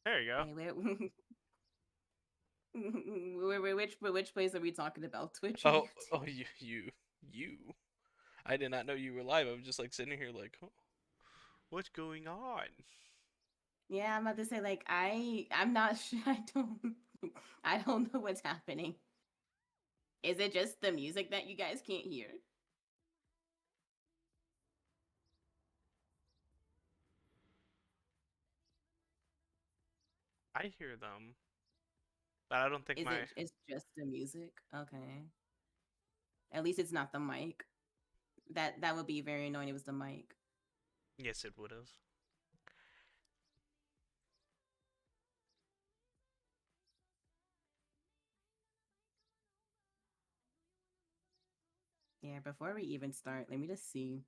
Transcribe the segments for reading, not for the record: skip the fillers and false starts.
There you go. Wait, which place are we talking about? Twitch or Oh, YouTube? oh, you. I did not know you were live. I was just like sitting here, like, oh, what's going on? Yeah, I'm about to say like I'm not sure. I don't know what's happening. Is it just the music that you guys can't hear? I hear them, but I don't think Is my. it's just the music? Okay. At least it's not the mic. That would be very annoying. It was the mic. Yes, it would have. Yeah. Before we even start, let me just see.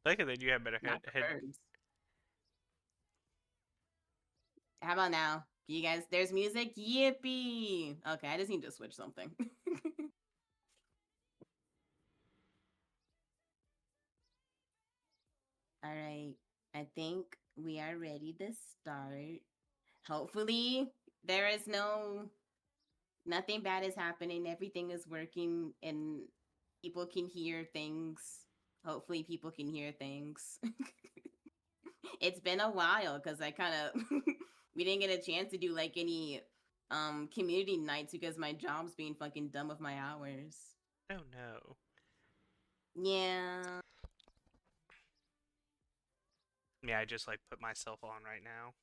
Like that, you have better Not the head. birds. How about now? You guys, there's music. Yippee! Okay, I just need to switch something. All right. I think we are ready to start. Hopefully, there is nothing bad is happening. Everything is working and people can hear things. Hopefully, people can hear things. It's been a while because I kind of we didn't get a chance to do like any community nights because my job's being fucking dumb with my hours. Oh no. Yeah. Yeah, I just like put myself on right now.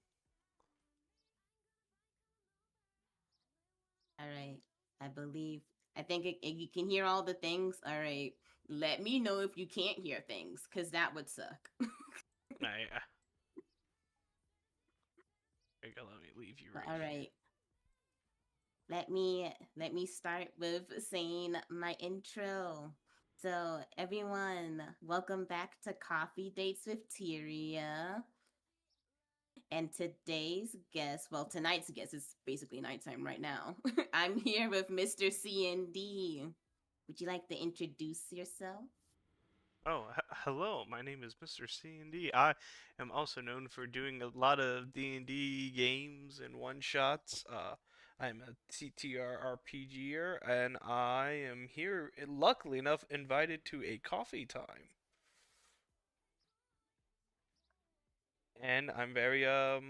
All right. I believe. I think you can hear all the things. All right. Let me know if you can't hear things, because that would suck. I. There you go. Let me leave you But right all here. right. Let me start with saying my intro. So everyone, welcome back to Coffee Dates with Tyria. And today's guest, well, tonight's guest is basically nighttime right now. I'm here with Mr. CND. Would you like to introduce yourself? Oh, hello. My name is Mr.CND. I am also known for doing a lot of D&D games and one-shots. I'm a TTR RPGer, and I am here, luckily enough, invited to a coffee time. And I'm very, Oh,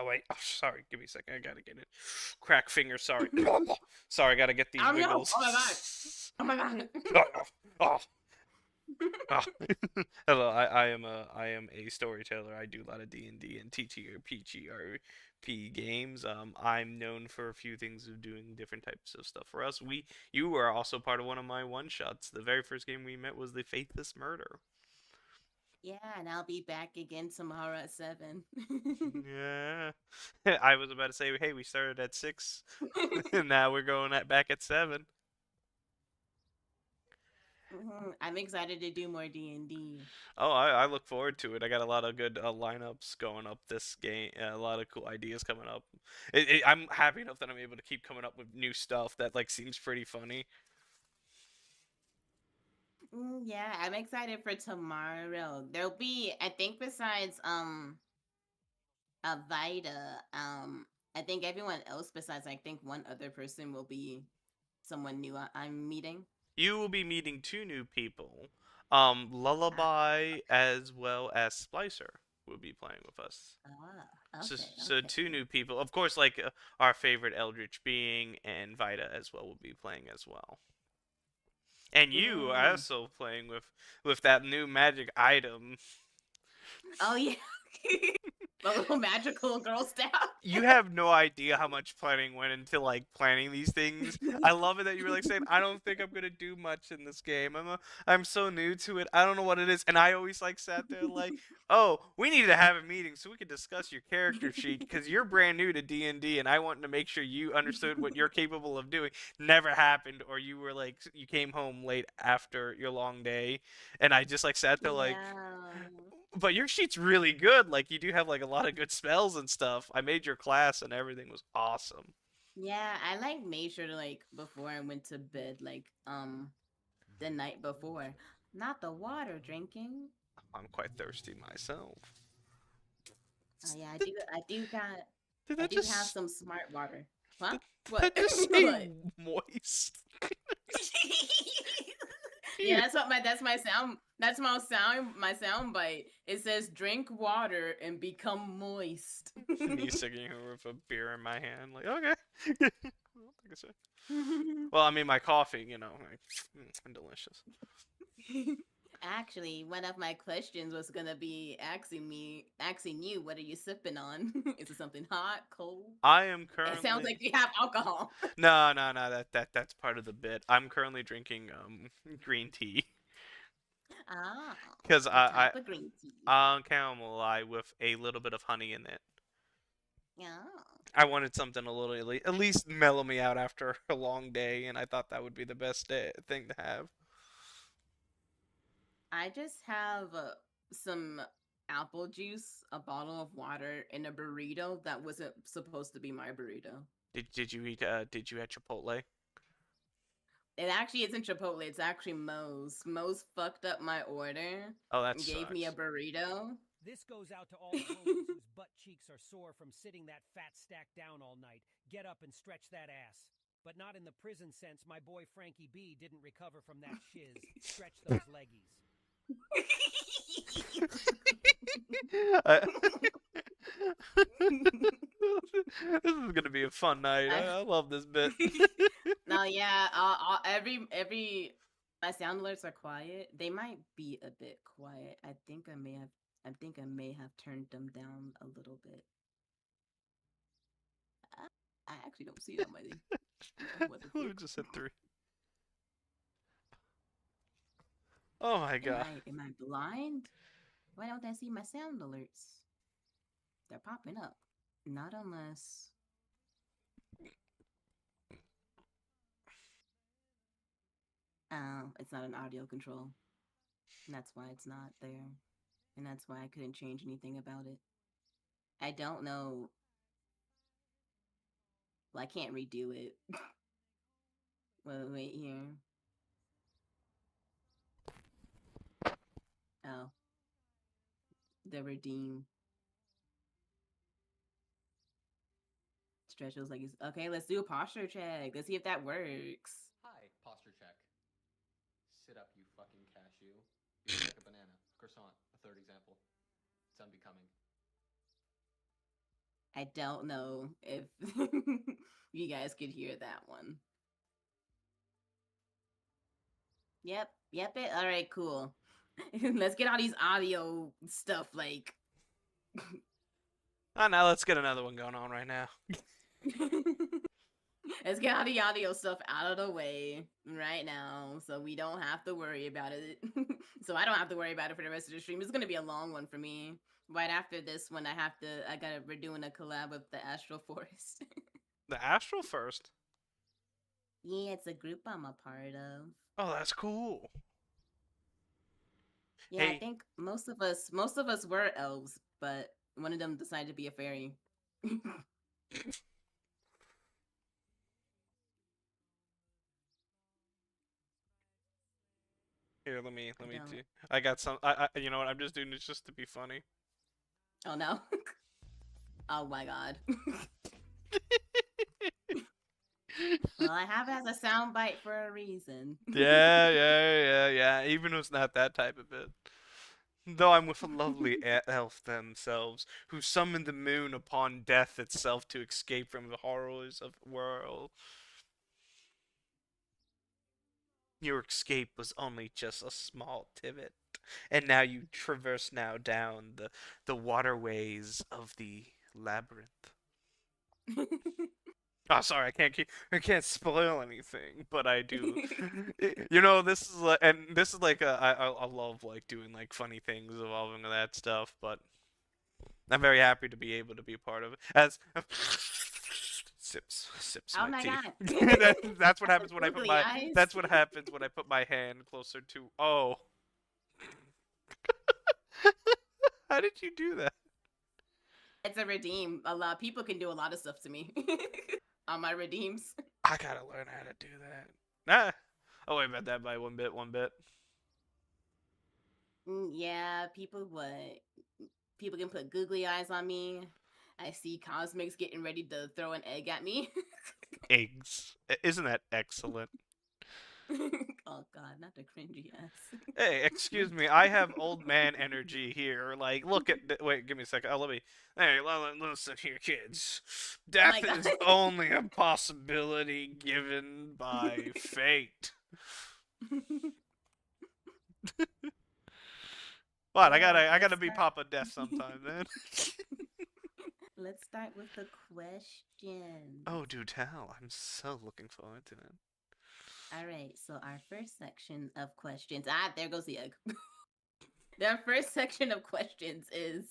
wait. Oh, sorry. Give me a second. I gotta get it. Crack finger. Sorry. Sorry, I gotta get these Oh no! Oh my god! wiggles. Oh my god! Oh, oh, oh. Hello, I am a storyteller. I do a lot of D&D and TTRPG games. I'm known for a few things of doing different types of stuff. For us, you were also part of one of my one shots. The very first game we met was the Faithless Murder. Yeah, and I'll be back again tomorrow at 7. Yeah, I was about to say, hey, we started at 6, and now we're going back at 7. I'm excited to do more D&D. Oh, I look forward to it. I got a lot of good lineups going up this game. A lot of cool ideas coming up. I'm happy enough that I'm able to keep coming up with new stuff that like seems pretty funny. Yeah, I'm excited for tomorrow. There'll be, I think, besides Vida, I think everyone else besides I think one other person will be someone new I'm meeting. You will be meeting two new people, Ah, Lullaby as well as Splicer will be playing with us. So, okay, so two okay. new people. Of course, like our favorite Eldritch being and Vida as well will be playing as well. And you are Mm. also playing with that new magic item. Oh yeah, the little magical girl staff. You have no idea how much planning went into like planning these things. I love it that you were like saying, "I don't think I'm gonna do much in this game. I'm so new to it. I don't know what it is." And I always like sat there like, "Oh, we need to have a meeting so we can discuss your character sheet because you're brand new to D&D, and I wanted to make sure you understood what you're capable of doing." Never happened, or you were like, you came home late after your long day, and I just like sat there like, Yeah. but your sheet's really good. Like you do have like a lot of good spells and stuff. I made your class and everything was awesome. Yeah, I like made sure to like before I went to bed, like the night before. Not the water drinking. I'm quite thirsty myself. Oh yeah, Did I that do have just some smart water. Huh? did What? that just say What? moist? Yeah, You, that's my sound bite. It says drink water and become moist. me sitting here with a beer in my hand, like okay. Well, I guess so. Well, I mean, my coffee, like, delicious. Actually, one of my questions was gonna be asking you, what are you sipping on? Is it something hot, cold? I am It sounds currently like you have alcohol. no. That's part of the bit. I'm currently drinking green tea Ah, because what type of green tea? chamomile with a little bit of honey in it. Yeah. I wanted something a little at least mellow me out after a long day, and I thought that would be the best thing to have. I just have some apple juice, a bottle of water, and a burrito that wasn't supposed to be my burrito. Did you eat did you at Chipotle? It actually isn't Chipotle. It's actually Moe's. Moe's fucked up my order Oh, that and gave me a sucks. burrito. This goes out to all the homies whose butt cheeks are sore from sitting that fat stack down all night. Get up and stretch that ass. But not in the prison sense. My boy Frankie B didn't recover from that shiz. Stretch those leggies. I- this is gonna be a fun night. I love this bit. No, yeah. Every my sound alerts are quiet. They might be a bit quiet. I may have turned them down a little bit. I actually don't see it on my thing. What the Let me fuck? just hit 3. Oh my god. Am I blind? Why don't I see my sound alerts? They're popping up. Not unless. Oh, it's not an audio control. And that's why it's not there. And that's why I couldn't change anything about it. I don't know. Well, I can't redo it. Wait here. Oh. The redeem. Stretch was like, okay, let's do a posture check. Let's see if that works. Hi, posture check. Sit up, you fucking cashew. Eat like a banana. Croissant, a third example. It's unbecoming. I don't know if you guys could hear that one. Yep. It. All right, cool. Let's get all these audio stuff like. Oh, now let's get another one going on right now. Let's get all the audio stuff out of the way right now so we don't have to worry about it. So I don't have to worry about it for the rest of the stream. It's going to be a long one for me. Right after this one, we're doing a collab with the Astral Forest. The Astral first. Yeah, it's a group I'm a part of. Oh, that's cool. Yeah, Hey. I think most of us were elves, but one of them decided to be a fairy. Here, let me do. I got some. You know what? I'm just doing this just to be funny. Oh no! Oh my god! Well, I have it as a soundbite for a reason. Yeah. Even if it's not that type of bit. Though I'm with a lovely elf themselves, who summoned the moon upon death itself to escape from the horrors of the world. Your escape was only just a small pivot, and now you traverse now down the waterways of the labyrinth. Oh, sorry, I can't spoil anything, but I do. This is like I love like doing like funny things involving that stuff, but I'm very happy to be able to be part of it. As sips Oh my my tea. god! That's what happens when I put Googly my. eyes. That's what happens when I put my hand closer to. Oh. How did you do that? It's a redeem. A lot of people can do a lot of stuff to me on my redeems. I gotta learn how to do that. Nah. Oh, wait about that by one bit. Yeah, people what? People can put googly eyes on me. I see Cosmics getting ready to throw an egg at me. Eggs. Isn't that excellent? Oh God, not the cringy ass. Hey, excuse me. I have old man energy here. Like, look at. Wait, give me a second. Oh, let me. Hey, listen here, kids. Oh my Death God. is only a possibility given by fate. What? I Let's gotta be start. Papa Death sometime, man. Let's start with the questions. Oh, do tell. I'm so looking forward to it. All right, so our first section of questions. Ah, there goes the egg. Their first section of questions is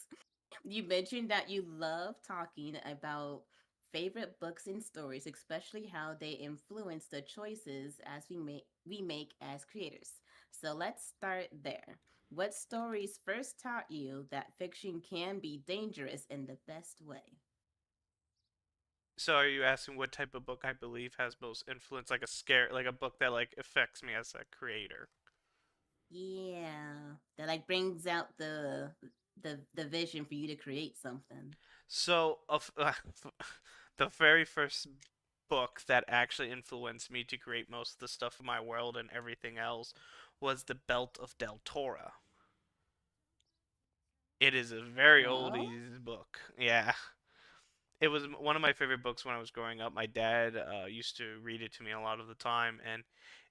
you mentioned that you love talking about favorite books and stories, especially how they influence the choices as we make as creators. So let's start there. What stories first taught you that fiction can be dangerous in the best way? So, are you asking what type of book I believe has most influence, like a scare, like a book that like affects me as a creator? Yeah, that like brings out the vision for you to create something. So, the very first book that actually influenced me to create most of the stuff in my world and everything else was The Belt of Del Tora. It is a very Oh. oldies book. Yeah. It was one of my favorite books when I was growing up. My dad used to read it to me a lot of the time, and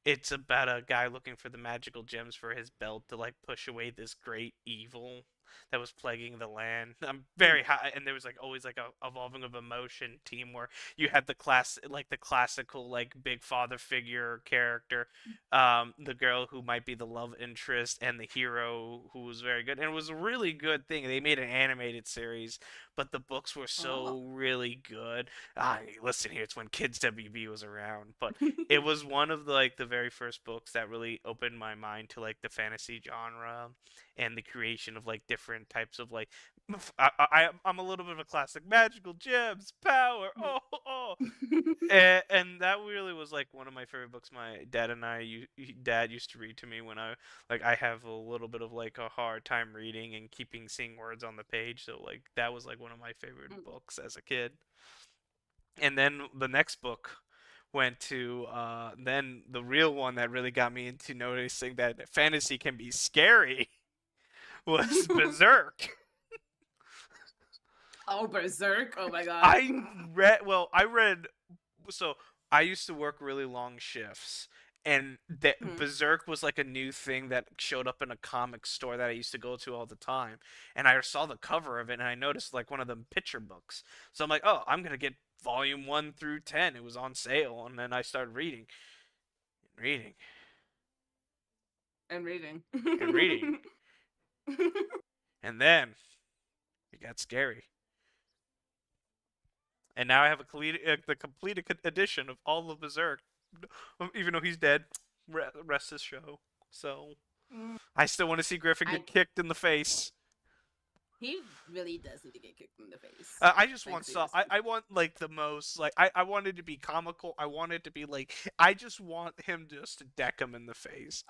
it's about a guy looking for the magical gems for his belt to like push away this great evil that was plaguing the land. I'm very high, and there was like always like a evolving of emotion team where you had the classical like big father figure character, the girl who might be the love interest, and the hero who was very good. And it was a really good thing. They made an animated series, but the books were Oh. so really good. Listen here, it's when Kids WB was around, but it was one of the very first books that really opened my mind to like the fantasy genre and the creation of like different types of like I'm a little bit of a classic magical gems power and that really was like one of my favorite books my dad used to read to me when I have a little bit of like a hard time reading and keeping seeing words on the page, so like that was like one of my favorite books as a kid. And then the next book went to then the real one that really got me into noticing that fantasy can be scary was Berserk. Oh, Berserk! Oh my God. I read so I used to work really long shifts, and that Mhm. Berserk was like a new thing that showed up in a comic store that I used to go to all the time, and I saw the cover of it and I noticed like one of them picture books. So I'm like, "Oh, I'm going to get volume 1 through 10." It was on sale, and then I started reading and reading And reading. and reading. And then it got scary. And now I have the complete edition of all of Berserk, even though he's dead. Rest his show. So Mm, I still want to see Griffin I get kicked in the face. he really does need to get kicked in the face. I just Like want seriously. I want like the most like I want it to be comical. I want it to be like I just want him just to deck him in the face.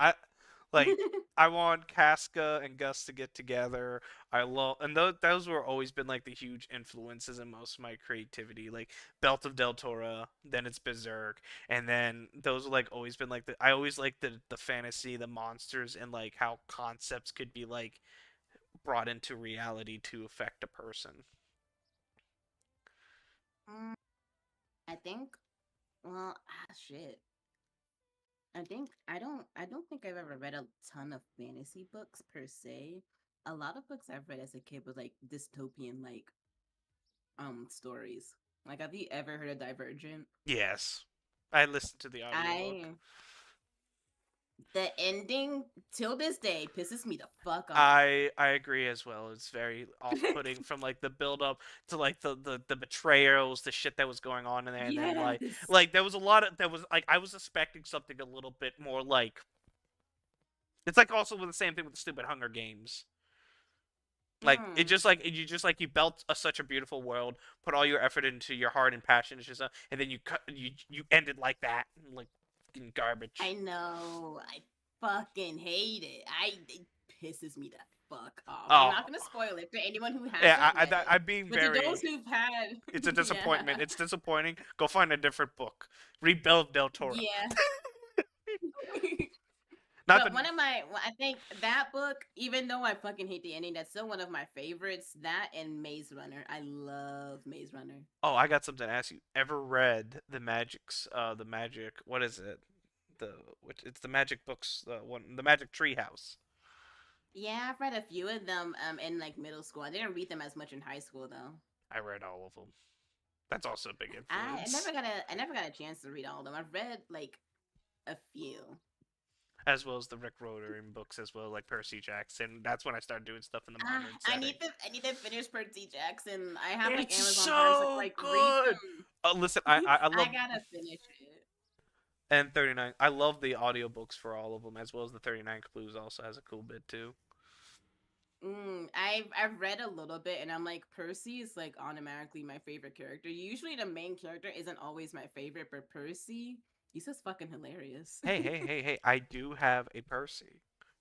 Like I want Casca and Gus to get together. I love and those were always been like the huge influences in most of my creativity. Like Belt of Del Tora, then it's Berserk, and then those are like always been like I always like the fantasy, the monsters, and like how concepts could be like brought into reality to affect a person. Mm, I think. Well, shit. I don't think I've ever read a ton of fantasy books per se. A lot of books I've read as a kid was like dystopian like stories. Like have you ever heard of Divergent? Yes. I listened to the audiobook. I the ending till this day pisses me the fuck off. I agree as well. It's very off-putting from like the build up to like the betrayals, the shit that was going on in there, and then Yes. like there was a lot of there was like I was expecting something a little bit more like it's like also with the same thing with the stupid Hunger Games. Like it Mm. just like you built such a beautiful world, put all your effort into your heart and passion, it's just, and then you ended like that, like fucking I garbage. know. I fucking hate it. It pisses me the fuck off. I'm Oh, not gonna spoil it for anyone who hasn't yeah, read it. I'm being But to very. those who've had, It's a disappointment. yeah, It's disappointing. Go find a different book. Read Bell Del Toro. yeah. Not But that. I think that book, even though I fucking hate the ending, that's still one of my favorites. That and Maze Runner. I love Maze Runner. Oh, I got something to ask you. Ever read the magic? What is it? It's the magic books. The Magic Treehouse. Yeah, I've read a few of them in like middle school. I didn't read them as much in high school though. I read all of them. That's also a big I influence. never got a chance to read all of them. I've read like a few. As well as the Rick Rotary books, as well like Percy Jackson. That's when I started doing stuff in the modern I setting. need to finish Percy Jackson. I have like It's Amazon so Prime, so like read good. them. Listen, I love I gotta finish it. and 39. I love the audiobooks for all of them, as well as the 39 Clues also has a cool bit too. I've read a little bit, and I'm like, Percy is like automatically my favorite character. Usually, the main character isn't always my favorite, but Percy, he's just fucking hilarious. Hey! I do have a Percy,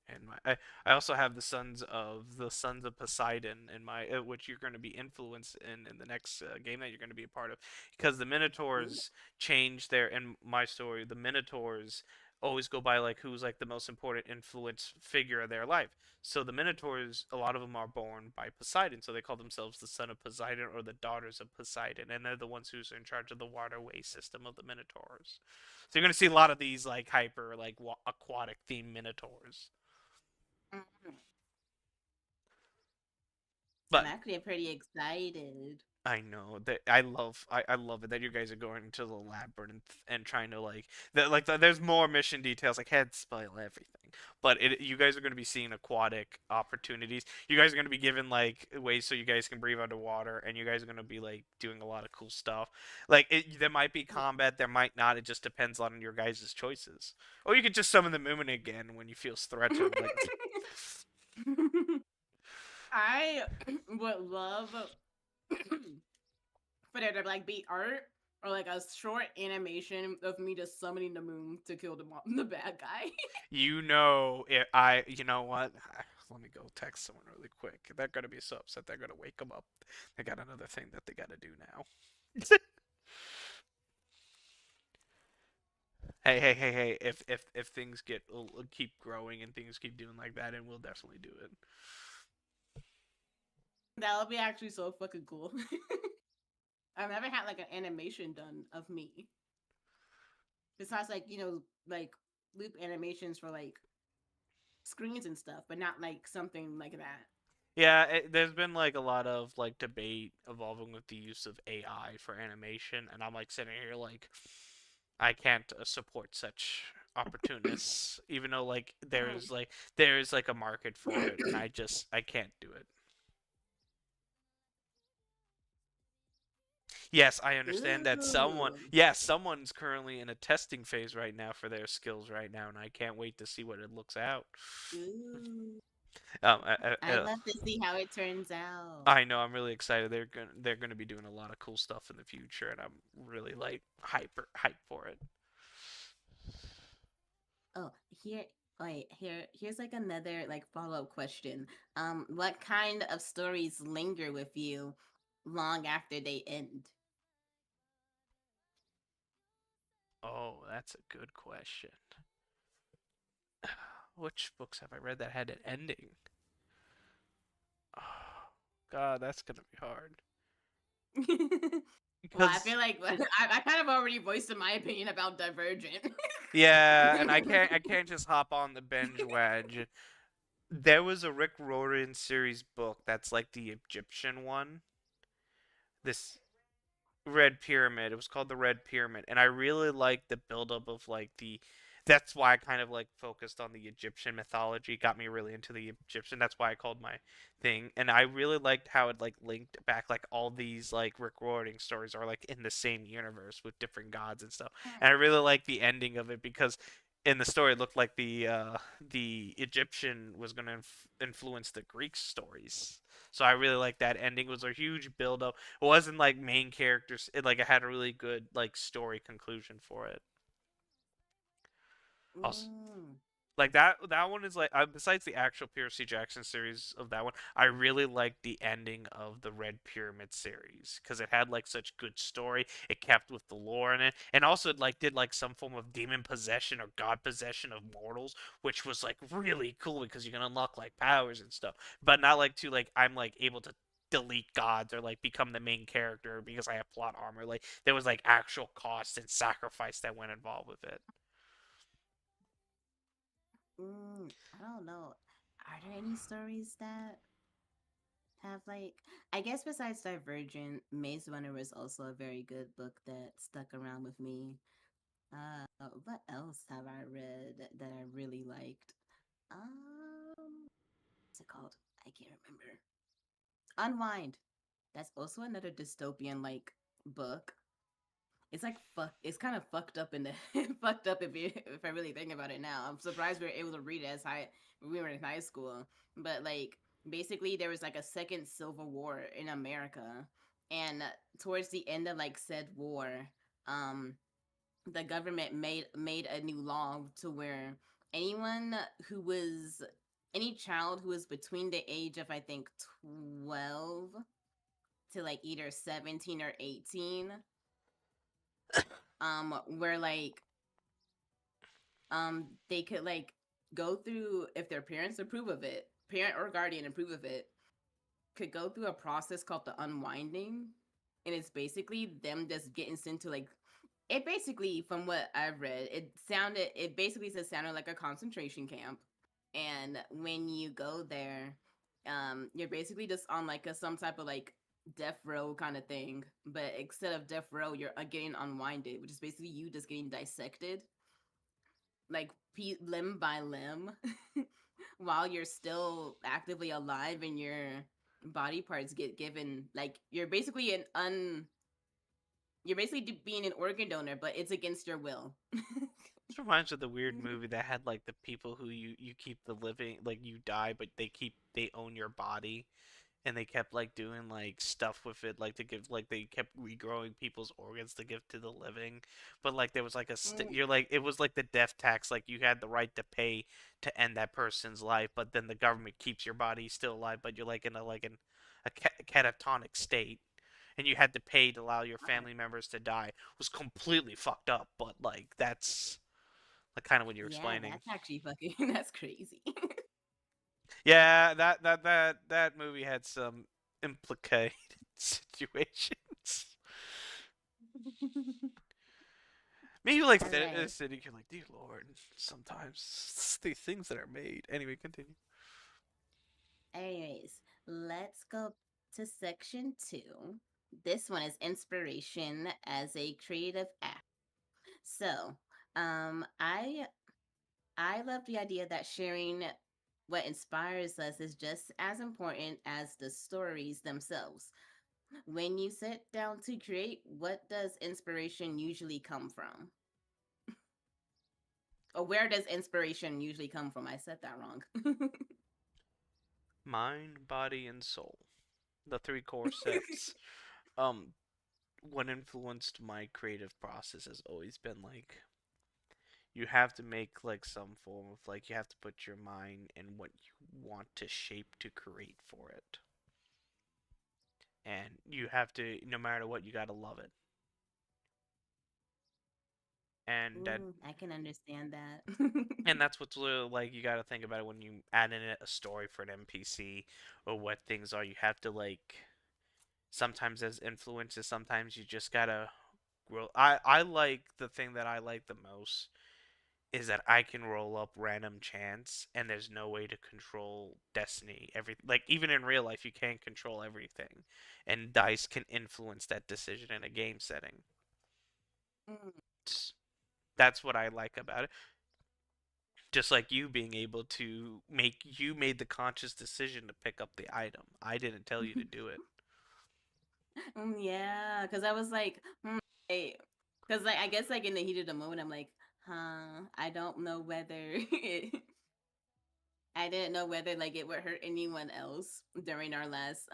and I also have the Sons of Poseidon in my which you're going to be influenced in the next game that you're going to be a part of, because the Minotaurs change their in my story. The Minotaurs always go by like who's like the most important influence figure of their life. So the Minotaurs, a lot of them are born by Poseidon, so they call themselves the son of Poseidon or the daughters of Poseidon, and they're the ones who's in charge of the waterway system of the Minotaurs. So you're gonna see a lot of these like hyper like aquatic themed Minotaurs. Mhm. But I'm actually pretty excited. I know that I love it that you guys are going into the labyrinth and trying to there's more mission details. I can't spoil everything, but you guys are going to be seeing aquatic opportunities. You guys are going to be given like ways so you guys can breathe underwater, and you guys are going to be like doing a lot of cool stuff. There might be combat, there might not. It just depends on your guys' choices. Or you could just summon the Moomin again when you feel threatened. I would love for there to like be art or like a short animation of me just summoning the moon to kill the bad guy. You know what? Let me go text someone really quick. They're gonna be so upset. They're gonna wake them up. They got another thing that they gotta do now. Hey! If things keep growing and things keep doing like that, and we'll definitely do it. That would be actually so fucking cool. I've never had like an animation done of me. Besides like, like loop animations for like screens and stuff, but not like something like that. Yeah, there's been like a lot of like debate evolving with the use of AI for animation, and I'm like sitting here like I can't support such opportunists, even though like there's like a market for it, and I can't do it. Yes, I understand that Ooh. someone's currently in a testing phase right now for their skills right now, and I can't wait to see what it looks out. Ooh. Um, I'd love to see how it turns out. I know I'm really excited. They're gonna be doing a lot of cool stuff in the future, and I'm really like hype for it. Oh, here's like another like follow-up question. What kind of stories linger with you long after they end? Oh, that's a good question. Which books have I read that had an ending? Oh, God, that's gonna be hard. Well, I Because feel like I kind of already voiced my opinion about Divergent. yeah, and I can't just hop on the binge wedge. There was a Rick Riordan series book that's like the Egyptian one. This Red Pyramid. It was called the Red Pyramid, and I really liked the buildup of like the. That's why I kind of like focused on the Egyptian mythology. Got me really into the Egyptian. That's why I called my thing, and I really liked how it like linked back like all these like Rick Riordan stories are like in the same universe with different gods and stuff. And I really liked the ending of it because in the story it looked like the Egyptian was going to influence the Greek stories. So I really like that ending. It was a huge build up. It wasn't like main characters. It had a really good like story conclusion for it. Also, Mm. Like that one is like besides the actual Percy Jackson series of that one, I really liked the ending of the Red Pyramid series because it had like such good story. It kept with the lore in it, and also it like did like some form of demon possession or god possession of mortals, which was like really cool because you can unlock like powers and stuff, but not like to like I'm like able to delete gods or like become the main character because I have plot armor. Like there was like actual cost and sacrifice that went involved with it. I don't know. Are there any stories that have like, I guess besides Divergent, Maze Runner was also a very good book that stuck around with me. What else have I read that I really liked? What's it called? I can't remember. Unwind. That's also another dystopian like book. It's like fuck. It's kind of fucked up in the fucked up if I really think about it now. I'm surprised we were able to read it as high when we were in high school. But like basically, there was like a second civil war in America, and towards the end of like said war, um, the government made a new law to where anyone who was any child who was between the age of I think 12 to like either 17 or 18 where like they could like go through if their parents approve of it, parent or guardian approve of it, could go through a process called the unwinding, and it's basically them just getting sent to like it basically from what I've read, it basically just sounded like a concentration camp. And when you go there, you're basically just on like a some type of like death row kind of thing. But instead of death row, you're getting unwinded, which is basically you just getting dissected, like limb by limb, while you're still actively alive and your body parts get given like you're basically being an organ donor, but it's against your will. This reminds me of the weird movie that had like the people who you keep the living like you die but they own your body and they kept like doing like stuff with it like to give like they kept regrowing people's organs to give to the living, but like there was like you're like it was like the death tax, like you had the right to pay to end that person's life, but then the government keeps your body still alive, but you're like in a catatonic state, and you had to pay to allow your family members to die. Was completely fucked up, but like that's like kind of what you're Yeah, explaining. that's actually fucking that's crazy. Yeah, that movie had some implicated situations. Maybe like All right. sitting here like, dear Lord, sometimes these things that are made. Anyway, continue. Anyways, let's go to section 2. This one is inspiration as a creative act. So, I love the idea that sharing what inspires us is just as important as the stories themselves. When you sit down to create, what does inspiration usually come from? Or where does inspiration usually come from? I said that wrong. Mind, body, and soul. The three core sets. Um, what influenced my creative process has always been like you have to make like some form of like you have to put your mind in what you want to shape to create for it, and you have to, no matter what, you gotta love it, and that I can understand that. and that's what's really, like you gotta think about it when you add in a story for an NPC or what things are. You have to like sometimes as influences, sometimes you just gotta grow. I like the thing that I like the most is that I can roll up random chance and there's no way to control destiny. Every like even in real life you can't control everything. And dice can influence that decision in a game setting. Mm, That's what I like about it. Just like you being able to make you made the conscious decision to pick up the item. I didn't tell you to do it. yeah, because I was like, because like I guess like in the heat of the moment, I'm like, I don't know whether I didn't know whether like it would hurt anyone else during our last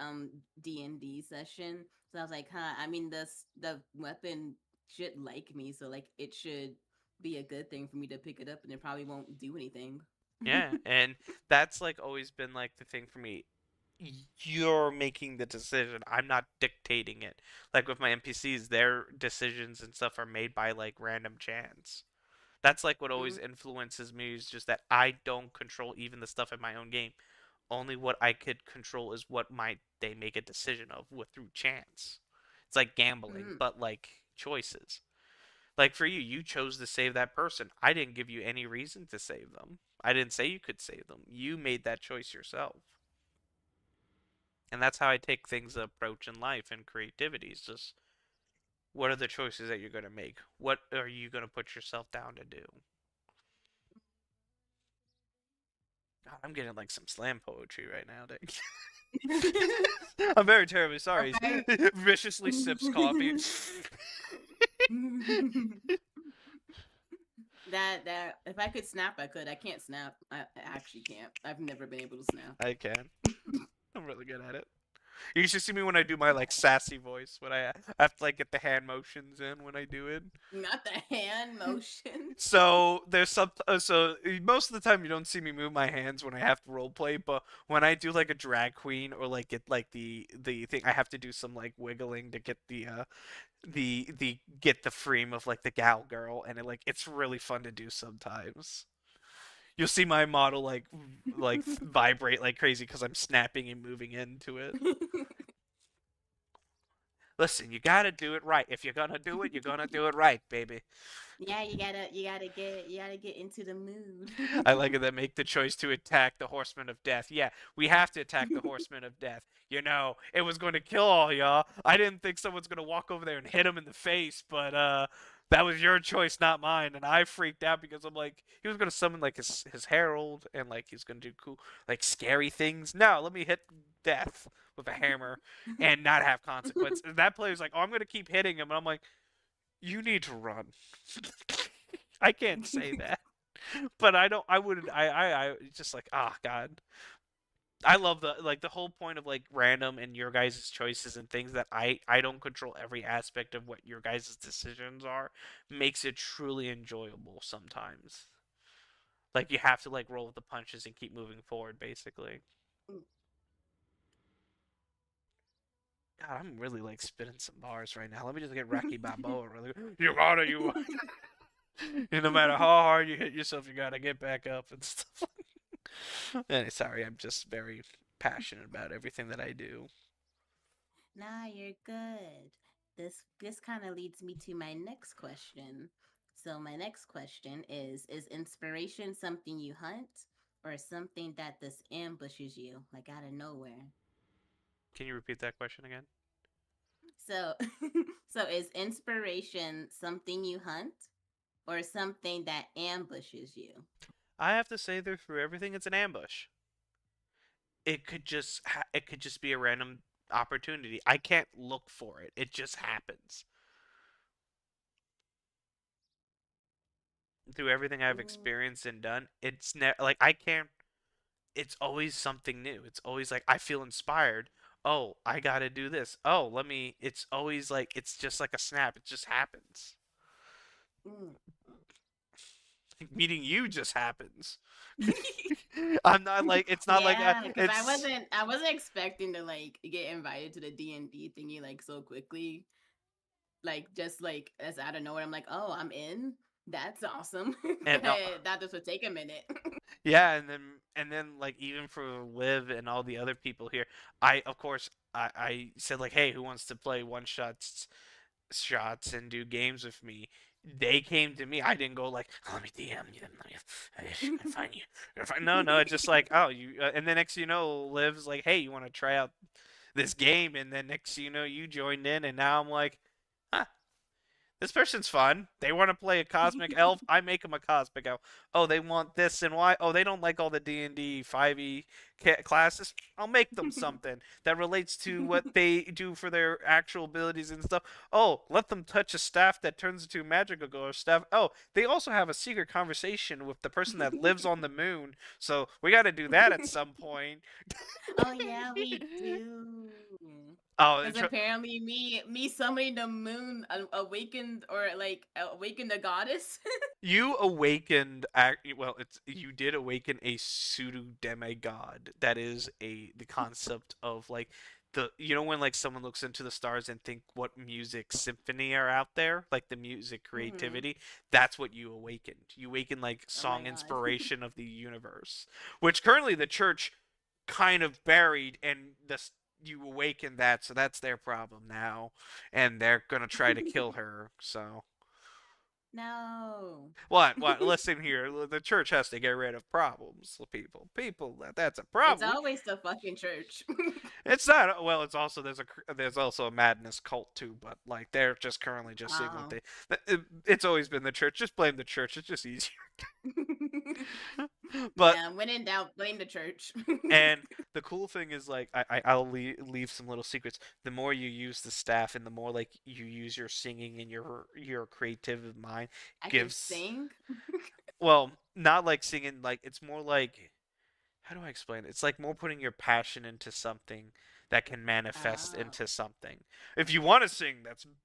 D&D session. So I was like, I mean the weapon should like me, so like it should be a good thing for me to pick it up and it probably won't do anything. Yeah, and that's like always been like the thing for me. You're making the decision. I'm not dictating it. Like with my NPCs, their decisions and stuff are made by like random chance. That's like what always Mm, influences me is just that I don't control even the stuff in my own game. Only what I could control is what might they make a decision of with through chance. It's like gambling, mm. but like choices. Like for you, you chose to save that person. I didn't give you any reason to save them. I didn't say you could save them. You made that choice yourself. And that's how I take things approach in life and creativity. It's just what are the choices that you're going to make? What are you going to put yourself down to do? God, I'm getting like some slam poetry right now, Dick. I'm very terribly sorry. Okay. Viciously sips coffee. That if I could snap, I could. I can't snap. I actually can't. I've never been able to snap. I can. I'm really good at it. You should see me when I do my like sassy voice when I have to like get the hand motions in when I do it. Not the hand motion. So there's some. Most of the time you don't see me move my hands when I have to role play, but when I do like a drag queen or like get like the thing, I have to do some like wiggling to get the get the frame of like the gal girl, and it's really fun to do sometimes. You'll see my model like vibrate like crazy because I'm snapping and moving into it. Listen, you gotta do it right. If you're gonna do it, you're gonna do it right, baby. Yeah, you gotta get into the mood. I like it that make the choice to attack the Horsemen of Death. Yeah, we have to attack the Horsemen of Death. You know, it was going to kill all y'all. I didn't think someone's going to walk over there and hit him in the face, but that was your choice, not mine. And I freaked out because I'm like, he was going to summon like his herald and like he's going to do cool, like scary things. No, let me hit death with a hammer and not have consequence. And that player's like, oh, I'm going to keep hitting him. And I'm like, you need to run. I can't say that. But I don't. I wouldn't. I just like God. I love the whole point of like random and your guys' choices and things that I don't control every aspect of what your guys' decisions are makes it truly enjoyable sometimes. Like you have to like roll with the punches and keep moving forward basically. God, I'm really like spitting some bars right now. Let me just get Rocky Balboa really. You gotta you. And no matter how hard you hit yourself, you gotta get back up and stuff. Sorry, I'm just very passionate about everything that I do. Nah, you're good. This kind of leads me to my next question. So my next question is inspiration something you hunt or something that this ambushes you like out of nowhere? Can you repeat that question again? So so is inspiration something you hunt or something that ambushes you? I have to say, through everything, it's an ambush. It could just be a random opportunity. I can't look for it. It just happens. Through everything I've Mm, experienced and done, it's like I can't. It's always something new. It's always like I feel inspired. Oh, I gotta do this. Oh, let me. It's always like it's just like a snap. It just happens. mm. Meeting you just happens. I'm not like it's not like Yeah, because I it's wasn't I wasn't expecting to like get invited to the D&D thingy like so quickly. Like just like as out of nowhere, I'm like, oh, I'm in. That's awesome. and no, That just would take a minute. yeah, and then like even for Liv and all the other people here, I of course I said like, hey, who wants to play one shots and do games with me? They came to me. I didn't go like, let me DM you. Let me find you. No. It's just like, oh, you. And then next you know, Liv's like, hey, you want to try out this game? And then next you know, you joined in, and now I'm like, huh, this person's fun. They want to play a cosmic elf. I make them a cosmic elf. Oh, they want this and why? Oh, they don't like all the D&D 5e classes. I'll make them something that relates to what they do for their actual abilities and stuff. Oh, let them touch a staff that turns into a magical girl staff. Oh, they also have a secret conversation with the person that lives on the moon. So we got to do that at some point. Oh yeah, we do. Oh, Because apparently me summoning the moon awakened or like awakened the goddess. you awakened. Well, you did awaken a pseudo demigod. That is the concept of like when like someone looks into the stars and think what music symphony are out there, like the music Mhm. creativity. That's what you awakened. You awakened like Oh my song god. inspiration of the universe, which currently the church kind of buried, and you awakened that, so that's their problem now, and they're gonna try to kill her. So No. what? Listen here, the church has to get rid of problems. People, that's a It's problem. always the fucking church. It's not. Well, it's also there's also a madness cult too, but like they're just currently just seeing what Oh. it's always been the church. Just blame the church. It's just easier. But Yeah, when in doubt, blame the church. and the cool thing is like I'll leave some little secrets. The more you use the staff and the more like you use your singing and your creative mind I can gives, sing. well, not like singing, like it's more like, how do I explain it? It's like more putting your passion into something that can manifest Oh. into something. If you want to sing,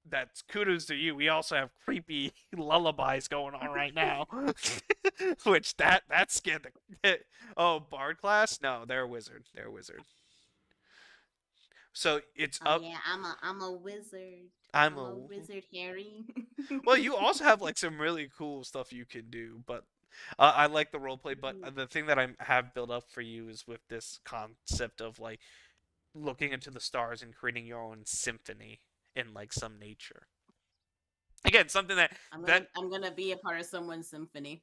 that's kudos to you. We also have creepy lullabies going on right now, which that scared the. Oh, bard class? No, they're a wizard. They're a wizard. So it's Oh up. yeah, I'm a wizard. I'm I'm a. a wizard, Harry. Well, you also have like some really cool stuff you can do, but I like the role play. But the thing that I have built up for you is with this concept of like looking into the stars and creating your own symphony in like some nature. Again, something that I'm gonna be a part of someone's symphony.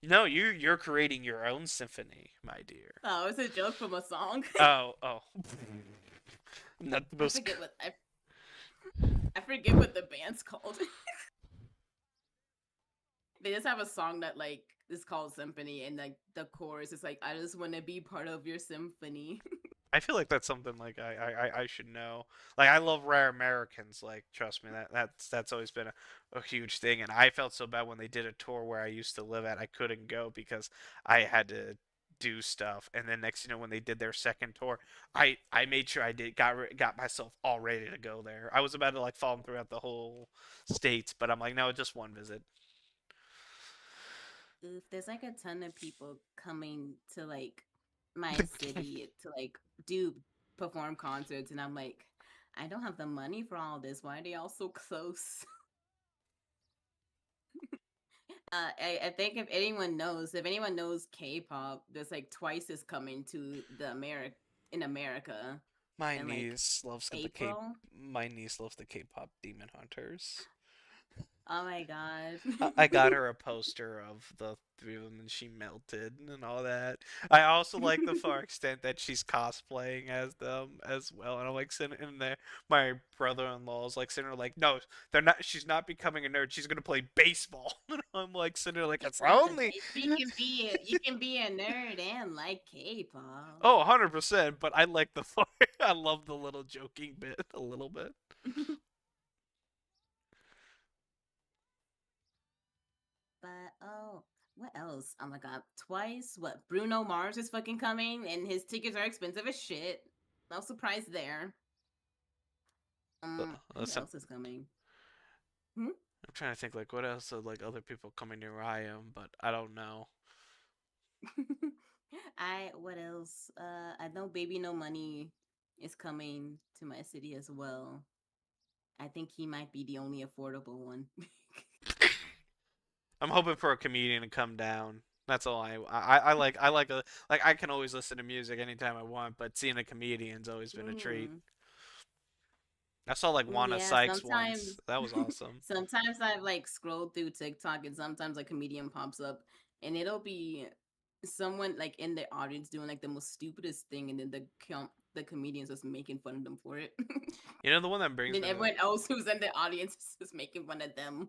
no, you're creating your own symphony, my dear. Oh, it's a joke from a song. Oh. Not the I most. forget what I forget what the band's called. They just have a song that like is called Symphony, and like the chorus is like, "I just want to be part of your symphony." I feel like that's something like I should know. Like I love Rare Americans. Like trust me, that's always been a huge thing. And I felt so bad when they did a tour where I used to live at. I couldn't go because I had to do stuff. And then next, when they did their second tour, I made sure I got myself all ready to go there. I was about to like follow them throughout the whole states, but I'm like, no, just one visit. Oof, there's like a ton of people coming to like my city to like do perform concerts, and I'm like, I don't have the money for all this. Why are they all so close? I think if anyone knows K-pop, there's like twice is coming to the in America My in like niece loves the K. April. My niece loves the K-pop Demon Hunters. Oh my god. I got her a poster of the three of them, and she melted and all that. I also like the far extent that she's cosplaying as them as well. And I'm like sitting in there. My brother-in-law is like sitting there like, no, they're not. She's not becoming a nerd. She's gonna play baseball. And I'm like sitting there like, it's only. You can be a nerd and like K-pop. Oh, 100%. But I like the far. I love the little joking bit a little bit. But oh, what else? Oh my god, twice. What? Bruno Mars is fucking coming, and his tickets are expensive as shit. No surprise there. Who Listen, else is coming? Hmm? I'm trying to think like what else are like other people coming near where I am, but I don't know. What else? I know Baby No Money is coming to my city as well. I think he might be the only affordable one. I'm hoping for a comedian to come down. That's all I can always listen to music anytime I want, but seeing a comedian's always been a treat. Mm. I saw like Wanda Yeah, Sykes once. sometimes That was awesome. sometimes I've like scrolled through TikTok and sometimes a comedian pops up and it'll be someone like in the audience doing like the most stupidest thing and then the comedian's just making fun of them for it. You know the one that brings Then me everyone else who's in the audience is just making fun of them.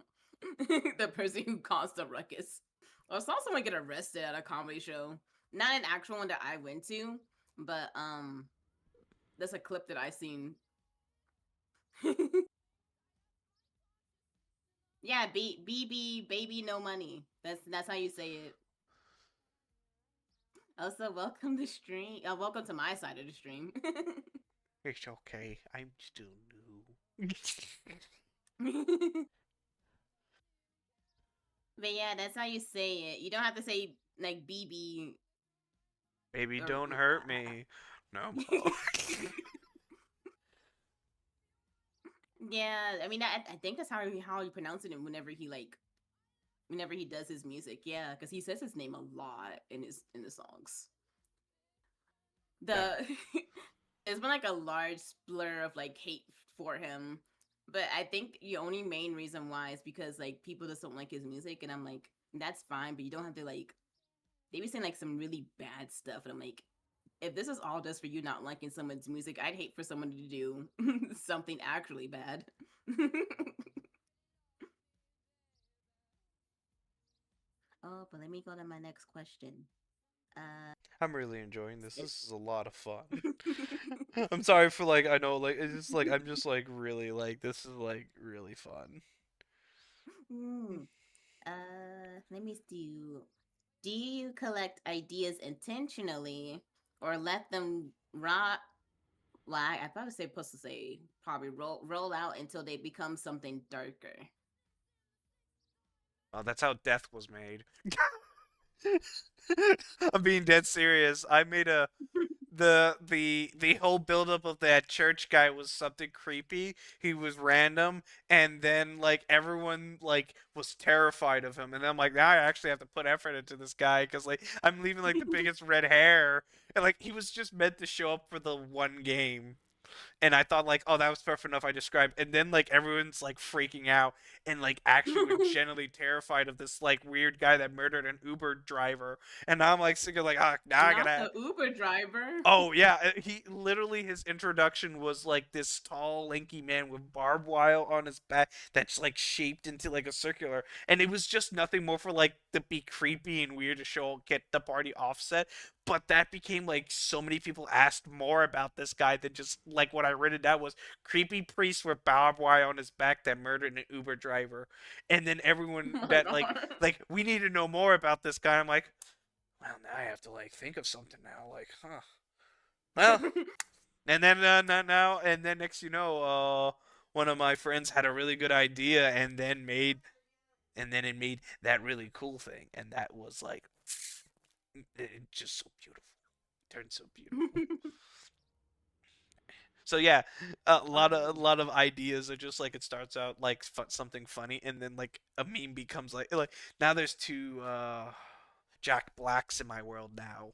The person who caused the ruckus. I saw someone get arrested at a comedy show. Not an actual one that I went to, but that's a clip that I seen. Yeah, BB baby no money. That's how you say it. Also, welcome to stream. Welcome to my side of the stream. It's okay. I'm still new. But yeah, that's how you say it. You don't have to say like BB Baby, or don't hurt me. No more. yeah. I mean, I think that's how you pronounce it whenever he does his music. Yeah, because he says his name a lot in the songs. Yeah. The It's been like a large blur of like hate for him, but I think the only main reason why is because like people just don't like his music, and I'm like, that's fine, but you don't have to like. They be saying like some really bad stuff, and I'm like, if this is all just for you not liking someone's music, I'd hate for someone to do something actually bad. Oh, but let me go to my next question. I'm really enjoying this. This is a lot of fun. I'm sorry for like I know like it's just like I'm just like really like this is like really fun. Hmm. Let me do. Do you collect ideas intentionally or let them rot? Like I probably say, supposed to say probably roll out until they become something darker. Oh, that's how death was made. I'm being dead serious. I made a the whole buildup of that church guy was something creepy. He was random, and then like everyone like was terrified of him, and then I'm like, now I actually have to put effort into this guy because like I'm leaving like the biggest red hair, and like he was just meant to show up for the one game. And I thought like, oh, that was perfect enough. I described, and then like everyone's like freaking out and like actually legitimately terrified of this like weird guy that murdered an Uber driver. And now I'm like thinking like, ah, now I Not gotta. the Uber driver. Oh yeah, he literally his introduction was like this tall, lanky man with barbed wire on his back that's like shaped into like a circular, and it was just nothing more for like to be creepy and weird to show get the party offset. But that became like so many people asked more about this guy than just like what I written down was creepy priest with barbed wire on his back that murdered an Uber driver, and then everyone Oh my that god. like we need to know more about this guy. I'm like, well, now I have to like think of something now. Like, huh. Well, and then now and then next you know, one of my friends had a really good idea, and then it made that really cool thing, and that was like, just so beautiful. It turned so beautiful. So yeah, a lot of ideas are just like it starts out like something funny, and then like a meme becomes like now there's two Jack Blacks in my world now.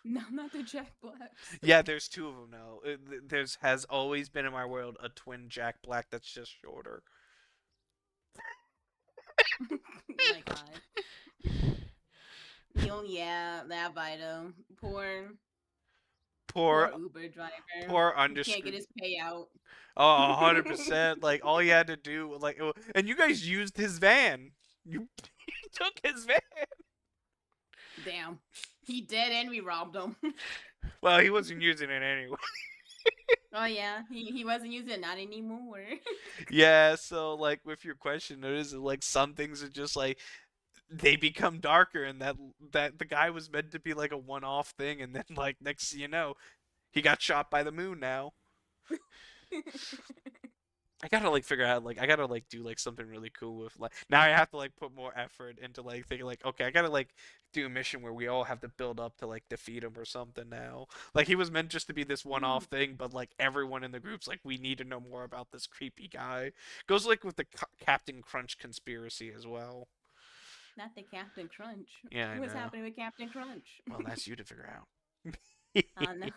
No, not the Jack Blacks. Yeah, there's two of them now. There's has always been in my world a twin Jack Black that's just shorter. Oh my god. Yo, yeah, that Vito. Poor, Poor Uber driver. poor He can't get underscrewed. his payout. Oh, 100%. Like all he had to do, like, and you guys used his van. You took his van. Damn. He did and we robbed him. Well, he wasn't using it anyway. Oh yeah, he wasn't using it, not anymore. Yeah. So like with your question, it is like some things are just like they become darker, and that the guy was meant to be like a one-off thing, and then like next thing you know, he got shot by the moon now. I gotta like figure out like I gotta like do like something really cool with like now I have to like put more effort into like thinking like okay I gotta like do a mission where we all have to build up to like defeat him or something now. Like he was meant just to be this one-off thing, but like everyone in the group's like we need to know more about this creepy guy. Goes like with the Captain Crunch conspiracy as well. Not the Captain Crunch. Yeah, I What's know. happening with Captain Crunch? Well, that's you to figure out. Oh no.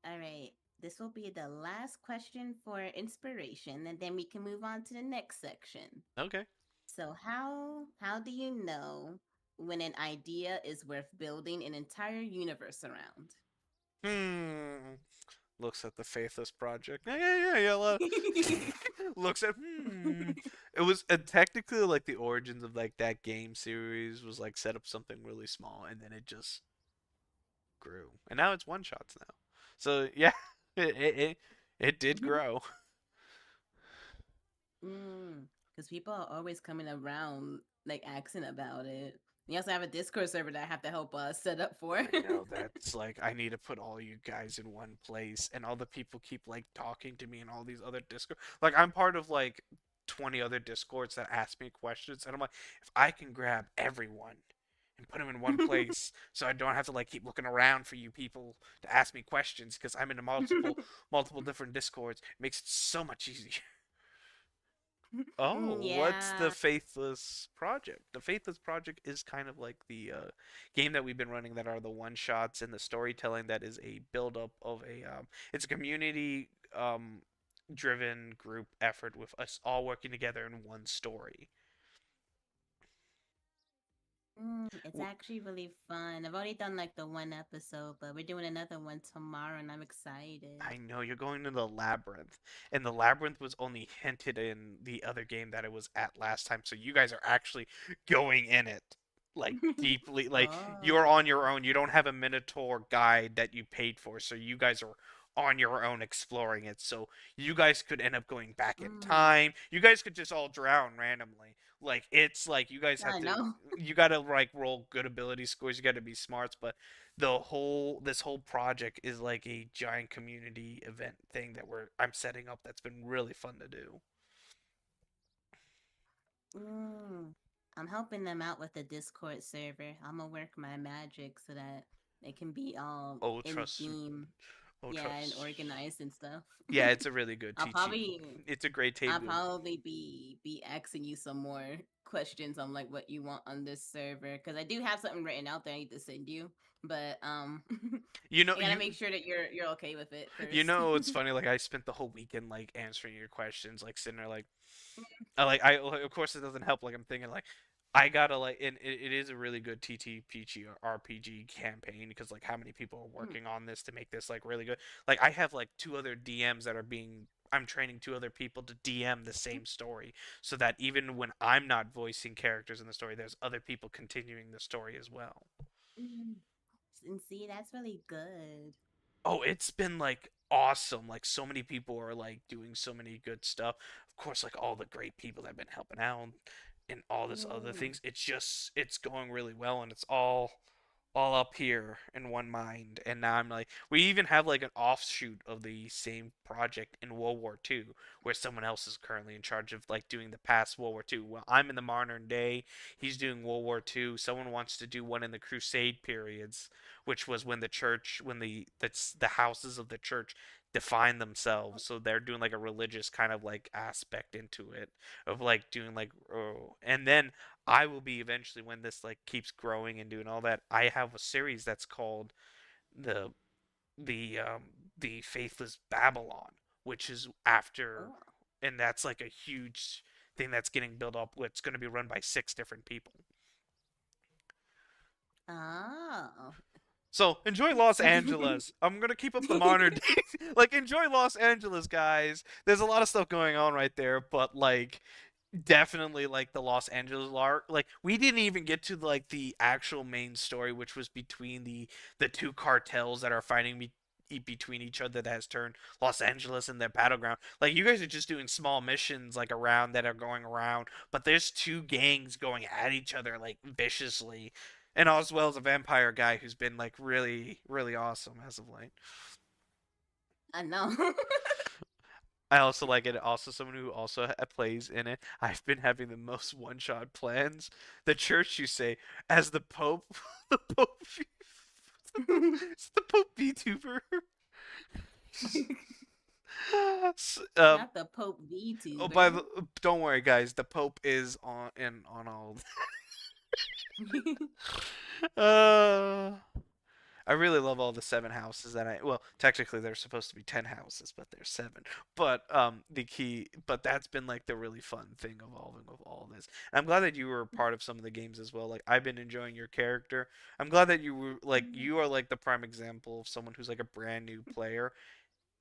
All right. This will be the last question for inspiration, and then we can move on to the next section. Okay. So how do you know when an idea is worth building an entire universe around? Hmm. Looks at the Faithless project. Yeah. Looks at It was technically like the origins of like that game series was like set up something really small, and then it just grew, and now it's one shots now. So yeah, it did grow. Because people are always coming around like asking about it. We also have a Discord server that I have to help us set up for. I know that's like I need to put all you guys in one place, and all the people keep like talking to me and all these other Discord. Like I'm part of like 20 other Discords that ask me questions, and I'm like, if I can grab everyone and put them in one place, so I don't have to like keep looking around for you people to ask me questions because I'm in multiple different Discords, it makes it so much easier. Oh, what's the Yeah. Faithless project? The Faithless project is kind of like the game that we've been running that are the one shots and the storytelling that is a build up of a it's a community driven group effort with us all working together in one story. It's actually really fun. I've already done like the one episode, but we're doing another one tomorrow, and I'm excited. I know you're going to the labyrinth, and the labyrinth was only hinted in the other game that it was at last time. So you guys are actually going in it like deeply. Like you're Oh. on your own. You don't have a Minotaur guide that you paid for, so you guys are on your own exploring it. So you guys could end up going back in Mm, time. You guys could just all drown randomly. Like it's like you guys have I to. know. You gotta like roll good ability scores. You gotta be smarts, but this whole project is like a giant community event thing that I'm setting up that's been really fun to do. Mm. I'm helping them out with the Discord server. I'm gonna work my magic so that they can be all Oh in trust theme, oh yeah, and trust organized and stuff. Yeah, it's a really good I'll teaching. probably It's a great I'll table. probably be asking you some more questions on like what you want on this server because I do have something written out there I need to send you, but You know I gotta make sure that you're okay with it you first. know it's funny, like I spent the whole weekend like answering your questions, like sitting there like I of course it doesn't help. Like I'm thinking like I gotta like and it is a really good TTPG or RPG campaign because like how many people are Mm, working on this to make this like really good. Like I have like two other DMs that are being I'm training two other people to DM the same story so that even when I'm not voicing characters in the story, there's other people continuing the story as well. mm. And see, that's really good. Oh, it's been like awesome. Like so many people are like doing so many good stuff. Of course, like all the great people that have been helping out and all this other Mm. things. It's going really well and it's all up here in one mind. And now I'm like, we even have like an offshoot of the same project in World War II, where someone else is currently in charge of like doing the past World War II. Well, I'm in the modern day. He's doing World War II. Someone wants to do one in the Crusade periods, which was when the church, when the houses of the church define themselves. So they're doing like a religious kind of like aspect into it of like doing like oh, and then I will be eventually when this like keeps growing and doing all that. I have a series that's called the the um the Faithless Babylon, which is after, Oh. and that's like a huge thing that's getting built up. It's going to be run by six different people. Oh. So enjoy Los So Angeles. I'm gonna keep up the modern days. Like enjoy Los Angeles, guys. There's a lot of stuff going on right there, but like definitely like the Los Angeles arc. Like we didn't even get to like the actual main story, which was between the two cartels that are fighting between each other that has turned Los Angeles in their battleground. Like you guys are just doing small missions like around that are going around, but there's two gangs going at each other like viciously. And as well as a vampire guy who's been like really awesome as of late. I know. I also like it. Also, someone who also plays in it. I've been having the most one-shot plans. The church, you say, as the Pope, the Pope, it's the Pope VTuber. Not the Pope Oh, VTuber. don't worry, guys. The Pope is on all. uh, I really love all the seven houses that I well, technically there's supposed to be 10 houses, but there's seven. But but that's been like the really fun thing evolving of all this. And I'm glad that you were part of some of the games as well. Like I've been enjoying your character. I'm glad that you were like you are like the prime example of someone who's like a brand new player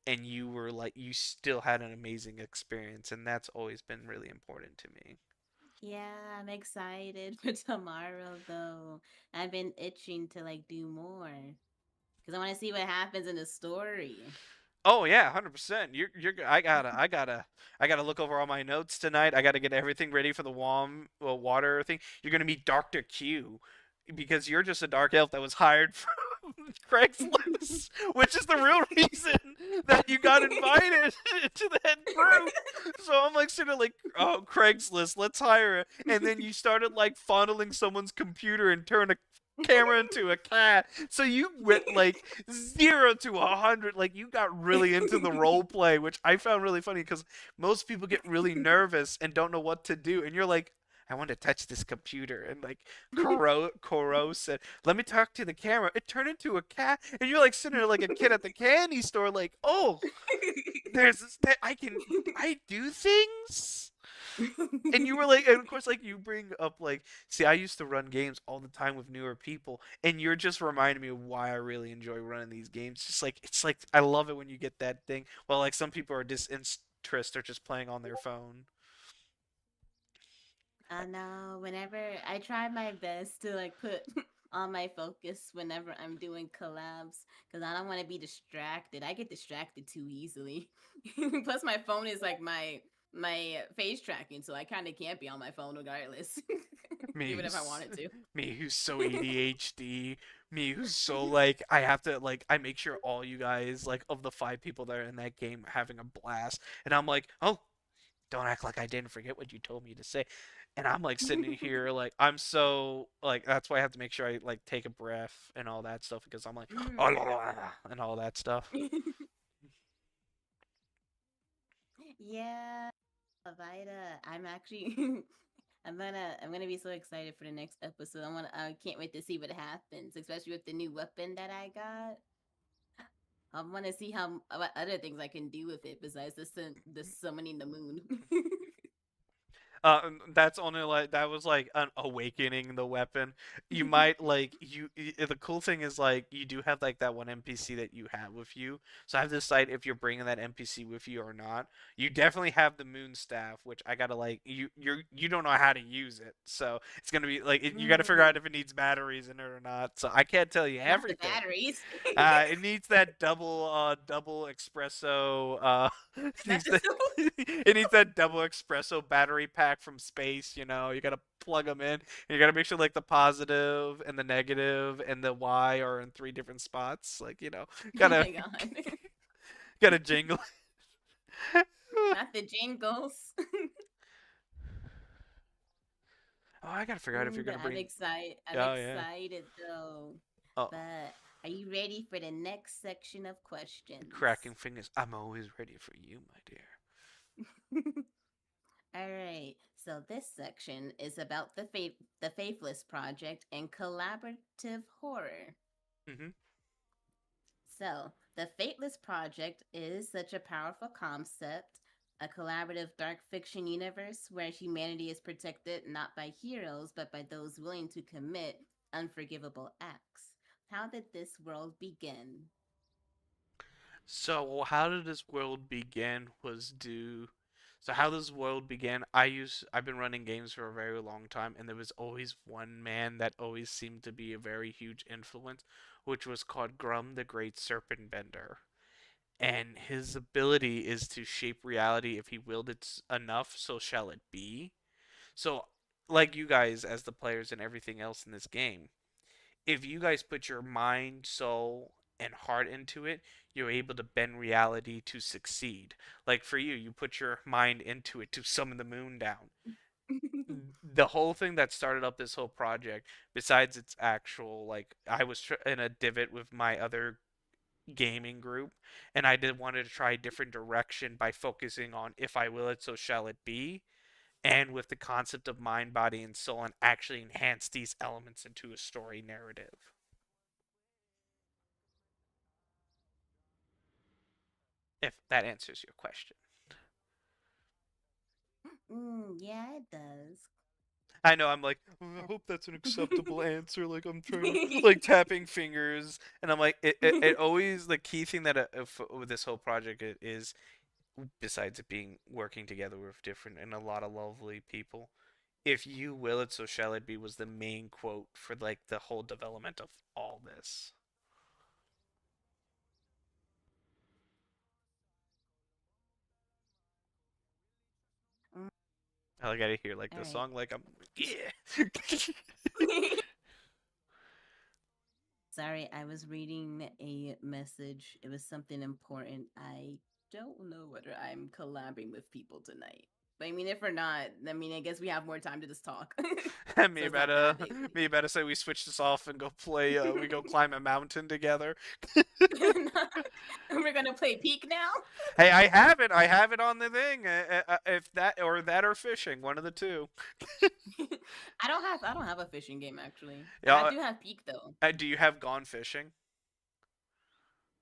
and you were like you still had an amazing experience and that's always been really important to me. Yeah, I'm excited for tomorrow though. I've been itching to like do more because I want to see what happens in the story. Oh yeah, 100%. I gotta look over all my notes tonight. I gotta get everything ready for the water thing. You're gonna meet Doctor Q, because you're just a dark elf that was hired from Craigslist, which is the real reason that you got invited to that group. So I'm like sort of like, oh, Craigslist, let's hire it. And then you started like fondling someone's computer and turn a camera into a cat. So you went like 0 to 100. Like you got really into the role play, which I found really funny because most people get really nervous and don't know what to do. And you're like, I want to touch this computer. And like Koro said, let me talk to the camera. It turned into a cat. And you're like sitting there like a kid at the candy store, like, oh, there's this, I do things. And you were like, and of course, like you bring up like, see, I used to run games all the time with newer people, and you're just reminding me of why I really enjoy running these games. Just like it's like I love it when you get that thing. Well, like some people are disinterested, or just playing on their phone. I know. Whenever I try my best to like put all my focus whenever I'm doing collabs, because I don't want to be distracted. I get distracted too easily. Plus, my phone is like my face tracking, so I kind of can't be on my phone regardless, Me even if I who's wanted to. me who's so ADHD. Me who's so like I have to like I make sure all you guys like of the 5 people that are in that game are having a blast, and I'm like, oh, don't act like I didn't forget what you told me to say. And I'm like sitting here like I'm so like that's why I have to make sure I like take a breath and all that stuff because I'm like Mm. and all that stuff. Yeah, Vida. I'm actually I'm gonna be so excited for the next episode. I can't wait to see what happens, especially with the new weapon that I got. I want to see how what other things I can do with it besides the summoning the moon. That's only like that was like an awakening the weapon. You might like the cool thing is like you do have like that one NPC that you have with you. So I have to decide if you're bringing that NPC with you or not. You definitely have the moon staff, which I gotta like you don't know how to use it, so it's gonna be like you gotta figure out Mm, if it needs batteries in it or not. So I can't tell you not the everything. batteries. It needs that double espresso it Not needs the that it needs that double espresso battery pack from space, you gotta plug them in. And you gotta make sure like the positive and the negative and the Y are in 3 different spots. Like, Oh gotta my god. gotta jingle. Oh, Not the jingles. I gotta figure out if you're But gonna I'm bring. excited. I'm Oh yeah. excited though. Oh, But are you ready for the next section of questions? cracking fingers. I'm always ready for you, my dear. All right. So this section is about the Faithless project and collaborative horror. Mm-hmm. So, the Faithless Project is such a powerful concept, a collaborative dark fiction universe where humanity is protected not by heroes, but by those willing to commit unforgivable acts. How did this world begin? So how did this world begin was due so how this world began, I've been running games for a very long time, and there was always one man that always seemed to be a very huge influence, which was called Grum the Great Serpent Bender. And his ability is to shape reality. If he willed it enough, so shall it be. So like you guys as the players and everything else in this game, if you guys put your mind, soul, and heart into it, you're able to bend reality to succeed. Like for you, you put your mind into it to summon the moon down. The whole thing that started up this whole project, besides its actual, like, I was in a divot with my other gaming group, and I did wanted to try a different direction by focusing on if I will it, so shall it be, and with the concept of mind, body, and soul, and actually enhance these elements into a story narrative. If that answers your question. Yeah, it does. I know I'm like, "Oh, I hope that's an acceptable answer." Like I'm trying to like tapping fingers, and I'm like, it always the key thing that with this whole project is besides it being working together with different and a lot of lovely people. If you will it, so shall it be was the main quote for like the whole development of all this. I gotta hear like All the right. song, like I'm yeah. Sorry, I was reading a message. It was something important. I don't know whether I'm collabing with people tonight. But I mean, if we're not, I mean, I guess we have more time to just talk. So me it's not better that big. me better say we switch this off and go play. We go climb a mountain together. We're gonna play Peak now. Hey, I have it. I have it on the thing. If that or fishing, one of the two. I don't have a fishing game actually. I Yeah. do have Peak though. Do you have gone fishing?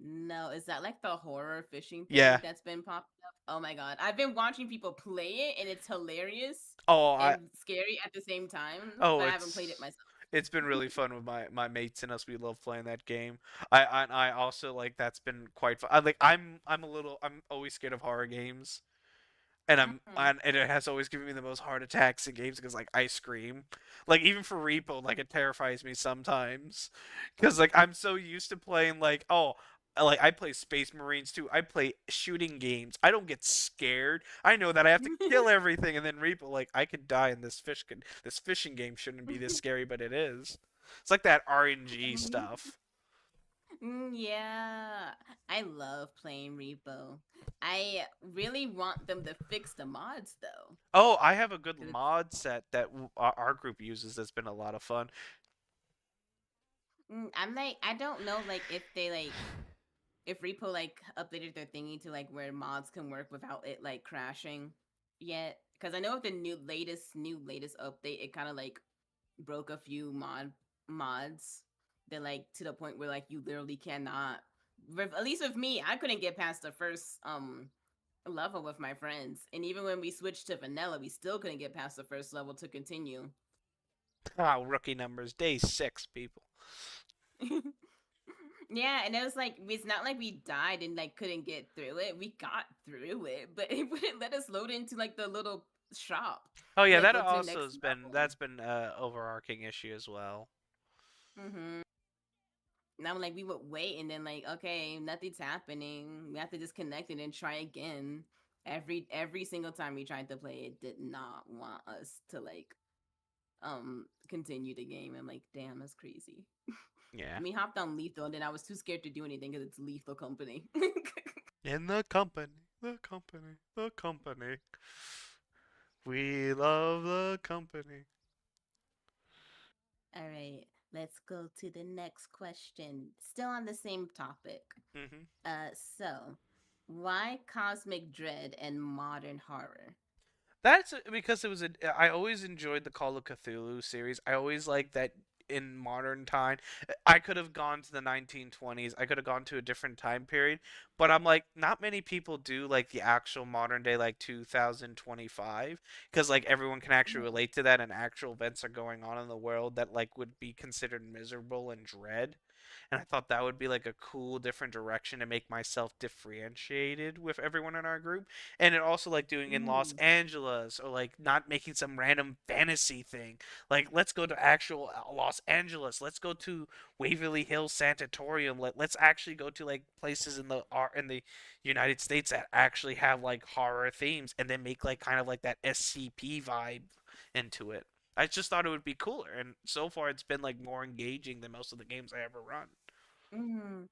No, is that like the horror fishing thing Yeah. that's been popping up? Oh my god. I've been watching people play it and it's hilarious Oh, I. and scary at the same time, Oh, but I haven't played it myself. it's been really fun with my mates and us. We love playing that game. I also like that's been quite fun. I'm always scared of horror games. Mhm. And it has always given me the most heart attacks in games because like I scream, like even for Repo, like it terrifies me sometimes, because like I'm so used to playing like I play Space Marines too. I play shooting games. I don't get scared. I know that I have to kill everything, and then Repo, like I could die in this fishing game shouldn't be this scary, but it is. It's like that RNG stuff. Yeah, I love playing Repo. I really want them to fix the mods though. Oh, I have a good 'Cause mod set that our group uses that's been a lot of fun. I'm like, I don't know, like if they like if Repo like updated their thingy to like where mods can work without it like crashing yet. Because I know with the latest update, it kind of like broke a few mods that like to the point where like you literally cannot. At least with me, I couldn't get past the first level with my friends, and even when we switched to vanilla, we still couldn't get past the first level to continue. Ah, rookie numbers, day 6, people. Yeah, and it was like it's not like we died and like couldn't get through it. We got through it, but it wouldn't let us load into like the little shop Oh to yeah, like that go to the also next has been level. that's been overarching issue as well. Mm-hmm. And I'm like, we would wait, and then like, okay, nothing's happening. We have to disconnect it and try again. Every single time we tried to play, it did not want us to like continue the game. I'm like, damn, that's crazy. Yeah. And we hopped on lethal, and then I was too scared to do anything because it's lethal company. In the company, the company, the company. We love the company. All right, let's go to the next question. Still on the same topic. Hmm. So why cosmic dread and modern horror? That's because it was a. I always enjoyed the Call of Cthulhu series. I always liked that in modern time. I could have gone to the 1920s. I could have gone to a different time period, but I'm like, not many people do like the actual modern day, like 2025, because like everyone can actually relate to that, and actual events are going on in the world that like would be considered miserable and dread. And I thought that would be like a cool different direction to make myself differentiated with everyone in our group. And it also like doing in Los Mm. Angeles, or like not making some random fantasy thing. Like let's go to actual Los Angeles. Let's go to Waverly Hills Sanatorium. Let's actually go to like places in the United States that actually have like horror themes, and then make like kind of like that SCP vibe into it. I just thought it would be cooler, and so far it's been like more engaging than most of the games I ever run. Mm,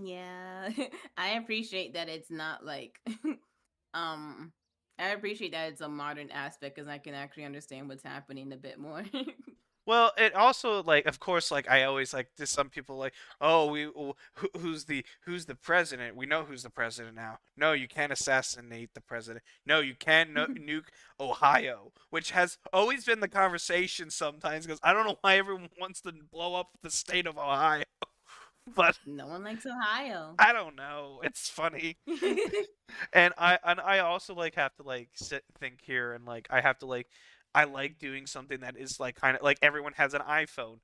yeah, I appreciate that it's not like, um, I appreciate that it's a modern aspect because I can actually understand what's happening a bit more. Well, it also like, of course, like I always like this. Some people like, oh, who's the president? We know who's the president now. No, you can't assassinate the president. No, you can't nuke Ohio, which has always been the conversation sometimes. Because I don't know why everyone wants to blow up the state of Ohio, but No one likes Ohio. I don't know. It's funny. And I also like have to like sit and think here, and like I have to like I like doing something that is like kind of like everyone has an iPhone,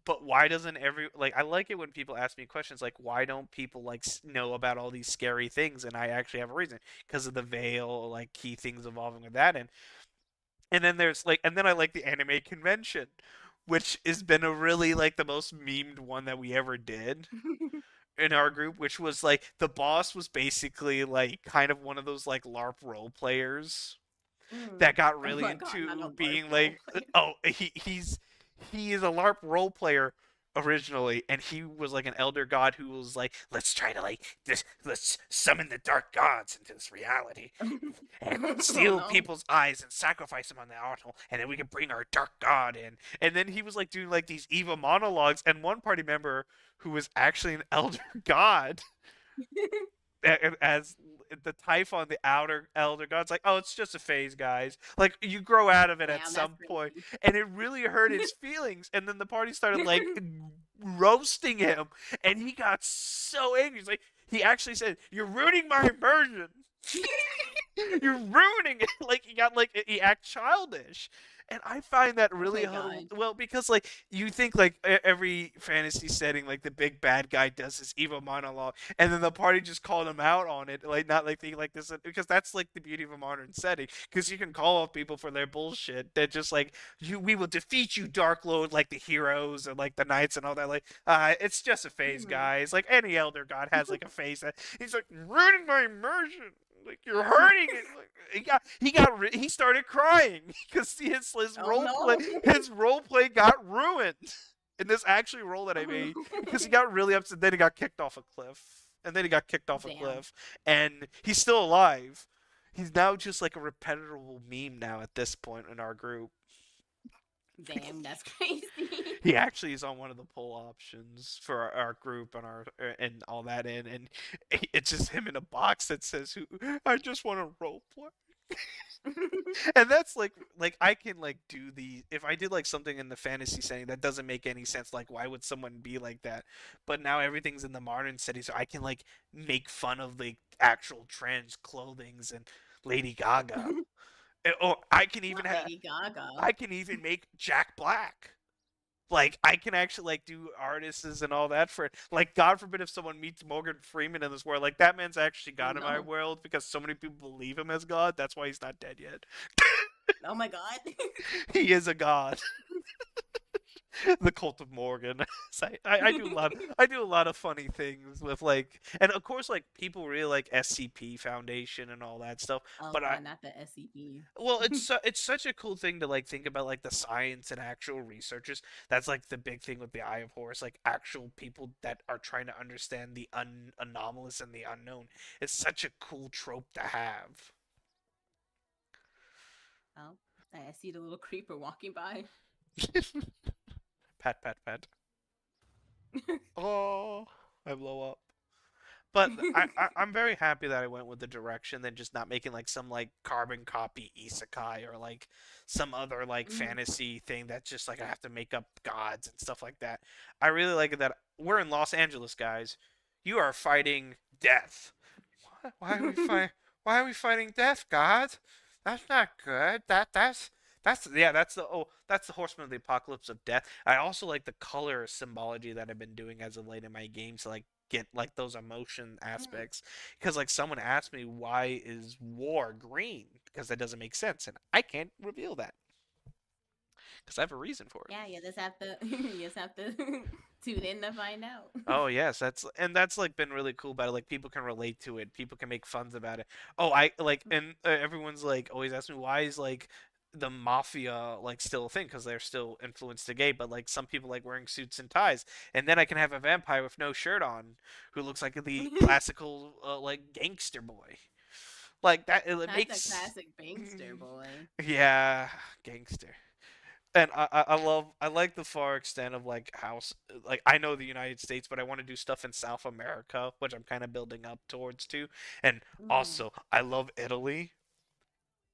but why doesn't every like I like it when people ask me questions like why don't people like know about all these scary things, and I actually have a reason because of the veil or like key things involving with that. And then there's like and then I like the anime convention, which has been a really like the most memed one that we ever did in our group, which was like the boss was basically like kind of one of those like LARP role players. that got Oh really my god, not into a LARP being role like, player. he is a LARP role player originally, and he was like an elder god who was like, let's try to like this, let's summon the dark gods into this reality and Oh steal no. people's eyes and sacrifice them on the altar, and then we can bring our dark god in. And then he was like doing like these evil monologues, and one party member who was actually an elder god as the Typhon, the outer elder god's like, oh, it's just a phase, guys. Like you grow out of it at Damn, that's some point, crazy. and it really hurt his feelings. And then the party started like roasting him, and he got so angry. He's like, he actually said, "You're ruining my immersion." You're ruining it. Like he got like he act childish, and I find that Oh really my god. well because like you think like every fantasy setting like the big bad guy does his evil monologue, and then the party just called him out on it, like not like thinking like this because that's like the beauty of a modern setting because you can call out people for their bullshit. That just like we will defeat you, Dark Lord, like the heroes and like the knights and all that. Like it's just a phase, Mhm. guys. Like any elder god has like a phase that he's like ruining my immersion. Like you're hurting it. Like, he started crying because Oh no. his role play got ruined in this actually role that I made because he got really upset. Then he got kicked off a cliff, and then he got kicked off a Damn. cliff, and he's still alive. He's now just like a repetitive meme now at this point in our group. Damn, that's crazy. He actually is on one of the poll options for our group and our and all that and it's just him in a box that says who I just want to role play. And that's like I can like do the if I did like something in the fantasy setting that doesn't make any sense, like why would someone be like that? But now everything's in the modern setting, so I can like make fun of the actual trends, clothings, and Lady Gaga. Or Not Lady Gaga. I can even make Jack Black. Like I can actually like do artists and all that for it. Like God forbid if someone meets Morgan Freeman in this world, like that man's actually Oh God in my no. world because so many people believe him as God. That's why he's not dead yet. Oh my god. He is a god. The cult of Morgan. So I do a lot of funny things with like and of course like people really like SCP Foundation and all that stuff. Oh But I god, not the SCP. well, it's such a cool thing to like think about like the science and actual researchers. That's like the big thing with the Eye of Horus, like actual people that are trying to understand the anomalous and the unknown. It's such a cool trope to have. Oh, I see the little creeper walking by. Pat, pat, pat. Oh, I blow up. But I'm very happy that I went with the direction than just not making like some like carbon copy isekai or like some other like Mhm. fantasy thing that's just like I have to make up gods and stuff like that. I really like it that we're in Los Angeles, guys. You are fighting death. Why are we fight? Why are we fighting death, God? That's not good. That's yeah. That's the Horseman of the Apocalypse of Death. I also like the color symbology that I've been doing as of late in my games to like get like those emotion Mm. aspects. Because like someone asked me why is war green? Because that doesn't make sense, and I can't reveal that because I have a reason for it. Yeah, you just have to you just have to tune in to find out. Oh yes, that's like been really cool about it. Like people can relate to it. People can make funs about it. Oh, I like and everyone's like always asking me why is like the mafia like still a thing because they're still influenced to gay, but like some people like wearing suits and ties, and then I can have a vampire with no shirt on who looks like the classical like gangster boy. Like that it Not the makes classic bankster boy. yeah, gangster. And I like the far extent of like how like I know the United States, but I want to do stuff in South America, which I'm kind of building up towards too. And Mm. also, I love Italy.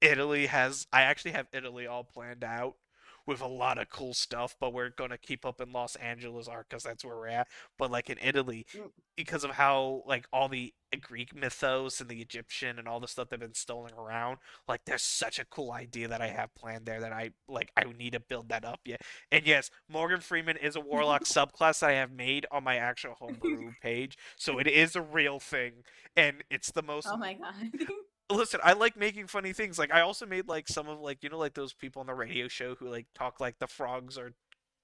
Italy has I actually have Italy all planned out with a lot of cool stuff, but we're gonna keep up in Los Angeles art because that's where we're at. But like in Italy, Mm. because of how like all the Greek mythos and the Egyptian and all the stuff that's been stolen around, like there's such a cool idea that I have planned there that I need to build that up yet. And yes, Morgan Freeman is a warlock subclass that I have made on my actual homebrew page, so it is a real thing, and it's the most Oh my god. listen, I like making funny things. Like I also made like some of like like those people on the radio show who like talk like the frogs are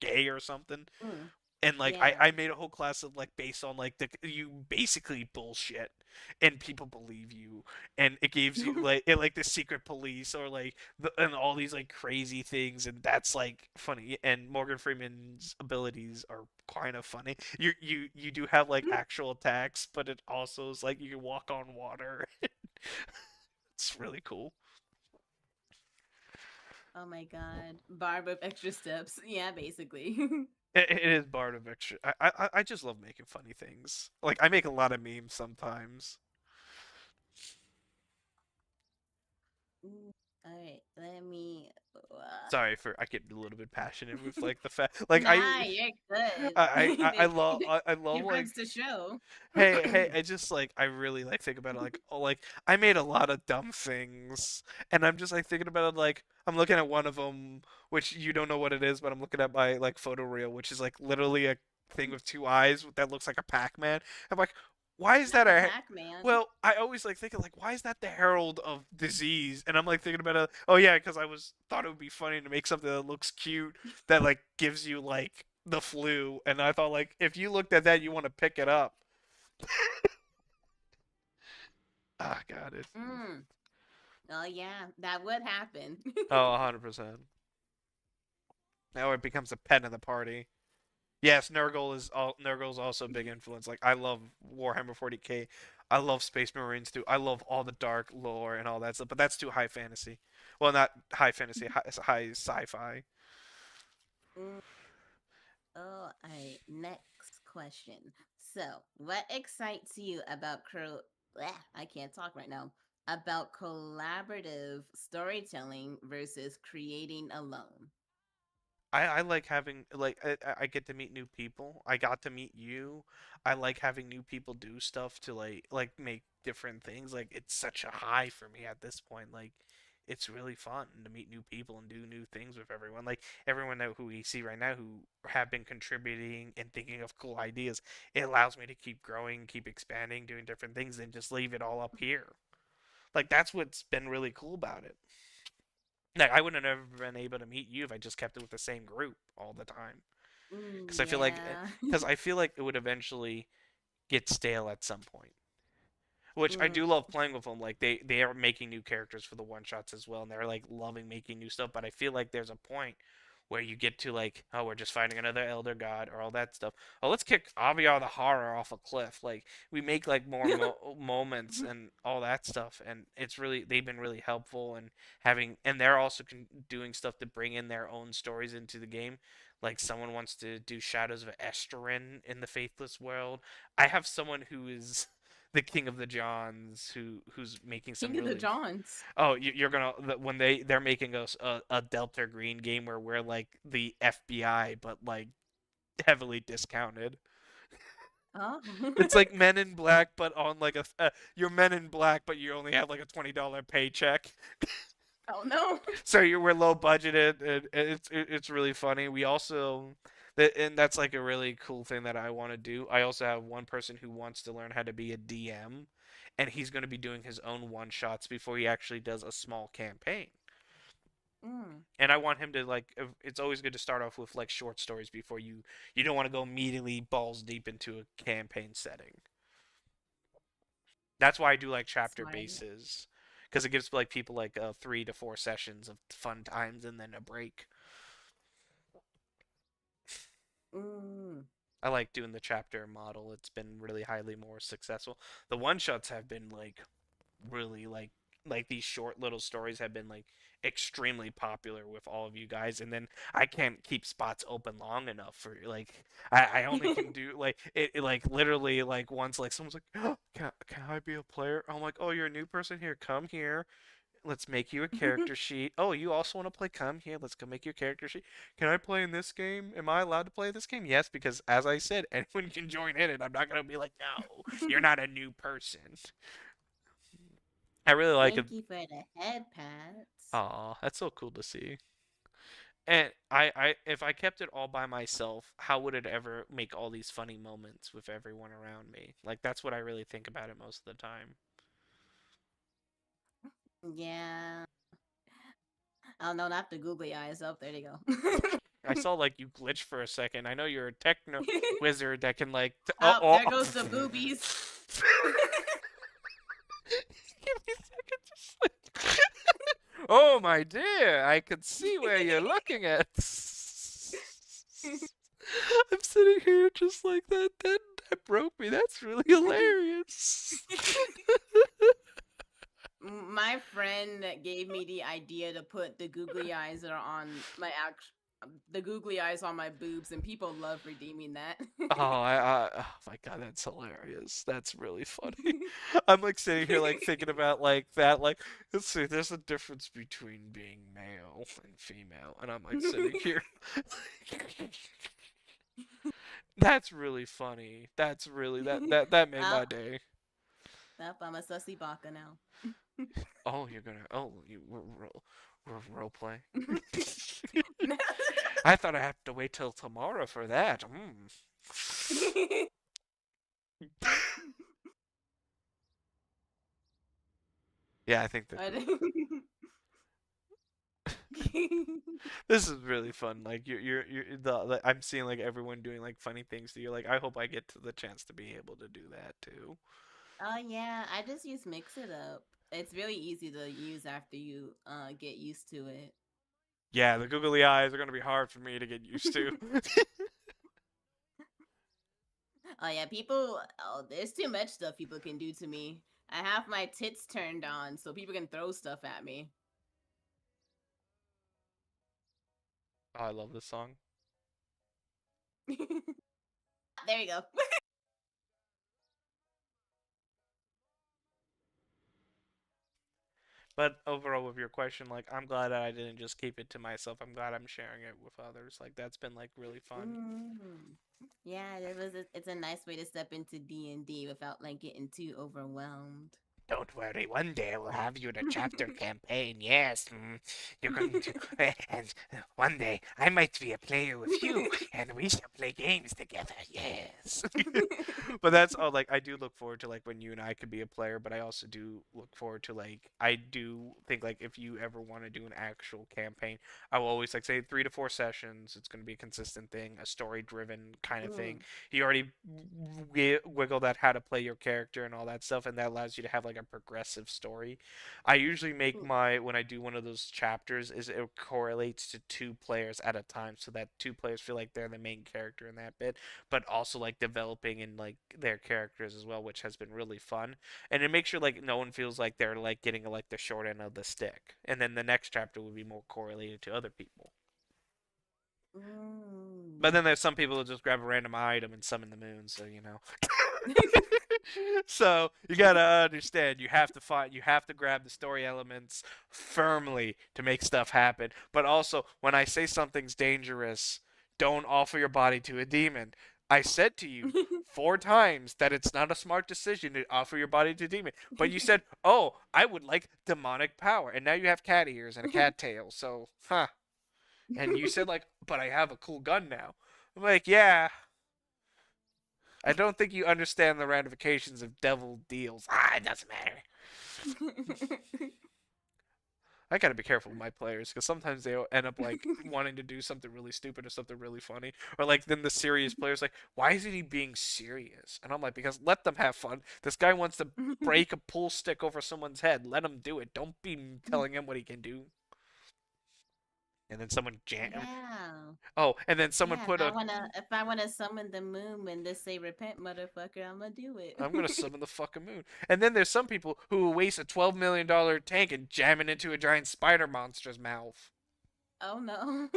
gay or something. Mm. And like Yeah. I made a whole class of like based on like the you basically bullshit. and people believe you, and it gives you like the secret police or like and all these like crazy things, and that's like funny. And Morgan Freeman's abilities are kind of funny. You do have like actual attacks, but it also is like you can walk on water. It's really cool. Oh my god. Barb of extra steps. Yeah, basically. It is part of extra. I just love making funny things. Like I make a lot of memes sometimes. All right, let me. Sorry for I get a little bit passionate with like the fact Nah, you're good. I love It like runs the show. hey I just like I really like think about it like oh like I made a lot of dumb things, and I'm just like thinking about it like I'm looking at one of them which you don't know what it is, but I'm looking at my like photo reel which is like literally a thing with two eyes that looks like a Pac-Man. I'm like, why is Not that the a Pac-Man. well, I always like thinking like, why is that the herald of disease? And I'm like thinking about it. Oh yeah, because I was thought it would be funny to make something that looks cute that like gives you like the flu, and I thought like if you looked at that, you want to pick it up. Ah, God, it. Mm. Oh yeah, that would happen. Oh, 100%. Now it becomes a pet in the party. Yes, Nurgle's also a big influence. Like I love Warhammer 40K. I love Space Marines too. I love all the dark lore and all that stuff, but that's too high fantasy. Well, not high fantasy, high sci-fi. Mm. Oh, all right. Next question. So, what excites you about I can't talk right now. About collaborative storytelling versus creating alone. I like having like I get to meet new people. I got to meet you. I like having new people do stuff to like make different things. Like it's such a high for me at this point. Like it's really fun to meet new people and do new things with everyone. Like everyone who we see right now who have been contributing and thinking of cool ideas. It allows me to keep growing, keep expanding, doing different things, and just leave it all up here. Like that's what's been really cool about it. Like I wouldn't have ever been able to meet you if I just kept it with the same group all the time. Mm, Because I feel like, yeah. because I feel like it would eventually get stale at some point. Which I Mm, do love playing with them. Like they are making new characters for the one shots as well, and they're like loving making new stuff. But I feel like there's a point where you get to like, oh, we're just fighting another elder god or all that stuff. Oh, let's kick Aviar the Horror off a cliff. Like we make like more moments and all that stuff, and it's really they've been really helpful and having, and they're also doing stuff to bring in their own stories into the game. Like someone wants to do Shadows of Esteren in the Faithless world. I have someone who is the King of the Johns who's making some King of the really Johns. oh you're gonna when they're making us a Delta Green game where we're like the FBI but like heavily discounted. Oh. It's like Men in Black but on like you're Men in Black but you only have like a $20 paycheck. Oh no. So we're low budgeted, and it's really funny. We also and that's like a really cool thing that I want to do. I also have one person who wants to learn how to be a DM, and he's going to be doing his own one shots before he actually does a small campaign. Mm. And I want him to like. It's always good to start off with like short stories before you don't want to go immediately balls deep into a campaign setting. That's why I do like chapter Smart. bases because it gives like people like 3 to 4 sessions of fun times and then a break. Mm. I like doing the chapter model. It's been really highly more successful. The one shots have been like really like these short little stories have been like extremely popular with all of you guys, and then I can't keep spots open long enough for like I only can do like it like literally like once like someone's like oh, can I be a player? I'm like oh you're a new person here, come here. Let's make you a character sheet. Oh, you also want to play? Come here. Let's go make you a character sheet. Can I play in this game? Am I allowed to play this game? Yes, because as I said, anyone can join in it. I'm not gonna be like, no, you're not a new person. I really like it. Thank you for the head pats. Aw, that's so cool to see. And if I kept it all by myself, how would it ever make all these funny moments with everyone around me? Like that's what I really think about it most of the time. Yeah. Oh no, not the googly eyes. Oh, there they go. I saw like you glitch for a second. I know you're a techno wizard that can like Oh, there goes the boobies. Give me a second, just like, oh my dear, I can see where you're looking at. I'm sitting here just like that. That broke me. That's really hilarious. My friend gave me the idea to put the googly eyes that are on my the googly eyes on my boobs, and people love redeeming that. Oh my god, that's hilarious. That's really funny. I'm like sitting here like thinking about like that. Like, let's see, there's a difference between being male and female, and I'm like sitting here. That's really funny. That's really that made my Well, day. I'm a sussy baka now. Oh, you're gonna. Oh, we're role play. I thought I had to wait till tomorrow for that. Yeah, I think that this is really fun. Like I'm seeing like everyone doing like funny things. So you're like, I hope I get to the chance to be able to do that too. Oh yeah, I just use Mix It Up. It's really easy to use after you get used to it. Yeah, the googly eyes are gonna be hard for me to get used to. Oh yeah, people. Oh, there's too much stuff people can do to me. I have my tits turned on so people can throw stuff at me. Oh, I love this song. There you go. But overall, with your question, like, I'm glad that I didn't just keep it to myself. I'm glad I'm sharing it with others. Like, that's been like really fun. Yeah, it's a nice way to step into D&D without like getting too overwhelmed. Don't worry, one day I will have you in a chapter campaign. Yes, you're going to, and one day I might be a player with you, and we shall play games together. Yes. But that's all. Like, I do look forward to like when you and I could be a player, but I also do look forward to like I do think like if you ever want to do an actual campaign, I will always like say 3 to 4 sessions. It's going to be a consistent thing, a story-driven kind of thing. He already wiggled at how to play your character and all that stuff, and that allows you to have like a progressive story. I usually make my when I do one of those chapters is it correlates to 2 players at a time, so that 2 players feel like they're the main character in that bit, but also like developing in like their characters as well, which has been really fun. And it makes sure like no one feels like they're like getting like the short end of the stick. And then the next chapter would be more correlated to other people. But then there's some people that just grab a random item and summon the moon, so you know. So you gotta understand, you have to grab the story elements firmly to make stuff happen. But also, when I say something's dangerous, don't offer your body to a demon. I said to you 4 times that it's not a smart decision to offer your body to a demon. But you said, "Oh, I would like demonic power," and now you have cat ears and a cat tail. So, huh? And you said like, "But I have a cool gun now." I'm like, "Yeah." I don't think you understand the ramifications of devil deals. It doesn't matter. I gotta be careful with my players because sometimes they end up like wanting to do something really stupid or something really funny, or like then the serious players like, why isn't he being serious? And I'm like, because let them have fun. This guy wants to break a pool stick over someone's head. Let him do it. Don't be telling him what he can do. And then someone jam. Yeah. Oh, and then someone Yeah, put a. if I wanna summon the moon and just say repent, motherfucker, I'm gonna do it. I'm gonna summon the fucking moon. And then there's some people who will waste a $12 million tank and jam it into a giant spider monster's mouth. Oh no.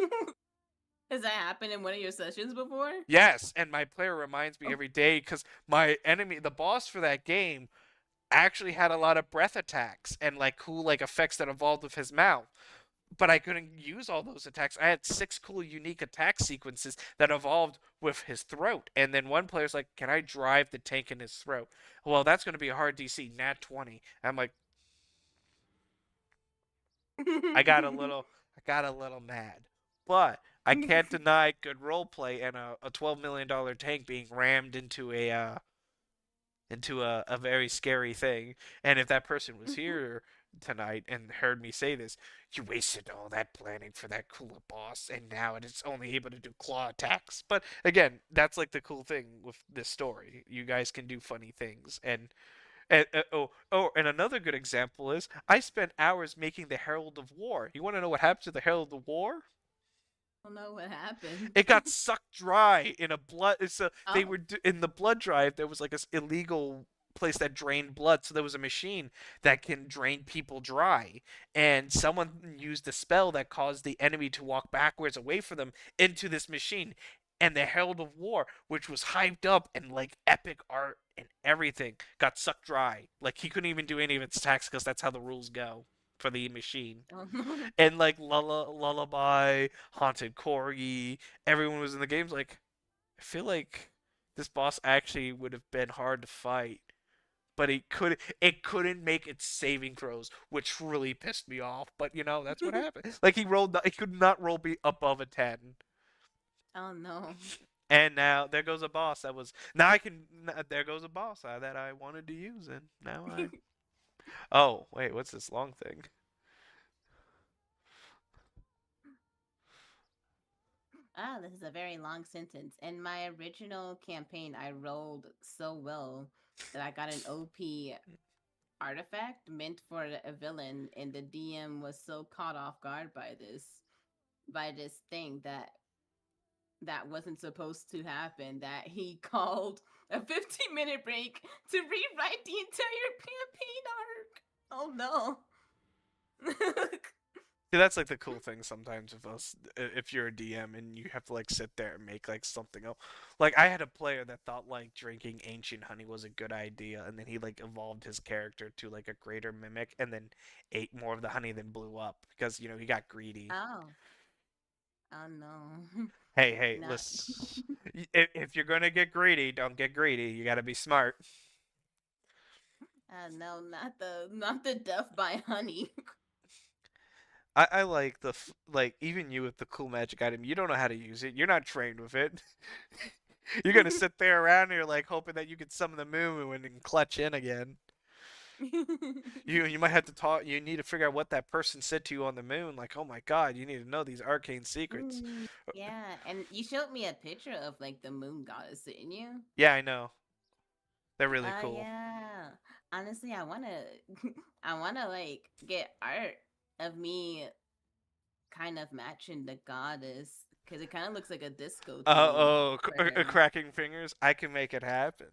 Has that happened in one of your sessions before? Yes, and my player reminds me every day because my enemy, the boss for that game, actually had a lot of breath attacks and like cool like effects that evolved with his mouth. But I couldn't use all those attacks. I had 6 cool unique attack sequences that evolved with his throat. And then one player's like, "Can I drive the tank in his throat?" Well, that's going to be a hard DC, nat 20. I'm like, I got a little mad. But I can't deny good role play and a $12 million tank being rammed into a very scary thing. And if that person was here tonight and heard me say this, you wasted all that planning for that cooler boss, and now it's only able to do claw attacks. But again, that's like the cool thing with this story. You guys can do funny things, and And another good example is I spent hours making the Herald of War. You want to know what happened to the Herald of War? I don't know what happened. It got sucked dry in a blood. They Oh, were in the blood drive. There was like this illegal place that drained blood. So there was a machine that can drain people dry, and someone used a spell that caused the enemy to walk backwards away from them into this machine. And the Herald of War, which was hyped up and like epic art and everything, got sucked dry. Like he couldn't even do any of its attacks because that's how the rules go for the machine. oh no. And like Lullaby, Haunted Corgi, everyone was in the games. Like, I feel like this boss actually would have been hard to fight, but it couldn't make its saving throws, which really pissed me off. But that's what happened. Like he could not roll be above a 10. Oh no. And now there goes a boss that was now I can there goes a boss that I wanted to use, and now I. Oh wait, what's this long thing? Ah, this is a very long sentence. In my original campaign, I rolled so well that I got an OP artifact meant for a villain, and the DM was so caught off guard by this thing that wasn't supposed to happen that he called a 15-minute break to rewrite the entire campaign arc. Oh no. See, that's like the cool thing sometimes of us if you're a DM and you have to like sit there and make like something else. Like I had a player that thought like drinking ancient honey was a good idea, and then he like evolved his character to like a greater mimic and then ate more of the honey than blew up because he got greedy. Oh. Oh no. Hey, No. listen. If you're gonna get greedy, don't get greedy. You gotta be smart. No, not the death by honey. I like like even you with the cool magic item. You don't know how to use it. You're not trained with it. You're gonna sit there around here like hoping that you can summon the moon and clutch in again. You might have to talk. You need to figure out what that person said to you on the moon. Like, oh my god, you need to know these arcane secrets. Yeah, and you showed me a picture of like the moon goddess, didn't you? Yeah, I know. They're really Oh cool. yeah. Honestly, I wanna I wanna like get art of me kind of matching the goddess because it kind of looks like a disco theme for her. Cracking fingers. I can make it happen.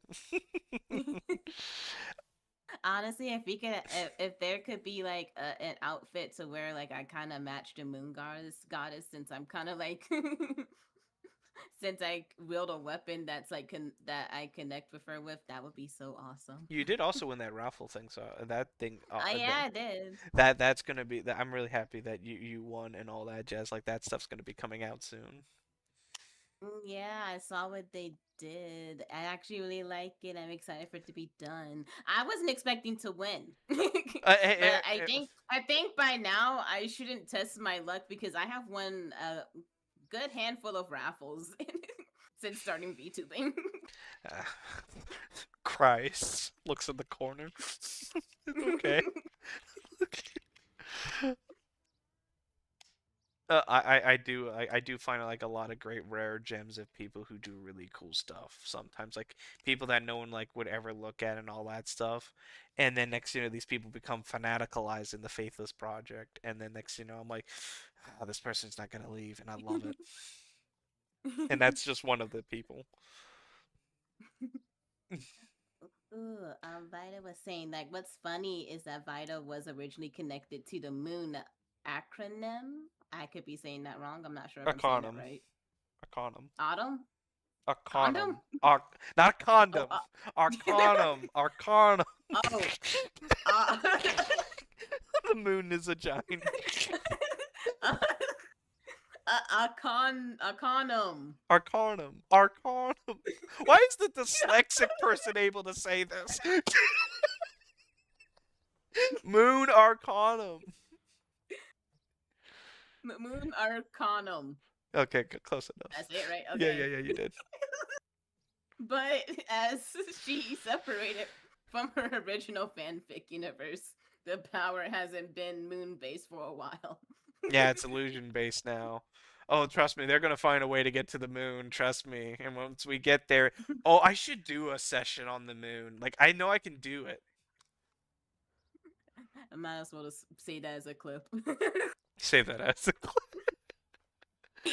Honestly, if we could, if there could be like an outfit to wear, like I kind of match the moon goddess, since I'm kind of like, since I wield a weapon that's like that I connect with her with, that would be so awesome. You did also win that raffle thing, so that thing. Oh yeah, I did. That's gonna be. I'm really happy that you won and all that jazz. Like that stuff's gonna be coming out soon. Yeah, I saw what they did. I actually really like it. I'm excited for it to be done. I wasn't expecting to win. But I think by now I shouldn't test my luck because I have won a good handful of raffles since starting VTubing. Christ looks in the corner. Okay. I do find like a lot of great rare gems of people who do really cool stuff. Sometimes like people that no one like would ever look at and all that stuff. And then next these people become fanaticalized in the Faithless project. And then next I'm like, this person's not gonna leave, and I love it. And that's just one of the people. Ooh, Vida was saying like what's funny is that Vida was originally connected to the moon acronym. I could be saying that wrong. I'm not sure if I'm saying that right. Arcanum. Autumn? Arcanum. Condom? Not condom. Oh, Arcanum. Arcanum. oh. Uh, The moon is a giant. Arcanum. Arcanum. Arcanum. Why is the dyslexic person able to say this? Moon Arcanum. Moon Arcanum. Okay, close enough. That's it, right? Okay. Yeah, you did. But as she separated from her original fanfic universe, the power hasn't been moon-based for a while. Yeah, it's illusion based now. Oh, trust me, they're gonna find a way to get to the moon. Trust me. And once we get there, oh, I should do a session on the moon. Like I know I can do it. I might as well just say that as a clip. Say that as a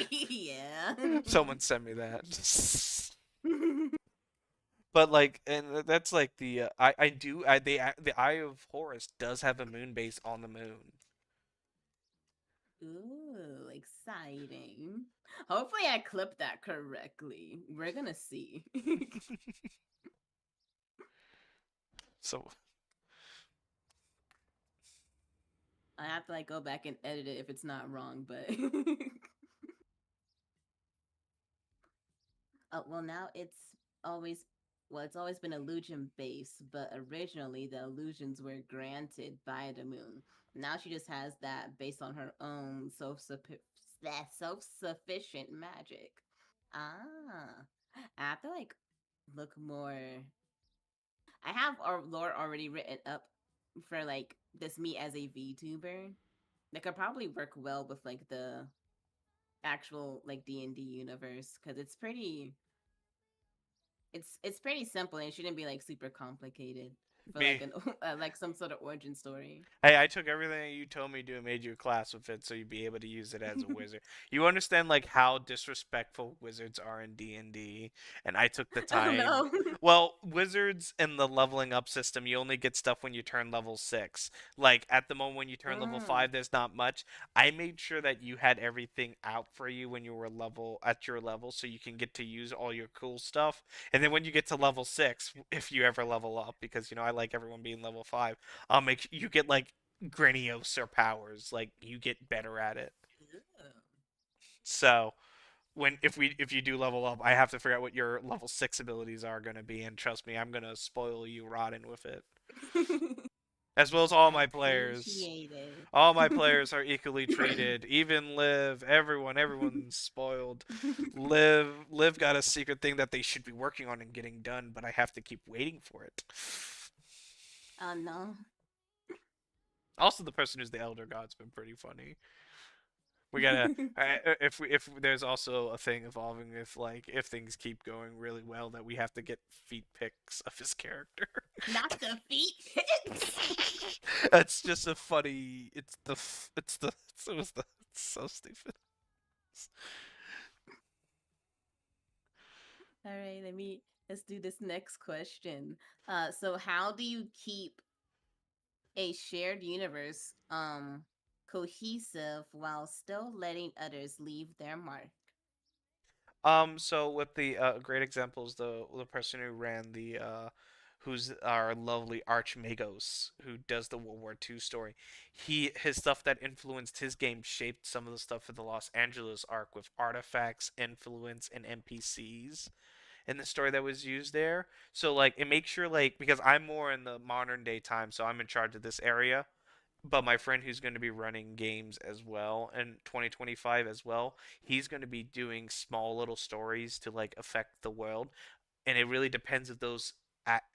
Yeah. someone send me that. But like, and that's like the I do the Eye of Horus does have a moon base on the moon. Ooh, exciting. Hopefully I clipped that correctly. We're gonna see. So I have to like go back and edit it if it's not wrong, but oh well now always it's always been illusion based, but originally the illusions were granted by the moon. Now she just has that based on her own self-sufficient magic. Ah. I have to like look more. I have our lore already written up for like this me as a VTuber. That could probably work well with like the actual like D&D universe because it's pretty simple and it shouldn't be like super complicated for like me, an like some sort of origin story. hey, I took everything you told me to and made you a class with it, so you'd be able to use it as a wizard. You understand like how disrespectful wizards are in D&D, and I took the Oh time. no. Well, wizards in the leveling up system, you only get stuff when you turn level 6. Like at the moment when you turn level Mm. 5, there's not much. I made sure that you had everything out for you when you were level at your level, so you can get to use all your cool stuff. And then when you get to level 6, if you ever level up, because I like everyone being level 5, I'll make you get like grandiose powers. Like you get better at it. So when if you do level up, I have to figure out what your level 6 abilities are going to be, and trust me, I'm going to spoil you rotten with it. As well as all I my players. appreciate it. All my players are equally treated. Even Liv, everyone's spoiled. Liv got a secret thing that they should be working on and getting done, but I have to keep waiting for it. Oh no. Also, the person who's the elder god's been pretty funny. We gotta if there's also a thing evolving if like if things keep going really well that we have to get feet pics of his character. Not the feet pics. That's just a funny. It's so stupid. All right, let's do this next question. So how do you keep a shared universe cohesive while still letting others leave their mark? So with the great example is the person who ran the who's our lovely Archmagos who does the World War II story. His stuff that influenced his game shaped some of the stuff for the Los Angeles arc with artifacts, influence, and NPCs in the story that was used there. So like it makes sure like because I'm more in the modern day time, so I'm in charge of this area. But my friend who's going to be running games as well in 2025 as well, he's going to be doing small little stories to like affect the world, and it really depends if those.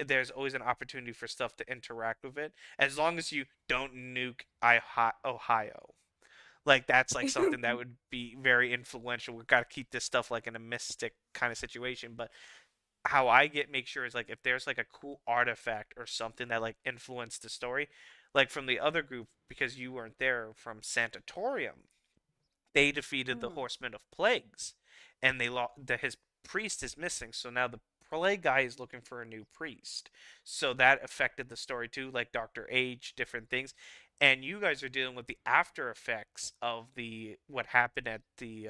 There's always an opportunity for stuff to interact with it, as long as you don't nuke Ohio. Like that's like something that would be very influential. We've got to keep this stuff like in a mystic kind of situation, but how I get make sure is like if there's like a cool artifact or something that like influenced the story, like from the other group because you weren't there from Santatorium, they defeated the Mm. Horsemen of Plagues, and his priest is missing. So now the plague guy is looking for a new priest. So that affected the story too, like Doctor Age, different things. And you guys are dealing with the after effects of the what happened at the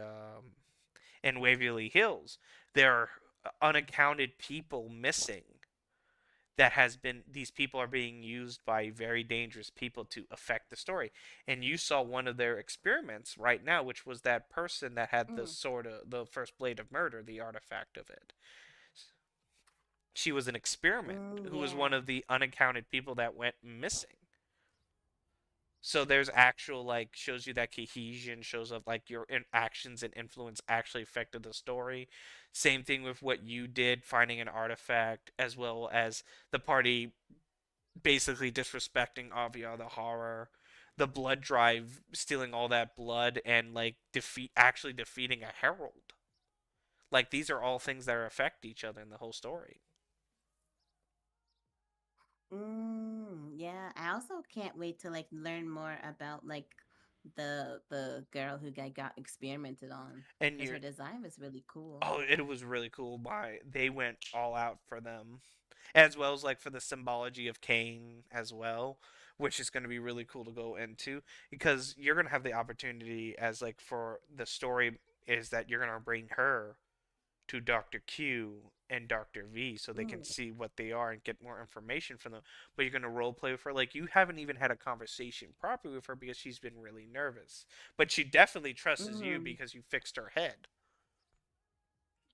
in Waverly Hills. There are unaccounted people missing that has been these people are being used by very dangerous people to affect the story, and you saw one of their experiments right now, which was that person that had the Mm. sword of the first blade of murder, the artifact of it. She was an experiment Mm, who was one yeah. of the unaccounted people that went missing. So there's actual like shows you that cohesion shows up like your actions and influence actually affected the story. Same thing with what you did finding an artifact as well as the party basically disrespecting Avia the horror, the blood drive stealing all that blood and like defeating a herald. Like these are all things that affect each other in the whole story. Yeah, I also can't wait to like learn more about like the girl who got experimented on And because you're her design was really cool. oh, it was really cool. They went all out for them, as well as like for the symbology of Cain as well, which is going to be really cool to go into because you're going to have the opportunity as like for the story is that you're going to bring her to Dr. Q and Dr. V so they can Mm. see what they are and get more information from them. But you're going to role play with her like you haven't even had a conversation properly with her because she's been really nervous. But she definitely trusts you Mm. because you fixed her head.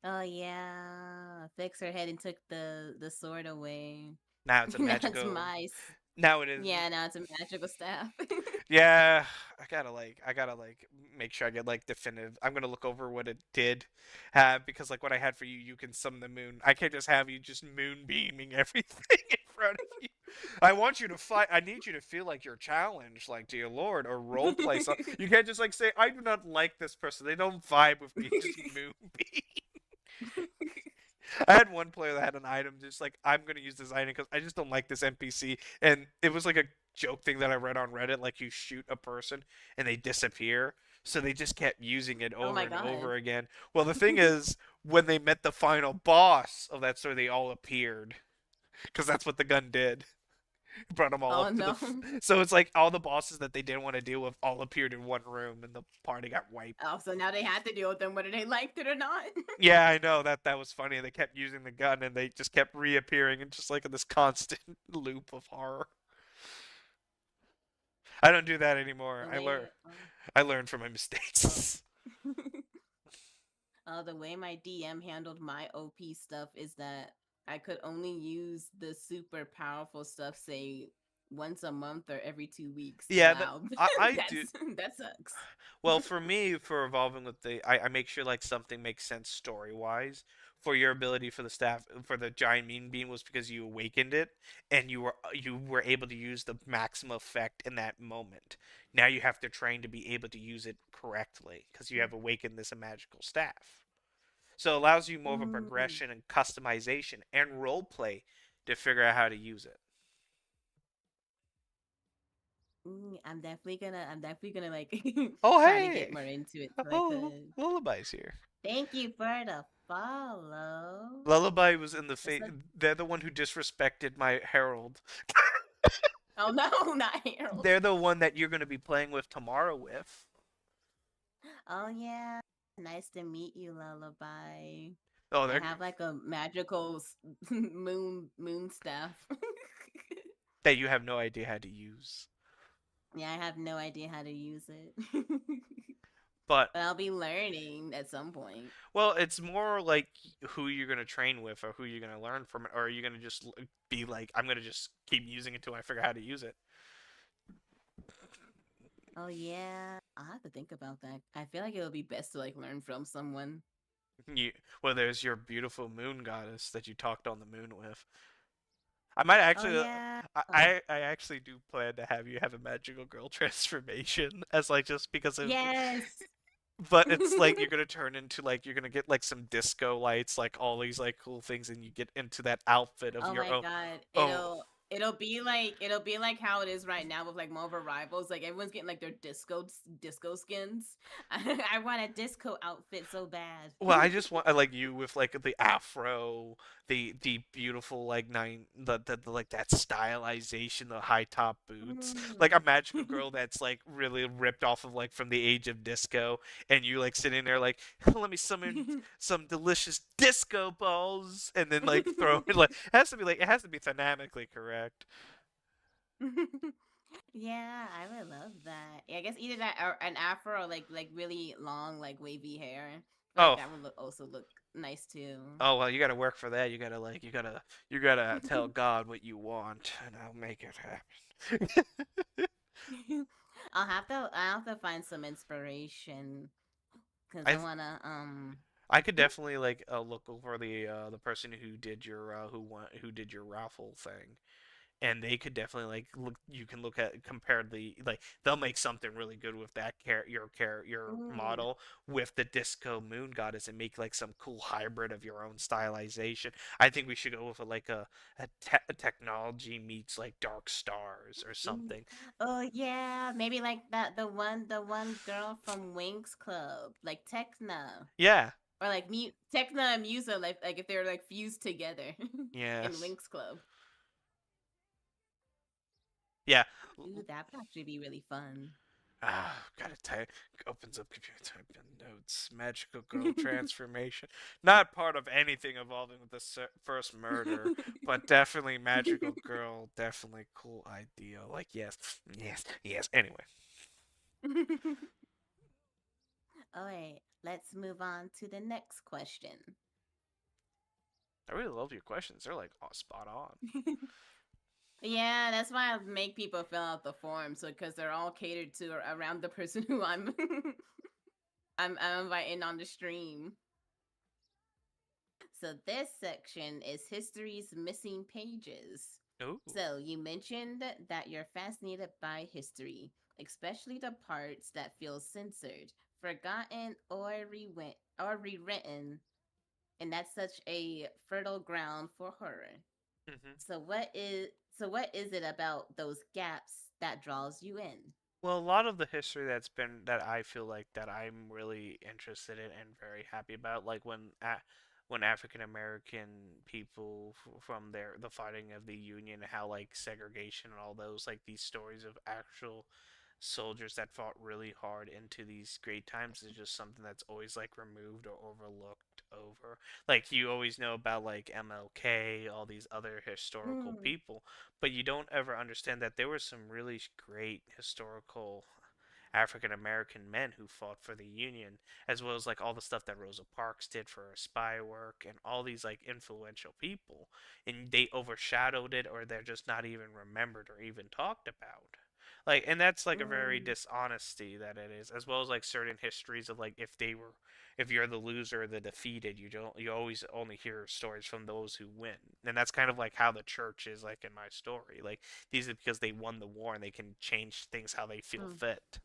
Oh yeah, fix her head and took the sword away. Now it's a Now it's magical. mice. Now it is. Yeah, now it's a magical staff. Yeah, I gotta like make sure I get like definitive. I'm gonna look over what it did, because like what I had for you, you can summon the moon. I can't just have you just moon beaming everything in front of you. I want you to fight. I need you to feel like you're challenged, like dear lord, or role play. So you can't just like say I do not like this person. They don't vibe with me. Just moon beam. I had one player that had an item just like I'm gonna use this item because I just don't like this NPC, and it was like a joke thing that I read on Reddit. Like you shoot a person and they disappear, so they just kept using it Oh over my and god. over again. Well, the thing is, when they met the final boss of that story, they all appeared because that's what the gun did. It brought them all Oh up to the. no. So it's like all the bosses that they didn't want to deal with all appeared in one room, and the party got wiped. Oh, so now they had to deal with them whether they liked it or not. Yeah, I know that was funny. They kept using the gun and they just kept reappearing and just like in this constant loop of horror. I don't do that anymore. The way I learned from my mistakes. the way my DM handled my OP stuff is that I could only use the super powerful stuff, say once a month or every 2 weeks. Yeah, Wow, I do. that's that sucks. Well, for me, for evolving with I make sure like something makes sense story wise. For your ability for the staff for the giant mean beam was because you awakened it and you were able to use the maximum effect in that moment. Now you have to train to be able to use it correctly because you have awakened this magical staff. So it allows you more of a Mm, progression and customization and role play to figure out how to use it. I'm definitely gonna like Oh try to get hey, more into it so I could. Lullaby's here. Thank you for the follow. Lullaby was in the It's like, they're the one who disrespected my herald. oh no, not Harold. They're the one that you're going to be playing with tomorrow with. Oh yeah, nice to meet you, Lullaby. Oh, I they're have like a magical moon staff. that you have no idea how to use. Yeah, I have no idea how to use it. But But I'll be learning at some point. well, it's more like who you're going to train with or who you're going to learn from it, or are you going to just be like I'm going to just keep using it until I figure out how to use it. Oh yeah, I'll have to think about that. I feel like it would be best to like learn from someone. You, well, there's your beautiful moon goddess that you talked on the moon with. I might Oh actually, yeah. I actually do plan to have you have a magical girl transformation as like just because of, Yes. but it's like you're gonna turn into like you're gonna get like some disco lights, like all these like cool things, and you get into that outfit of Oh your my own. god. Oh, It'll be like how it is right now with like Marvel Rivals. Like everyone's getting like their disco skins. I want a disco outfit so bad. well, I just want like you with like the afro, the beautiful like like that stylization, the high top boots, like a Mm. magical girl that's like really ripped off of like from the age of disco, and you like sitting there like let me summon some delicious disco balls, and then like throw it like it has to be dynamically correct. Yeah, I would love that. Yeah, I guess either that or an afro or like really long like wavy hair. I feel like Oh, that would also look nice too. oh well, you gotta work for that. You gotta tell God what you want, and I'll make it happen. I'll have to find some inspiration because I I wanna I could hmm? definitely like look over the person who did your who did your raffle thing and they could definitely like look. You can look at compare the like they'll make something really good with that your Mm. model with the disco moon goddess and make like some cool hybrid of your own stylization. I think we should go with a technology meets like dark stars or Mm. something. Oh yeah, maybe like that the one girl from Winx Club, like Techna, Yeah. or like Techna and Musa, like if they're like fused together in Yes. Winx Club. Yeah. Ooh, that would actually be really fun. Gotta type. Opens up computer type in notes. Magical girl transformation. Not part of anything involving with the first murder, but definitely magical girl. Definitely cool idea. Like yes, yes, yes. Anyway, All right, let's move on to the next question. I really love your questions. They're like spot on. Yeah, that's why I make people fill out the form, so because they're all catered to around the person who I'm inviting on the stream. So this section is history's missing pages. Ooh. So you mentioned that you're fascinated by history, especially the parts that feel censored, forgotten, or rewritten, and that's such a fertile ground for horror. Hmm. So what is it about those gaps that draws you in? Well, a lot of the history that I feel like that I'm really interested in and very happy about, like when African American people from the fighting of the Union, how like segregation and all those like these stories of actual soldiers that fought really hard into these great times is just something that's always like removed or overlooked over. Like you always know about like MLK, all these other historical Mm, people, but you don't ever understand that there were some really great historical African American men who fought for the Union, as well as like all the stuff that Rosa Parks did for her spy work and all these like influential people, and they overshadowed it or they're just not even remembered or even talked about. Like, and that's like a very mm, dishonesty that it is, as well as like certain histories of like if you're the loser or the defeated, you always only hear stories from those who win, and that's kind of like how the church is like in my story. Like these are because they won the war and they can change things how they feel mm, fit.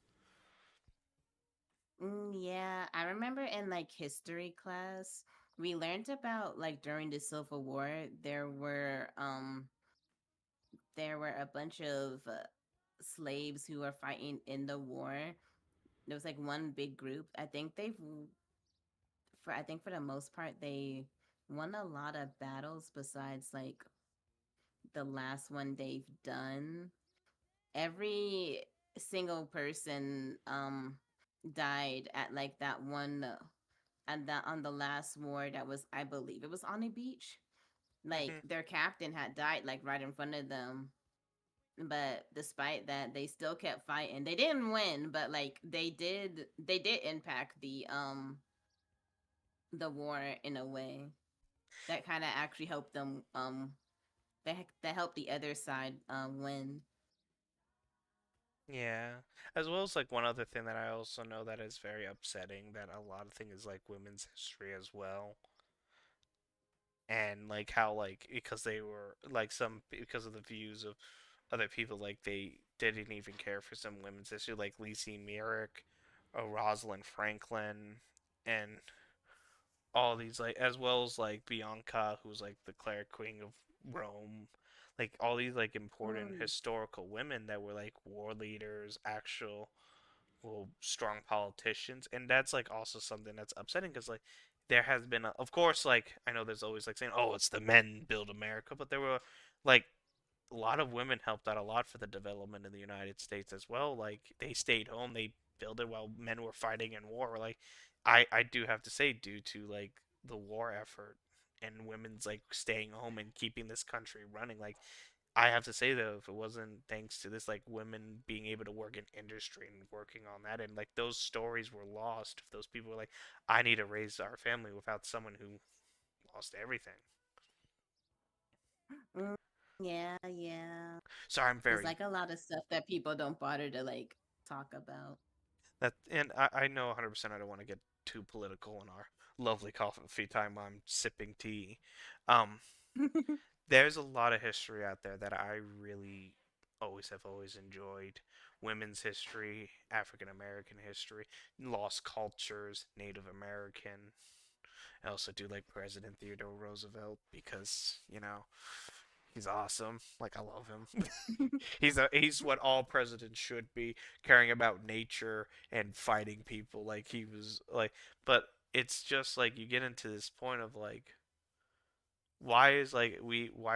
yeah, I remember in like history class, we learned about like during the Civil War, there were a bunch of slaves who were fighting in the war. There was like one big group. I think for the most part they won a lot of battles besides like the last one they've done. Every single person died at like that one and that on the last war that was, I believe it was on a beach. Like Hmm. their captain had died like right in front of them. But despite that, they still kept fighting. They didn't win, but like they did impact the war in a way that kind of actually helped them that helped the other side win. Yeah. As well as like one other thing that I also know that is very upsetting that a lot of things is like women's history as well. And like how like because they were like some because of the views of other people like they didn't even care for some women's history like Lacey Merrick, Rosalind Franklin, and all these like as well as like Bianca who's like the Claire Queen of Rome, like all these like important Mm, historical women that were like war leaders, actual well strong politicians, and that's like also something that's upsetting because like there has been of course like I know there's always like saying oh it's the men build America, but there were like a lot of women helped out a lot for the development in the United States as well. Like they stayed home, they built it while men were fighting in war. Like I do have to say, due to like the war effort and women's like staying home and keeping this country running, like I have to say though, if it wasn't thanks to this like women being able to work in industry and working on that, and like those stories were lost. If those people were like, I need to raise our family without someone who lost everything. mm, yeah, yeah. So I'm There's very like a lot of stuff that people don't bother to like talk about. that, and I know 100% I don't want to get too political in our lovely coffee time. I'm sipping tea. Um, there's a lot of history out there that I really always enjoyed. Women's history, African American history, lost cultures, Native American. I also do like President Theodore Roosevelt because, he's awesome. Like I love him. He's what all presidents should be, caring about nature and fighting people like he was like but it's just like you get into this point of like why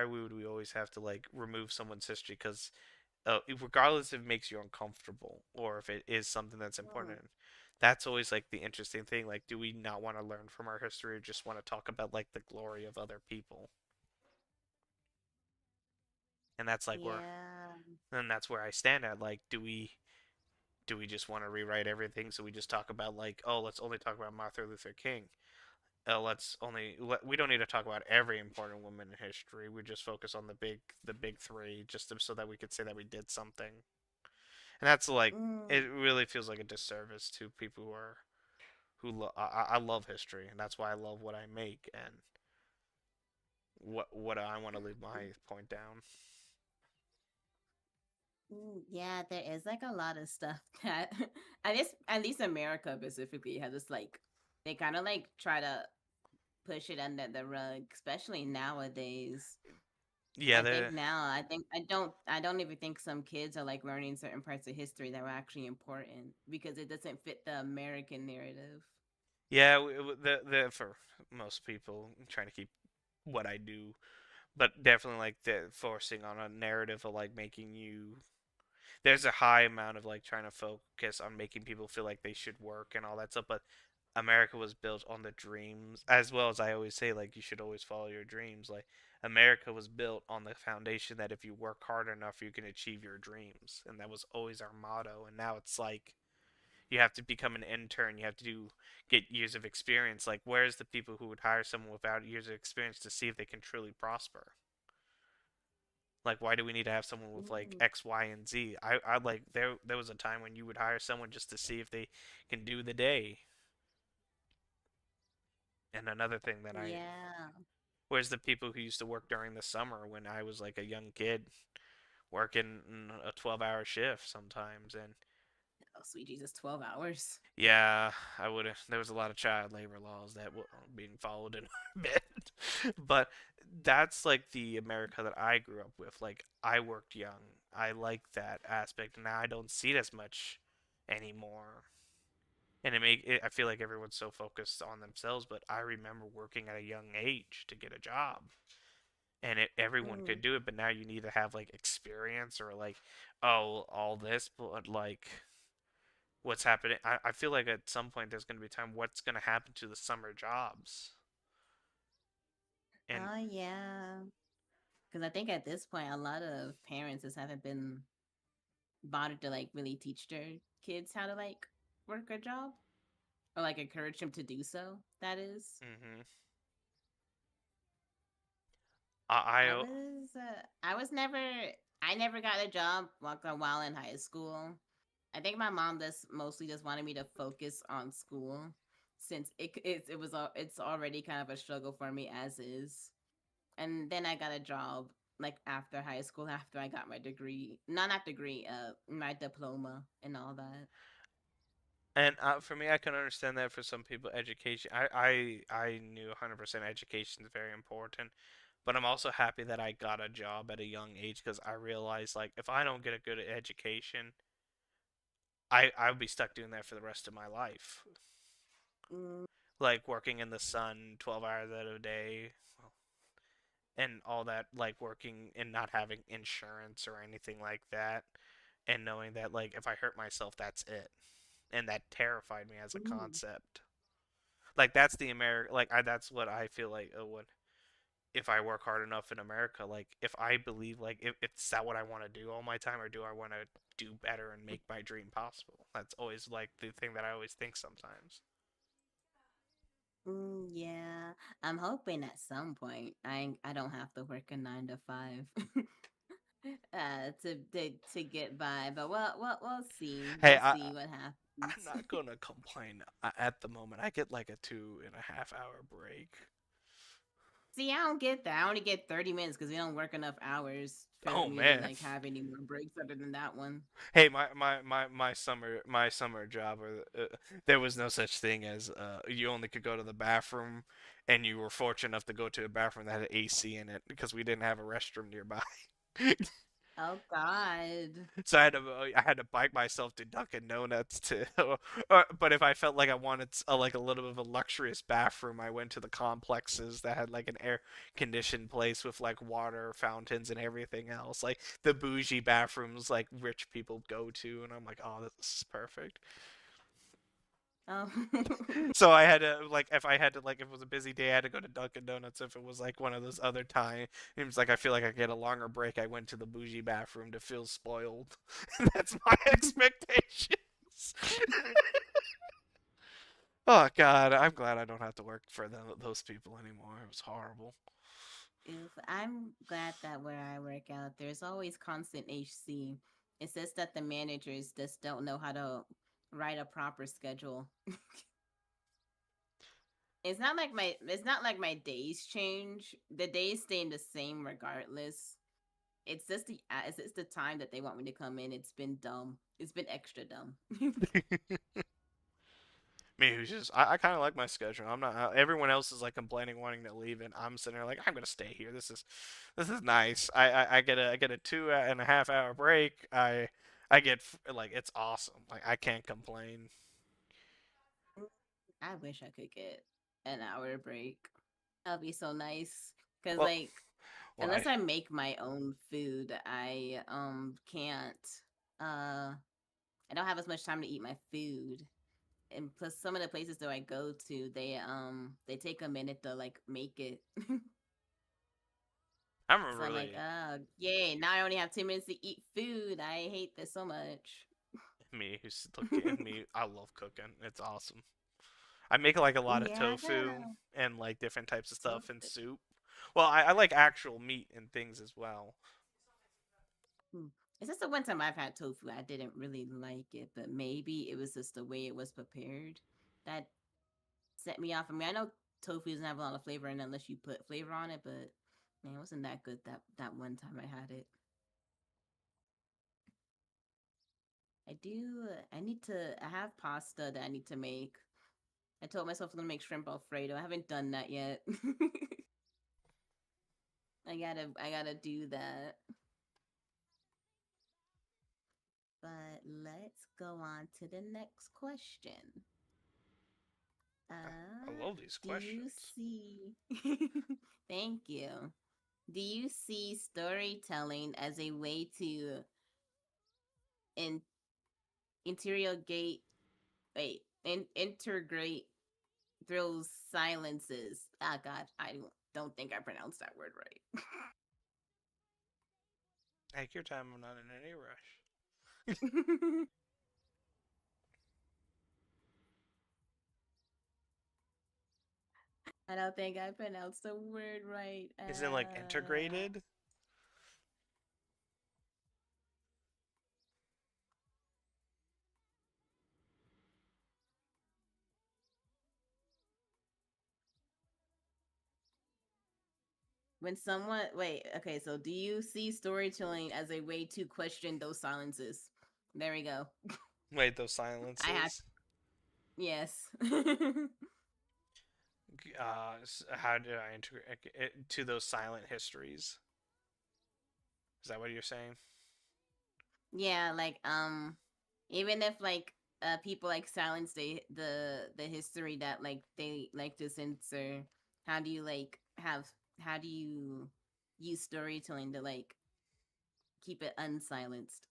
would we always have to like remove someone's history because regardless if it makes you uncomfortable or if it is something that's Mm, important. That's always like the interesting thing, like do we not want to learn from our history or just want to talk about like the glory of other people? And that's like where yeah. and that's where I stand at, like do we just want to rewrite everything so we just talk about like, oh, let's only talk about Martin Luther King? We don't need to talk about every important woman in history. We just focus on the big three, so that we could say that we did something. And that's like Mm, it really feels like a disservice to people I love history, and that's why I love what I make and what I want to leave my point down. yeah, there is like a lot of stuff that at least America specifically has this like they kind of like try to push it under the rug, especially nowadays. Yeah, I think the now, I don't even think some kids are like learning certain parts of history that were actually important because it doesn't fit the American narrative. yeah the for most people I'm trying to keep what I do, but definitely like the forcing on a narrative of like making you there's a high amount of like trying to focus on making people feel like they should work and all that stuff, but America was built on the dreams, as well as I always say, like you should always follow your dreams. Like America was built on the foundation that if you work hard enough you can achieve your dreams, and that was always our motto. And now it's like you have to become an intern, you have to get years of experience. Like where's the people who would hire someone without years of experience to see if they can truly prosper? Like, why do we need to have someone with like Mm, X, Y, and Z? I like there was a time when you would hire someone just to see if they can do the day. And another thing that yeah. where's the people who used to work during the summer when I was like a young kid, working a 12-hour shift sometimes? And Oh, sweet Jesus, 12 hours. yeah, I would have. There was a lot of child labor laws that were being followed in our bed, but that's like the America that I grew up with. Like I worked young. I like that aspect. Now I don't see it as much anymore, and I feel like everyone's so focused on themselves. But I remember working at a young age to get a job, and everyone Mm, could do it. But now you need to have like experience or like, oh, all this, but like what's happening. I feel like at some point there's going to be time what's going to happen to the summer jobs. And oh yeah. Because I think at this point, a lot of parents just haven't been bothered to like really teach their kids how to like work a job or like encourage them to do so. That is. hmm I I was I was never I never got a job while in high school. I think my mom just mostly just wanted me to focus on school since it's already kind of a struggle for me as is. And then I got a job like after high school after I got my degree, not degree, my diploma and all that. and for me I can understand that. For some people education I knew 100% education is very important, but I'm also happy that I got a job at a young age because I realized like if I don't get a good education I would be stuck doing that for the rest of my life, Mm, like working in the sun 12 hours out of a day and all that, like working and not having insurance or anything like that, and knowing that like if I hurt myself that's it, and that terrified me as a mm, concept. Like that's the America, like that's what I feel like, what if I work hard enough in America, like if I believe like if it's that what I want to do all my time, or do I want to do better and make my dream possible? That's always like the thing that I always think sometimes. yeah, I'm hoping at some point I don't have to work a 9 to 5 to get by. But we'll see. Hey, We'll see what I'm happens. not gonna complain. At the moment I get like a 2.5 hour break. See, I don't get that. I only get 30 minutes because we don't work enough hours for Oh me to man. like have any more breaks other than that one. Hey, my summer job, there was no such thing as you only could go to the bathroom, and you were fortunate enough to go to a bathroom that had AC in it because we didn't have a restroom nearby. Oh God. So I had to bike myself to Dunkin' Donuts to, but if I felt like I wanted like a little bit of a luxurious bathroom, I went to the complexes that had like an air conditioned place with like water fountains and everything else, like the bougie bathrooms like rich people go to, and I'm like, oh, this is perfect. Oh. So I had to like if I had to like if it was a busy day, I had to go to Dunkin' Donuts. If it was like one of those other times, like I feel like I get a longer break, I went to the bougie bathroom to feel spoiled. That's my expectations. Oh God, I'm glad I don't have to work for those people anymore. It was horrible. If I'm glad that where I work out, there's always constant HC. It's just that the managers just don't know how to write a proper schedule. It's not like my days change. The days stay the same regardless. It's just the time that they want me to come in. It's been dumb. It's been extra dumb. Me, who's just I kind of like my schedule. I'm not. Everyone else is like complaining, wanting to leave, and I'm sitting there like I'm gonna stay here. This is nice. I get a 2.5 hour break. I get like it's awesome. Like I can't complain. I wish I could get an hour break. That'd be so nice. Cause Well, like unless why? I make my own food, I can't I don't have as much time to eat my food. And plus some of the places that I go to, they take a minute to like make it. I'm So I'm like, really oh yay, now I only have 2 minutes to eat food. I hate this so much. me who's looking me. I love cooking. It's awesome. I make like a lot of Yeah, I tofu gotta and like different types of stuff and tofu. soup. Well, I like actual meat and things as well. Hmm. It's just the one time I've had tofu, I didn't really like it, but maybe it was just the way it was prepared that set me off. I mean, I know tofu doesn't have a lot of flavor in it unless you put flavor on it, but man, it wasn't that good that one time I had it. I do. I need to. I have pasta that I need to make. I told myself I'm gonna make shrimp alfredo. I haven't done that yet. I gotta do that. But let's go on to the next question. I love these Do you questions. see? Thank you. Do you see storytelling as a way to in interrogate? Wait, integrate those silences. Ah, God, I don't think I pronounced that word right. Take your time. I'm not in any rush. I don't think I pronounced the word right. Isn't it like integrated? When someone wait, okay, so do you see storytelling as a way to question those silences? There we go. Wait, those I had silences. yes. How do I integrate it to those silent histories? Is that what you're saying? Yeah, like even if like people like silence the history that like they like to censor, how do you like have how do you use storytelling to like keep it unsilenced?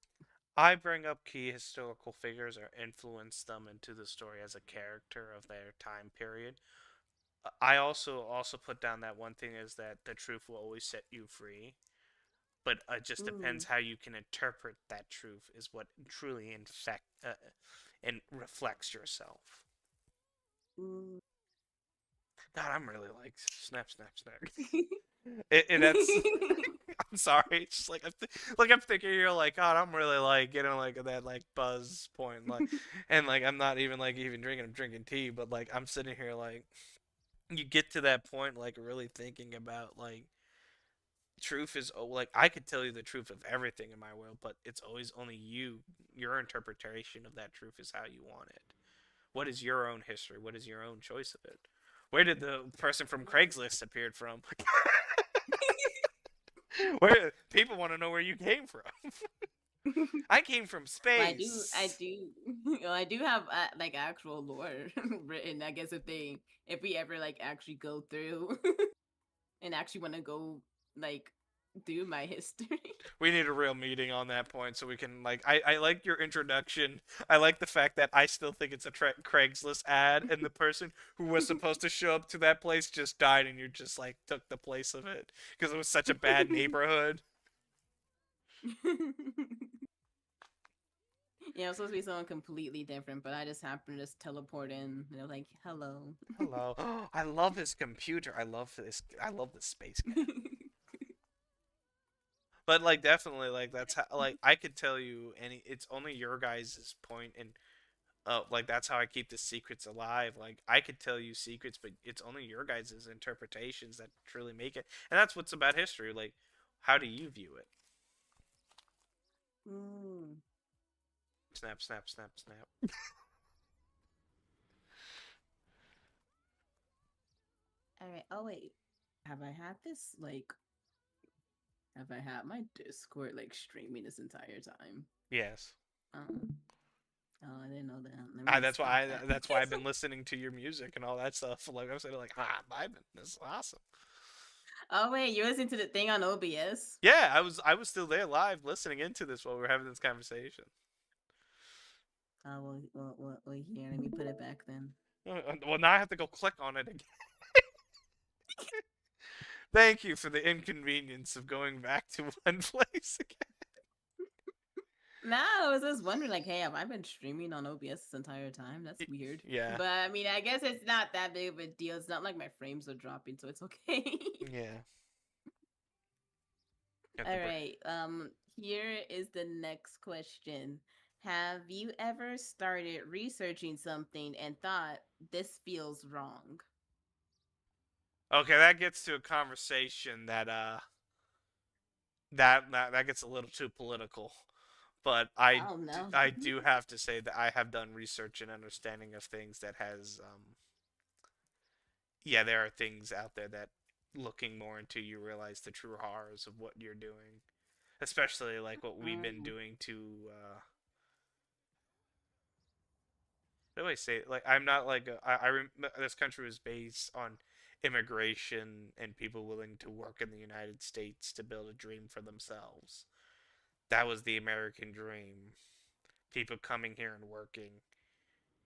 I bring up key historical figures or influence them into the story as a character of their time period. I also put down that one thing is that the truth will always set you free, but it just depends Mm, how you can interpret that truth is what truly infect and reflects yourself. mm. God, I'm really like snap, snap, snap. And that's I'm sorry. It's just like I'm thinking you're like God. I'm really like getting like that like buzz point like, and like I'm not even like even drinking. I'm drinking tea, but like I'm sitting here like you get to that point, like really thinking about like truth is like I could tell you the truth of everything in my world, but it's always only you. Your interpretation of that truth is how you want it. What is your own history? What is your own choice of it? Where did the person from Craigslist appeared from? Where people want to know where you came from. I came from Well, space. I do have like actual lore written. I guess if we ever like actually go through and actually want to go like do my history. We need a real meeting on that point so we can like. I like your introduction. I like the fact that I still think it's a Craigslist ad, and the person who was supposed to show up to that place just died, and you just like took the place of it because it was such a bad neighborhood. Yeah, it was supposed to be someone completely different, but I just happened to just teleport in, and they're like, "Hello." Hello. I love his computer. I love this. I love this space guy. But like definitely like that's how like I could tell you any. It's only your guys' point, and like that's how I keep the secrets alive. Like I could tell you secrets, but it's only your guys' interpretations that truly make it, and that's what's about history. Like, how do you view it? Mm. Snap, snap, snap, snap. All right. Oh wait, have I had this like? Have I had my Discord like streaming this entire time? Yes. Oh, I didn't know that. Let me That's stop why. that. That's why I've been listening to your music and all that stuff. Like I was saying, like vibing. This is awesome. Oh wait, you're listening to the thing on OBS? Yeah, I was still there live listening into this while we were having this conversation. Oh well, here. Let me put it back then. Well, now I have to go click on it again. Thank you for the inconvenience of going back to one place again. No, I was just wondering, like, hey, have I been streaming on OBS this entire time? That's weird. Yeah. But I mean, I guess it's not that big of a deal. It's not like my frames are dropping, so it's okay. Yeah. All right. Here is the next question. Have you ever started researching something and thought this feels wrong? Okay, that gets to a conversation that that gets a little too political. But Oh no. I do have to say that I have done research and understanding of things that has yeah, there are things out there that looking more into you realize the true horrors of what you're doing, especially like what we've been doing to how do I say it? Like I'm not like this country was based on immigration and people willing to work in the United States to build a dream for themselves. That was the American dream. People coming here and working,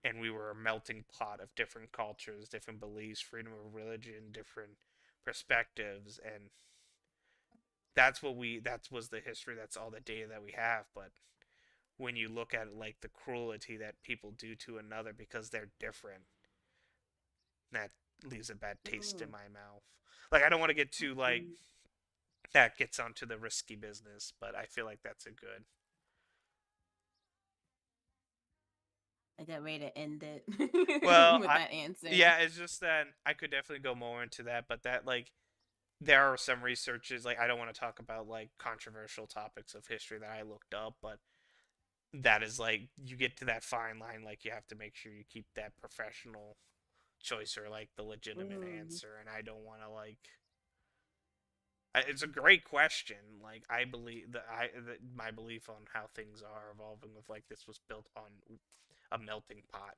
and we were a melting pot of different cultures, different beliefs, freedom of religion, different perspectives, and that was the history, that's all the data that we have. But when you look at it, like the cruelty that people do to another because they're different, that leaves a bad taste in my mouth. Like I don't want to get too like that gets onto the risky business, but I feel like that's a good. I got ready to end it Well, with that answer. yeah, it's just that I could definitely go more into that, but that like there are some researches, like I don't want to talk about like controversial topics of history that I looked up, but that is like you get to that fine line, like you have to make sure you keep that professional choice or like the legitimate answer, and I don't want to like it's a great question. Like I believe that my belief on how things are evolving with like this was built on a melting pot,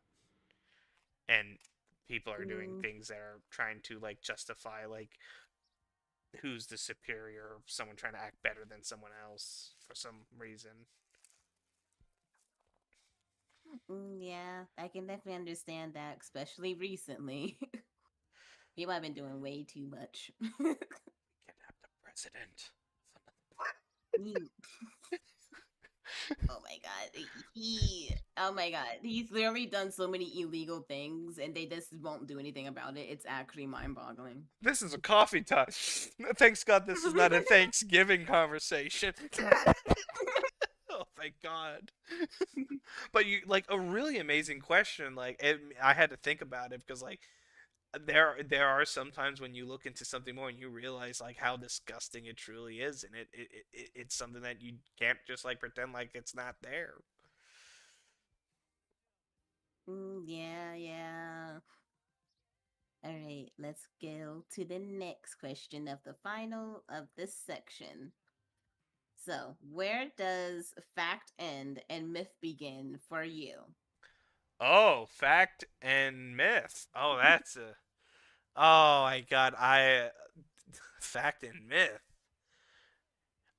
and people are doing things that are trying to like justify like who's the superior, someone trying to act better than someone else for some reason. Yeah, I can definitely understand that, especially recently. People have been doing way too much. Kidnap the president. Oh my god. Oh my god. He's literally done so many illegal things and they just won't do anything about it. It's actually mind-boggling. This is a coffee time. Thanks God this is not a Thanksgiving conversation. Oh, thank God. But you like a really amazing question. Like I had to think about it because like there are sometimes when you look into something more and you realize like how disgusting it truly is, and it's something that you can't just like pretend like it's not there. Yeah, yeah. All right, let's go to the next question of the final of this section. So, where does fact end and myth begin for you? Oh, fact and myth. Oh, that's a. Oh my god, I fact and myth.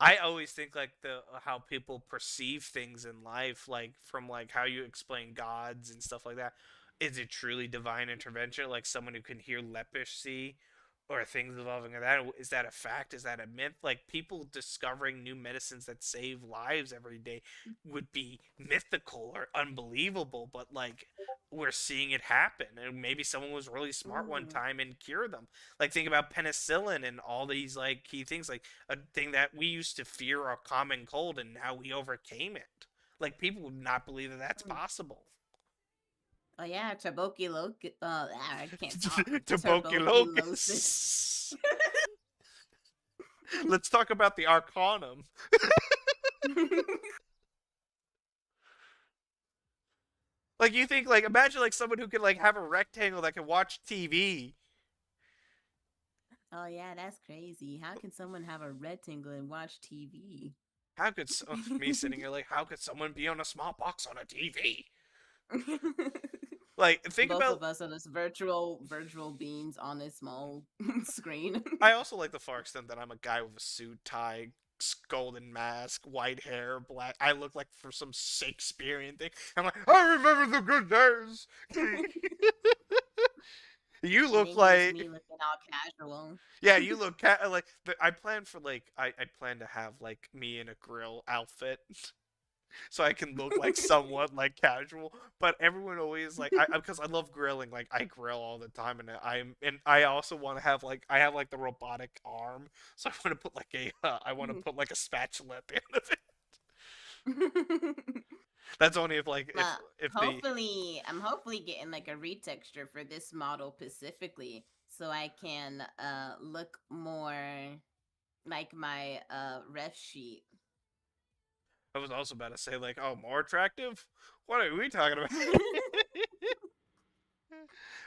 I always think like the how people perceive things in life, like from like how you explain gods and stuff like that. Is it truly divine intervention, like someone who can hear leprosy, or things involving that? Is that a fact? Is that a myth? Like people discovering new medicines that save lives every day would be mythical or unbelievable, but like we're seeing it happen, and maybe someone was really smart one Mm. time and cured them. Like think about penicillin and all these like key things, like a thing that we used to fear a common cold and now we overcame it. Like people would not believe that that's Mm. possible. Oh yeah, tuberculosis. I can't talk. Tuberculosis. Tuberculosis. Let's talk about the Arcanum. Like you think like imagine like someone who could like have a rectangle that can watch TV. Oh yeah, that's crazy. How can someone have a rectangle and watch TV? How could me sitting here like how could someone be on a small box on a TV? Like think Both about. of us are this virtual beings on a small screen. I also like the far extent that I'm a guy with a suit, tie, golden mask, white hair, black. I look like for some Shakespearean thing. I'm like, I remember the good days. You And look then here's like, me looking all casual. yeah, you look like. I plan for like, I plan to have like me in a grill outfit, so I can look like somewhat like casual. But everyone always like because I love grilling. Like I grill all the time, and I also want to have like I have like the robotic arm, so I want to put like a I want to put like a spatula at the end of it. That's only if like But if the I'm hopefully getting like a retexture for this model specifically, so I can look more like my ref sheet. I was also about to say like oh more attractive. What are we talking about?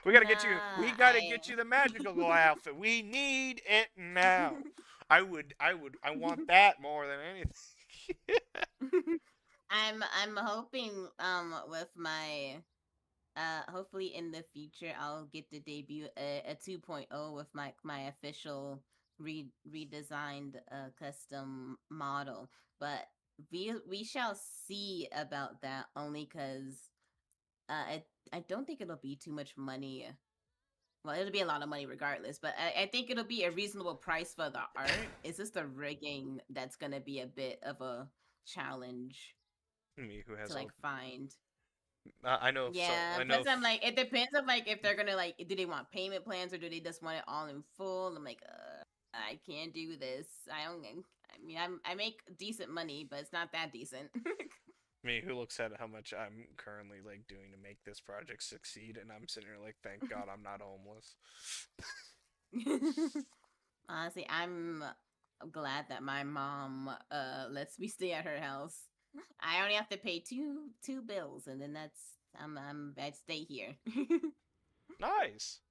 We gotta get you. We Nah, gotta get you the magical girl outfit. We need it now. I want that more than anything. I'm hoping with my hopefully in the future I'll get to debut a 2.0 with my official redesigned custom model, but we shall see about that, only because I don't think it'll be too much money. Well, it'll be a lot of money regardless, but I think it'll be a reasonable price for the art. It's just the rigging that's gonna be a bit of a challenge Me who to has all. like find. I know if so. Yeah, I know. plus I'm like, it depends on like if they're gonna like, do they want payment plans or do they just want it all in full? I'm like, I can't do this. I don't. I mean, I make decent money, but it's not that decent. Me who looks at how much I'm currently like doing to make this project succeed, and I'm sitting here like, thank God I'm not homeless. Honestly, I'm glad that my mom lets me stay at her house. I only have to pay two bills, and then that's I'd stay here. Nice.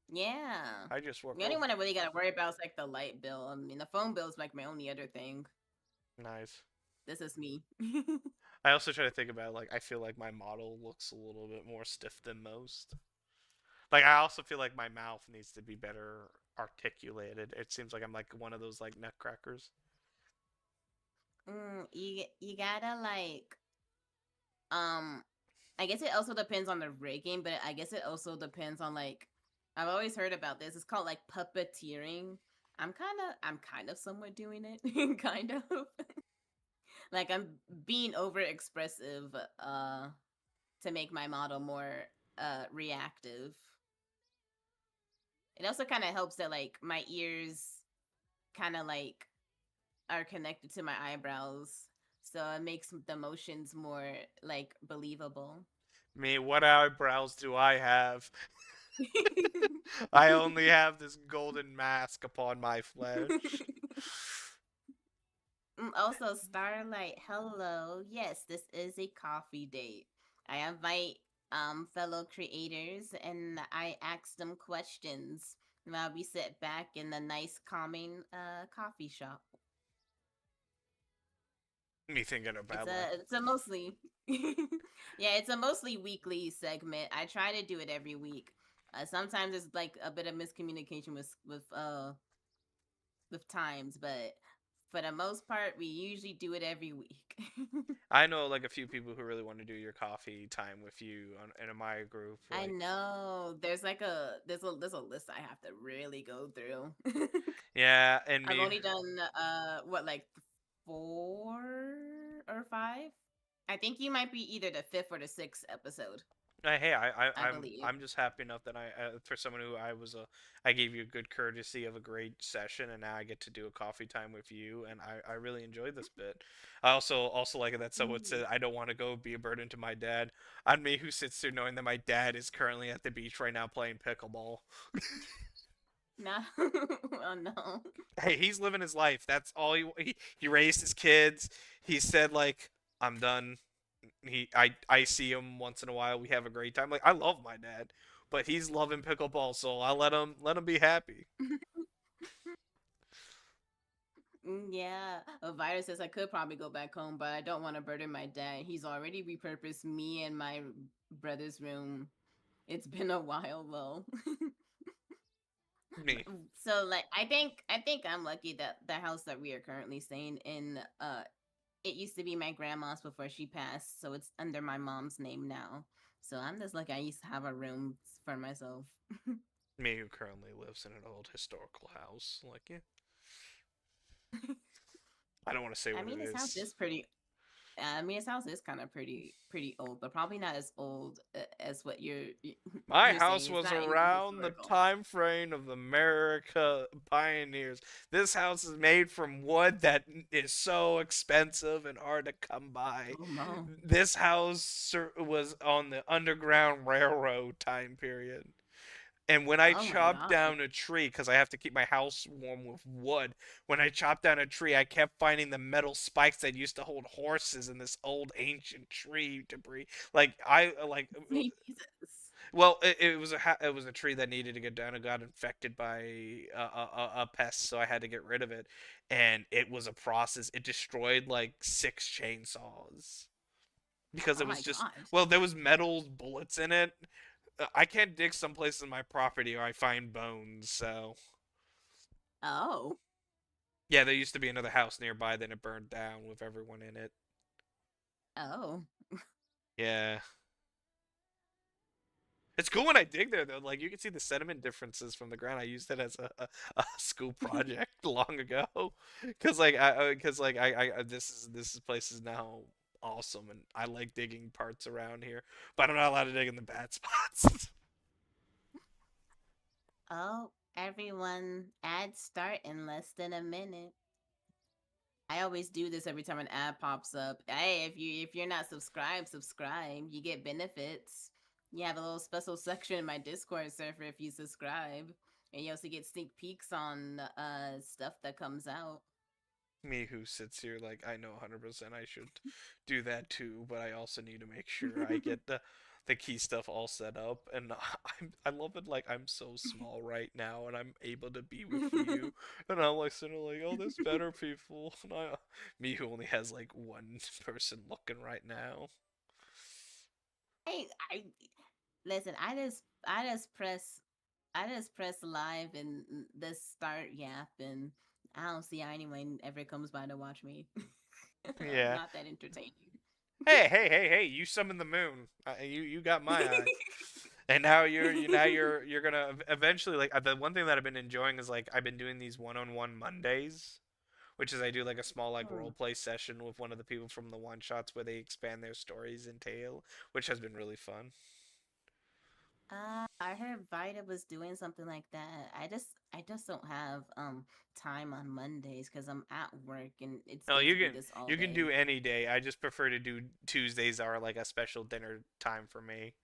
Yeah. I just work The only over. one I really gotta worry about is like the light bill. I mean, the phone bill is like my only other thing. Nice. This is me. I also try to think about like I feel like my model looks a little bit more stiff than most. Like I also feel like my mouth needs to be better articulated. It seems like I'm like one of those like nutcrackers. You gotta like um. I guess it also depends on the rigging, but I guess it also depends on like, I've always heard about this. It's called like puppeteering. I'm kind of somewhat doing it, kind of. Like I'm being over expressive to make my model more reactive. It also kind of helps that like my ears kind of like are connected to my eyebrows, so it makes the motions more like believable. Me, what eyebrows do I have? I only have this golden mask upon my flesh. Also, Starlight, hello. Yes, this is a coffee date. I invite fellow creators and I ask them questions while we sit back in the nice calming coffee shop. Me thinking It's about like, a mostly yeah, it's a mostly weekly segment. I try to do it every week. Sometimes there's like a bit of miscommunication with times, but for the most part, we usually do it every week. I know like a few people who really want to do your coffee time with you in my group. I Like, know there's a list I have to really go through. yeah, and I've me. only done what like 4 or 5. I think you might be either the fifth or the sixth episode. Hey, I believe. I'm just happy enough that for someone who I gave you a good courtesy of a great session, and now I get to do a coffee time with you, and I really enjoyed this bit. I also like that someone Mm. said I don't want to go be a burden to my dad. On me who sits there knowing that my dad is currently at the beach right now playing pickleball. No, oh no. Hey, he's living his life. That's all he raised his kids. He said like I'm done. I see him once in a while. We have a great time. Like I love my dad, but he's loving pickleball, so I let him be happy. Yeah, a virus says I could probably go back home, but I don't want to burden my dad. He's already repurposed me and my brother's room. It's been a while though. Me, So like I think I'm lucky that the house that we are currently staying in it used to be my grandma's before she passed, so it's under my mom's name now. So I'm just lucky I used to have a room for myself. me who currently lives in an old historical house. Like yeah, I don't want to say I what it mean, his house is. is pretty. I mean, his house is kind of pretty old, but probably not as old as what My you're house saying. It's was not anything around the historical. time frame of the America pioneers. This house is made from wood that is so expensive and hard to come by. Oh no! This house was on the Underground Railroad time period. And when I Oh my chopped god! down a tree, because I have to keep my house warm with wood, when I chopped down a tree, I kept finding the metal spikes that used to hold horses in this old ancient tree debris. Like I like Sweet Jesus! well, it was a tree that needed to get down. It got infected by a pest, so I had to get rid of it, and it was a process. It destroyed like 6 chainsaws because Oh it was my just gosh! well, there was metal bullets in it. I can't dig some places in my property or I find bones. So Oh yeah, there used to be another house nearby, then it burned down with everyone in it. oh! Yeah. It's cool when I dig there though. Like you can see the sediment differences from the ground. I used it as a school project long ago, because this place is now awesome, and I like digging parts around here, but I'm not allowed to dig in the bad spots. Oh, everyone, ads start in less than a minute. I always do this every time an ad pops up. Hey, if you're not subscribed, subscribe. You get benefits. You have a little special section in my Discord server if you subscribe, and you also get sneak peeks on stuff that comes out. Me who sits here like I know 100% I should do that too, but I also need to make sure I get the key stuff all set up, and I love it like I'm so small right now and I'm able to be with you, and I'm like sitting like, oh, there's better people, and me who only has like one person looking right now. I listen. I just press live and this start yap, and I don't see how anyone ever comes by to watch me. I'm Yeah. not that entertaining. Hey! You summoned the moon. You got my eye. And now you're gonna eventually like the one thing that I've been enjoying is like I've been doing these one-on-one Mondays, which is I do like a small like Hmm. role play session with one of the people from the one shots where they expand their stories in tale, which has been really fun. I heard Vita was doing something like that. I just don't have time on Mondays because I'm at work and it's No, basically this all you can day. do any day. I just prefer to do Tuesdays are like a special dinner time for me.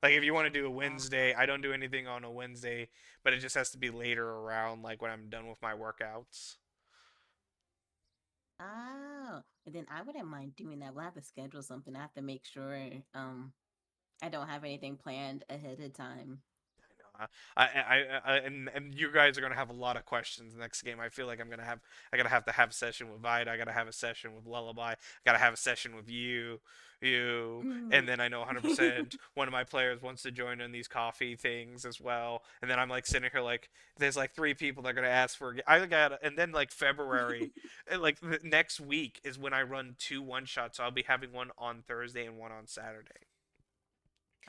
Like if you want to do a Wednesday, I don't do anything on a Wednesday, but it just has to be later around like when I'm done with my workouts. Oh, and then I wouldn't mind doing that. We'll have to schedule something. I have to make sure I don't have anything planned ahead of time. And you guys are gonna have a lot of questions next game. I feel like I gotta have to have a session with Vida. I gotta have a session with Lullaby. I gotta have a session with you, and then I know 100% one of my players wants to join in these coffee things as well. And then I'm like sitting here like there's like 3 people that are gonna ask for. I got and then like February, like next week is when I run 2 1-shots. So I'll be having one on Thursday and one on Saturday.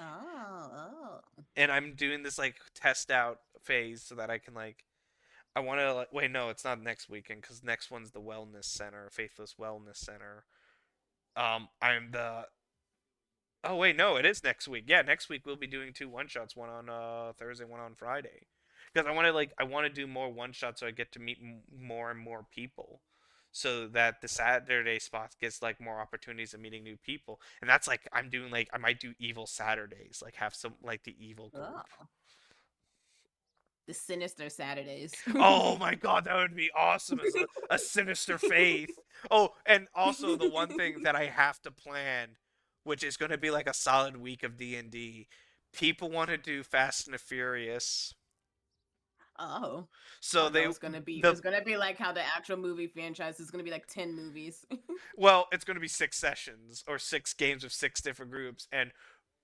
Oh. And I'm doing this like test out phase so that I can like I want to like wait no it's not next weekend because next one's the wellness center, Faithless Wellness Center. I'm the oh wait no it is next week. Yeah, next week we'll be doing 2 1-shots, one on Thursday, one on Friday. Because I want to do more 1-shots so I get to meet more and more people. So that the Saturday spot gets like more opportunities of meeting new people, and that's like I'm doing like I might do evil Saturdays, like have some like the evil group. Oh. The sinister Saturdays. Oh my god, that would be awesome as a sinister faith. Oh, and also the one thing that I have to plan, which is going to be like a solid week of D&D. People want to do Fast and the Furious. Oh. So Oh, no, it's gonna be like how the actual movie franchise is gonna be like 10 movies. well, it's going to be 6 sessions or 6 games of 6 different groups, and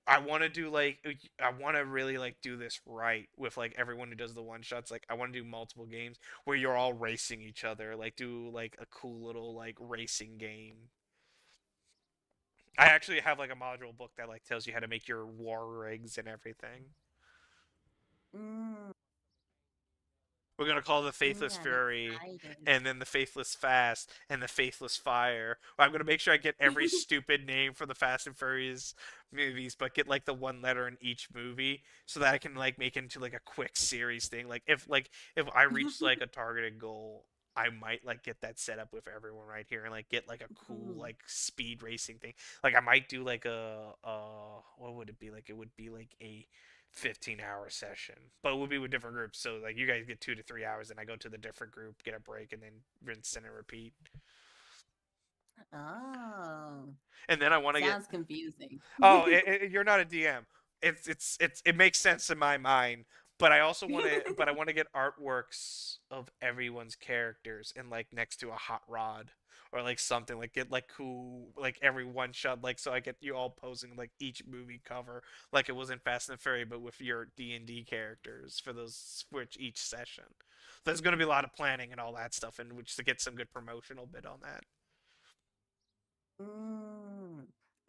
I want to do like I want to really like do this right with like everyone who does the 1-shots. Like I want to do multiple games where you're all racing each other. Like do like a cool little like racing game. I actually have like a module book that like tells you how to make your war rigs and everything. Mm, We're gonna call the Faithless I'm Fury, excited. and then the Faithless Fast, and the Faithless Fire. I'm gonna make sure I get every stupid name for the Fast and Furious movies, but get like the one letter in each movie, so that I can like make it into like a quick series thing. If I reach like a targeted goal, I might like get that set up with everyone right here, and like get like a cool like speed racing thing. Like I might do like what would it be like? It would be like a 15-hour session, but we'll be with different groups. So like you guys get 2 to 3 hours, and I go to the different group, get a break, and then rinse and repeat. Oh. And then I want to get Sounds confusing. oh, you're not a DM. It makes sense in my mind, but I also want to but I want to get artworks of everyone's characters and like next to a hot rod or like something like get like cool like every 1-shot like so I get you all posing like each movie cover like it was in Fast and Furious but with your D&D characters for those for each session. So there's going to be a lot of planning and all that stuff and which to get some good promotional bit on that.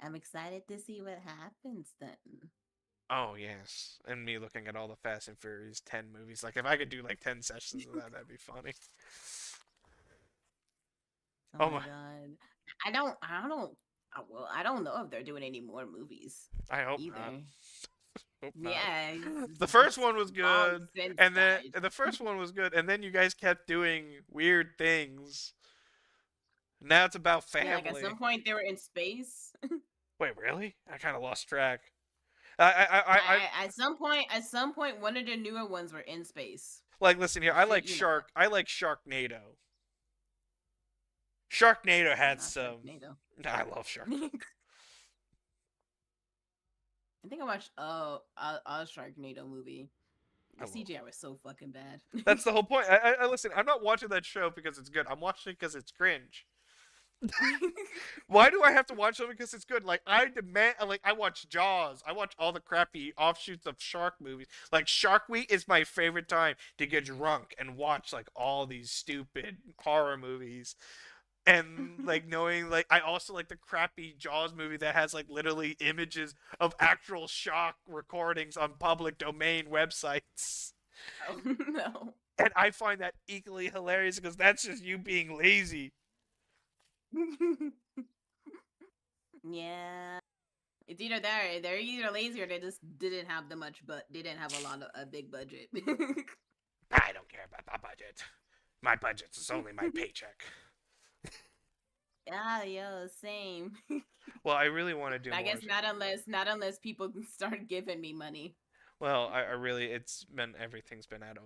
I'm excited to see what happens then. Oh yes, and me looking at all the Fast and Furious 10 movies. Like if I could do like 10 sessions of that, that'd be funny. Oh my god. I don't know if they're doing any more movies I hope either. not. Hope not. Yeah. The first one was long good, since and then died. the first one was good, and then you guys kept doing weird things. Now it's about family. Yeah, like at some point they were in space. Wait, really? I kind of lost track. At some point, one of the newer ones were in space. Like, listen here. I Shit, like you know. I like Sharknado. Sharknado had Not some. Sharknado. I love Sharknado. I think I watched a Sharknado movie. The CGI was so fucking bad. That's the whole point. I listen. I'm not watching that show because it's good. I'm watching it because it's cringe. Why do I have to watch something because it's good? Like I demand, like I watch Jaws. I watch all the crappy offshoots of shark movies. Like Shark Week is my favorite time to get drunk and watch like all these stupid horror movies. And like knowing like I also like the crappy Jaws movie that has like literally images of actual shark recordings on public domain websites. Oh no. And I find that equally hilarious because that's just you being lazy. Yeah. It's either they're either lazy or they just didn't have they didn't have a big budget. I don't care about my budget. My budget is only my paycheck. Ah, yo, same. Well, I really want to do I more. guess not unless people start giving me money. Well, I really, it's been, everything's been out of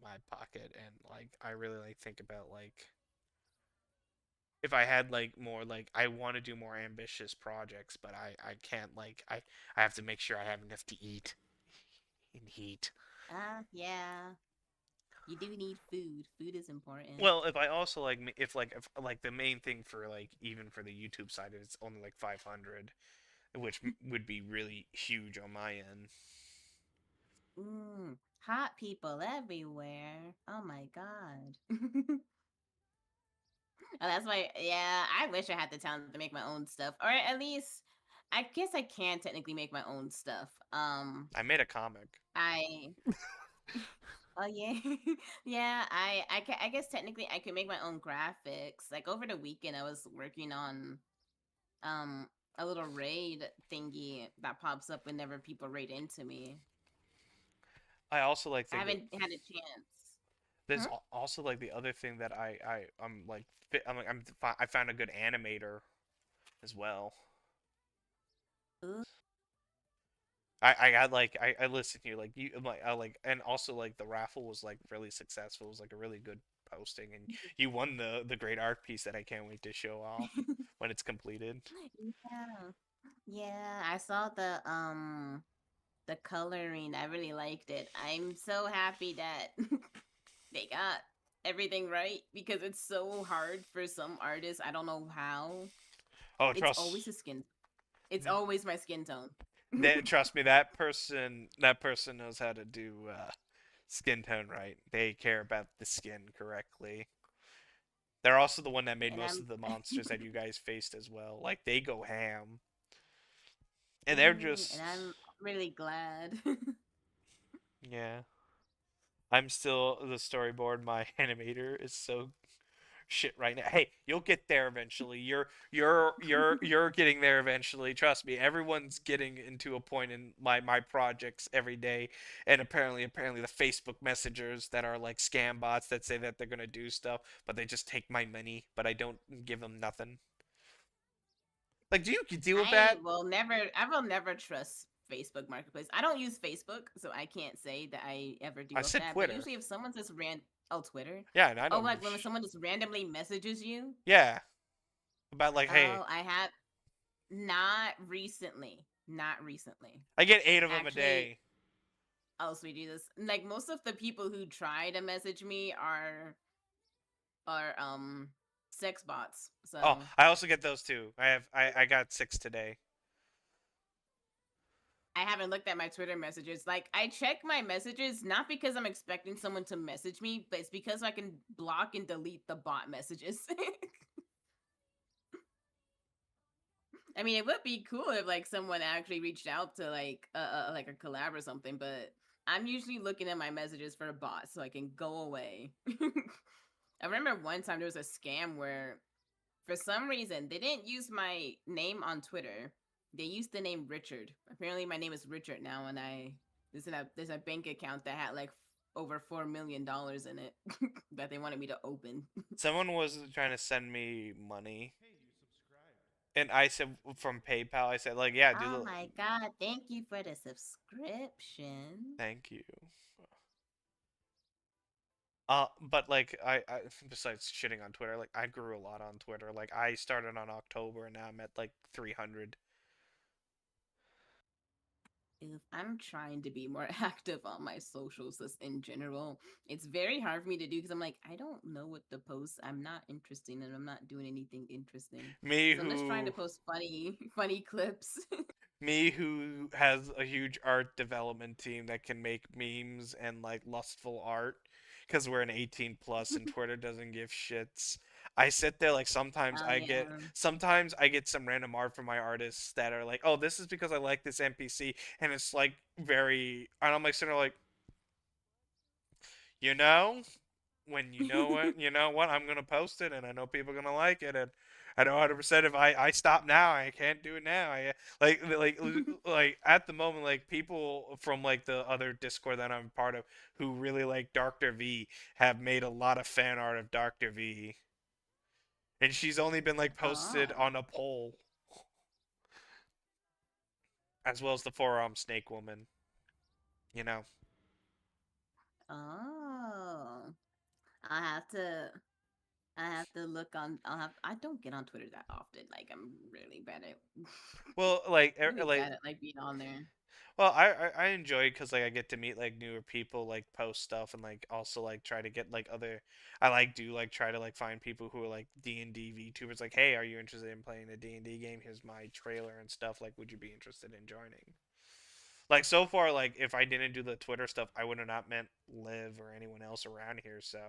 my pocket, and like I really like think about like if I had like more, like I want to do more ambitious projects, but I can't, like I have to make sure I have enough to eat and heat. Ah, yeah. You do need food. Food is important. Well, if I also like if like the main thing for like even for the YouTube side, it's only like 500, which would be really huge on my end. Hot people everywhere. Oh my god. Oh, that's why, yeah, I wish I had the talent to make my own stuff. Or at least, I guess I can technically make my own stuff. I made a comic. I, oh yeah. Yeah, I guess technically I could make my own graphics. Like over the weekend, I was working on, um, a little raid thingy that pops up whenever people raid into me. I also like I think haven't had a chance. there's Huh? also like the other thing that I'm like I'm like I found a good animator as well. Ooh. I got like I listened to you like you like I like and also like the raffle was like really successful. It was like a really good posting, and you won the great art piece that I can't wait to show off when it's completed. Yeah. Yeah, I saw the coloring. I really liked it. I'm so happy that they got everything right because it's so hard for some artists. I don't know how. Oh, It's always a skin. It's always my skin tone. trust me, that person knows how to do skin tone right. They care about the skin correctly. They're also the one that made And most I'm of the monsters that you guys faced as well. Like they go ham, and they're and just I'm really glad. yeah. I'm still the storyboard. My animator is so shit right now. Hey, you'll get there eventually. You're getting there eventually. Trust me. Everyone's getting into a point in my projects every day, and apparently the Facebook messengers that are like scam bots that say that they're gonna do stuff, but they just take my money, but I don't give them nothing. Like, do you deal with that? I will never trust Facebook Marketplace. I don't use Facebook, so I can't say that I ever I deal with said that. But Twitter. usually if someone just oh, Twitter. Yeah, and I Oh, don't like give. when someone just randomly messages you. Yeah, about like, hey, Oh, I have not recently. Not recently. I get 8 of them a Actually, day. oh sweet Jesus. Like most of the people who try to message me are sex bots. Oh, So I also get those too. I got 6 today. I haven't looked at my Twitter messages. Like I check my messages not because I'm expecting someone to message me, but it's because I can block and delete the bot messages. I mean, it would be cool if like someone actually reached out to like a collab or something, but I'm usually looking at my messages for a bot so I can go away. I remember one time there was a scam where for some reason they didn't use my name on Twitter. They used the name Richard. Apparently my name is Richard now, and there's a bank account that had like over $4 million in it that they wanted me to open. Someone was trying to send me money, and I said from PayPal. I said like, yeah, do Oh the my god, thank you for the subscription. thank you. But like I besides shitting on Twitter, like I grew a lot on Twitter. Like I started on October, and now I'm at like 300. If I'm trying to be more active on my socials just in general, it's very hard for me to do because I'm like, I don't know what to post. I'm not interesting and I'm not doing anything interesting. Me So I'm just trying to who post funny, funny clips. me who has a huge art development team that can make memes and like lustful art because we're an 18 plus and Twitter doesn't give shits. I sit there like Oh yeah. sometimes I get some random art from my artists that are like, oh, this is because I like this NPC, and it's like very, and I'm like sitting there like, you know, when you know what, I'm gonna post it, and I know people are gonna like it, and I know 100% if I stop now, I can't do it now. I like at the moment, like people from like the other Discord that I'm part of who really like Dr. V have made a lot of fan art of Dr. V. and she's only been like posted Oh. on a poll, as well as the forearm snake woman. You know. Oh. I have to I have to look on. I don't get on Twitter that often. Like I'm really bad at Well, like really bad at like being on there. well, I enjoy it because like I get to meet like newer people, like post stuff, and like also like try to get like other. I like do like try to like find people who are like D&D VTubers. Like, hey, are you interested in playing a D&D game? Here's my trailer and stuff. Like, would you be interested in joining? Like so far, like if I didn't do the Twitter stuff, I would have not met Liv or anyone else around here. So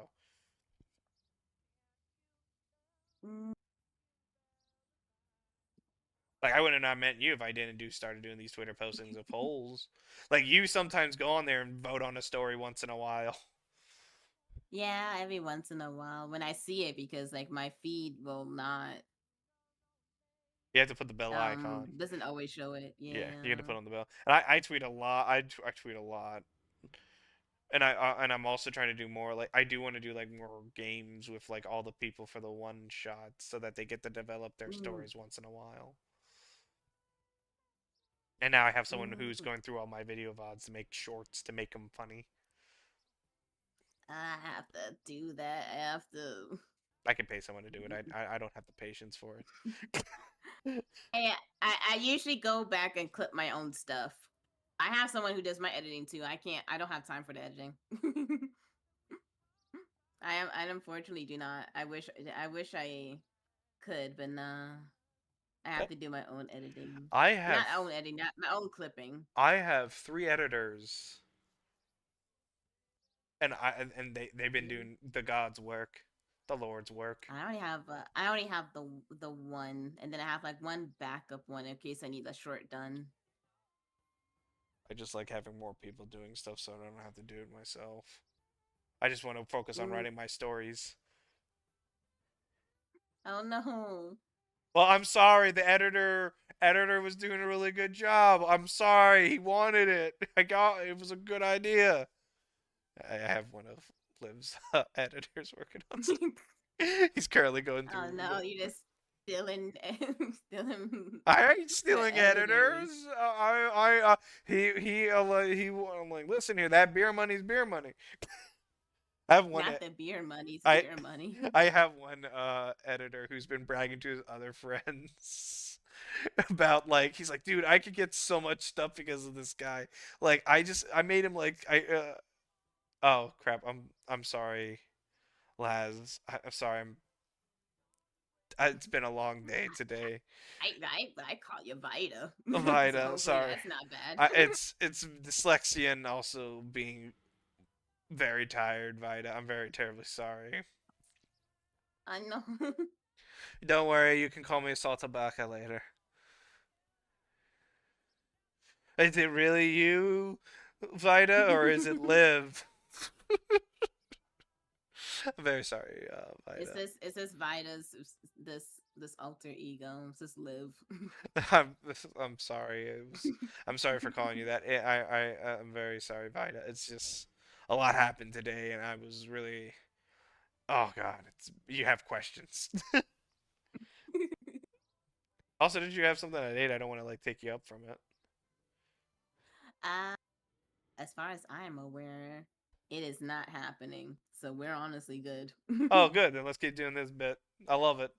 Mm, like I would have not met you if I didn't do started doing these Twitter postings of polls. Like you sometimes go on there and vote on a story once in a while. yeah, every once in a while when I see it because like my feed will not You have to put the bell icon. doesn't always show it. Yeah, you got to Yeah. put on the bell. And I tweet a lot. I tweet a lot. And I'm also trying to do more. Like I do want to do like more games with like all the people for the one shots so that they get to develop their Ooh, stories once in a while. And now I have someone who's ooh. going through all my video VODs to make shorts to make them funny. I have to do that. I have to. I can pay someone to do it. I don't have the patience for it. I usually go back and clip my own stuff. I have someone who does my editing too. I can't. I don't have time for the editing. I unfortunately do not. I wish I could, but nah. I have to do my own editing. I have Not own editing, not my own clipping. 3 editors, and they've been Mm. doing the God's work, the Lord's work. I only have the one, and then I have like one backup one in case I need a short done. I just like having more people doing stuff so I don't have to do it myself. I just want to focus on Mm. writing my stories. Oh no. Well, I'm sorry. The editor was doing a really good job. I'm sorry. He wanted it. It was a good idea. I have one of Liv's editors working on something. He's currently going Oh through. no, you just stealing stealing I ain't the stealing editors. editors. I'm like, listen here. That beer money's beer money. I have one. Not the beer money, it's I beer money. I have one editor who's been bragging to his other friends about like he's like, dude, I could get so much stuff because of this guy. Like I made him like oh crap, I'm sorry, Laz. I'm sorry. It's been a long day today. I call you Vita. So Vida, hopefully sorry. that's not bad. It's dyslexia and also being very tired, Vida. I'm very terribly sorry. I know. Don't worry, you can call me Salta Baca later. Is it really you, Vida, or is it Liv? I'm very sorry, Vida. It's this Vita's this this alter ego. It's this live. I'm sorry. I'm sorry for calling you that. I'm very sorry, Vida. It's just a lot happened today, and I was really. Oh God, you have questions. Also, did you have something at 8? I don't want to like take you up from it. uh, as far as I am aware, it is not happening. So we're honestly good. Oh, good. Then let's keep doing this bit. I love it.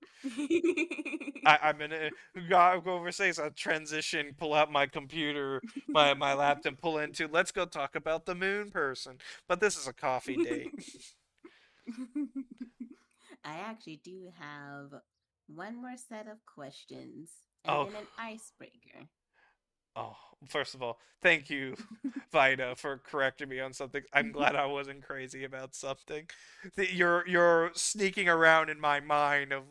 I'm gonna go overseas. I'll transition, pull out my computer, my laptop, pull into. Let's go talk about the moon person. But this is a coffee date. I actually do have one more set of questions and Oh, then an icebreaker. oh. First of all, thank you, Vida, for correcting me on something. I'm glad I wasn't crazy about something. You're sneaking around in my mind of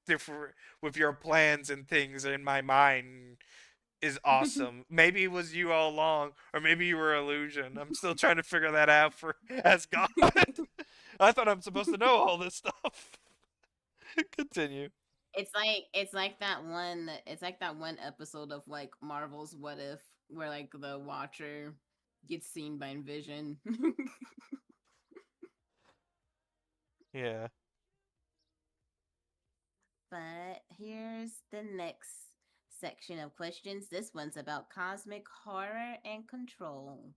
different with your plans and things in my mind is awesome. Maybe it was you all along, or maybe you were illusion. I'm still trying to figure that out for as God. I thought I'm supposed to know all this stuff. Continue. It's like that one episode of like Marvel's What If where like the Watcher gets seen by Envision. Yeah. but here's the next section of questions. This one's about cosmic horror and control.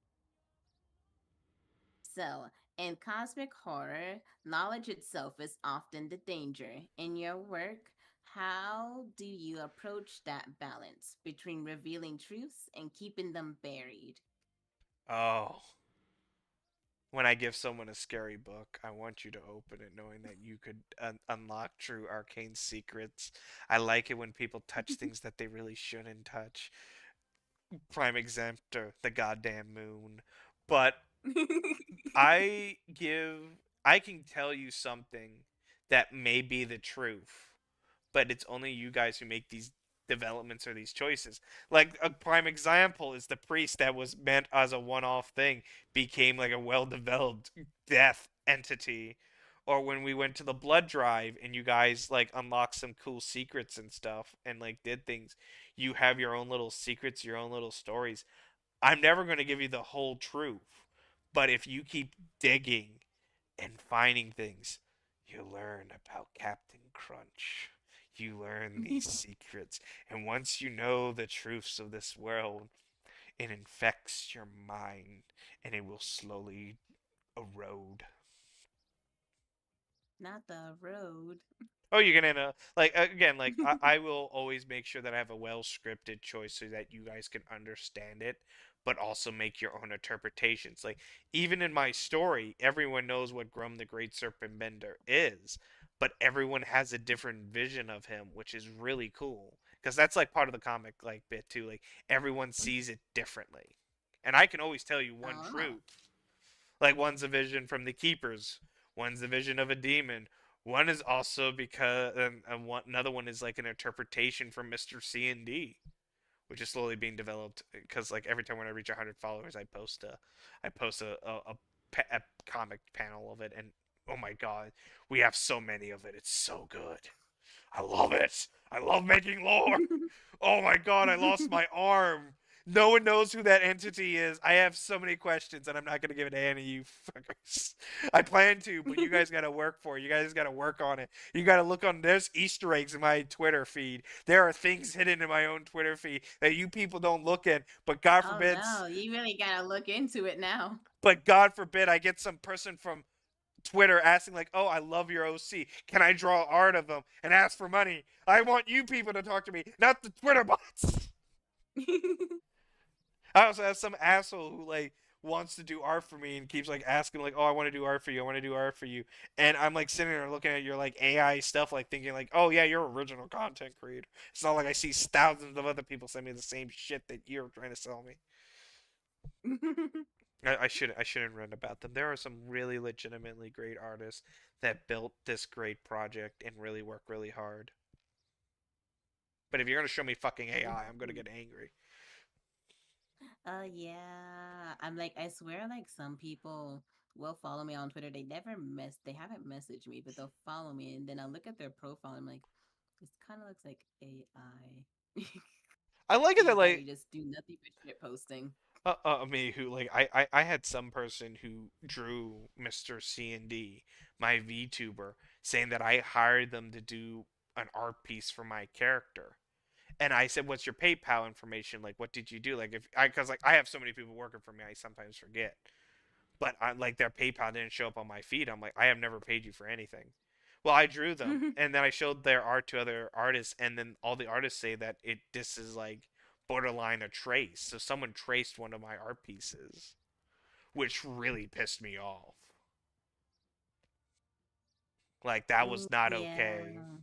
So, in cosmic horror, knowledge itself is often the danger. In your work, how do you approach that balance between revealing truths and keeping them buried? Oh. When I give someone a scary book, I want you to open it knowing that you could unlock true arcane secrets. I like it when people touch things that they really shouldn't touch. Prime example, the goddamn moon. But I give I can tell you something that may be the truth, but it's only you guys who make these developments or these choices. Like a prime example is the priest that was meant as a one-off thing became like a well-developed death entity. Or when we went to the blood drive and you guys like unlocked some cool secrets and stuff and like did things, you have your own little secrets, your own little stories. I'm never going to give you the whole truth. But if you keep digging and finding things, you learn about Captain Crunch. You learn these secrets. And once you know the truths of this world, it infects your mind and it will slowly erode. Not the road. Oh, you're gonna like again, like I will always make sure that I have a well scripted choice so that you guys can understand it, but also make your own interpretations. Like even in my story, everyone knows what Grum the Great Serpent Bender is, but everyone has a different vision of him, which is really cool because that's like part of the comic like bit too. Like everyone sees it differently, and I can always tell you one Oh. truth. Like one's a vision from the keepers, one's the vision of a demon. One is also because another one is like an interpretation from Mr. CND, which is slowly being developed. Because like every time when I reach 100 followers, I post a comic panel of it, and oh my god, we have so many of it. It's so good. I love it. I love making lore. Oh my god, I lost my arm. No one knows who that entity is. I have so many questions, and I'm not gonna give it to any of you fuckers. I plan to, but you guys gotta work for it. You guys gotta work on it. You gotta look on. There's Easter eggs in my Twitter feed. There are things hidden in my own Twitter feed that you people don't look at. But God Oh forbid, no, you really gotta look into it now. I get some person from Twitter asking like, "Oh, I love your OC. Can I draw art of them?" and ask for money. I want you people to talk to me, not the Twitter bots. I also have some asshole who like wants to do art for me and keeps like asking like, "Oh, I want to do art for you. I want to do art for you." And I'm like sitting there looking at your like AI stuff, like thinking like, "Oh yeah, you're original content creator." It's not like I see thousands of other people send me the same shit that you're trying to sell me. I shouldn't rant about them. There are some really legitimately great artists that built this great project and really work really hard. But if you're gonna show me fucking AI, I'm gonna get angry. Oh yeah. I'm like, I swear like some people will follow me on Twitter. They haven't messaged me, but they'll follow me and then I'll look at their profile and I'm like, this kinda looks like AI. I like it You that literally like just do nothing but shit posting. me who like I had some person who drew Mr. CND, my VTuber, saying that I hired them to do an art piece for my character. And I said, "What's your PayPal information? Like, what did you do? Like, if I, because like I have so many people working for me, I sometimes forget. But I like their PayPal didn't show up on my feed. I'm like, I have never paid you for anything. Well, I drew them, and then I showed their art to other artists, and then all the artists say that this is like borderline a trace. So someone traced one of my art pieces, which really pissed me off. Like that was not okay. Yeah.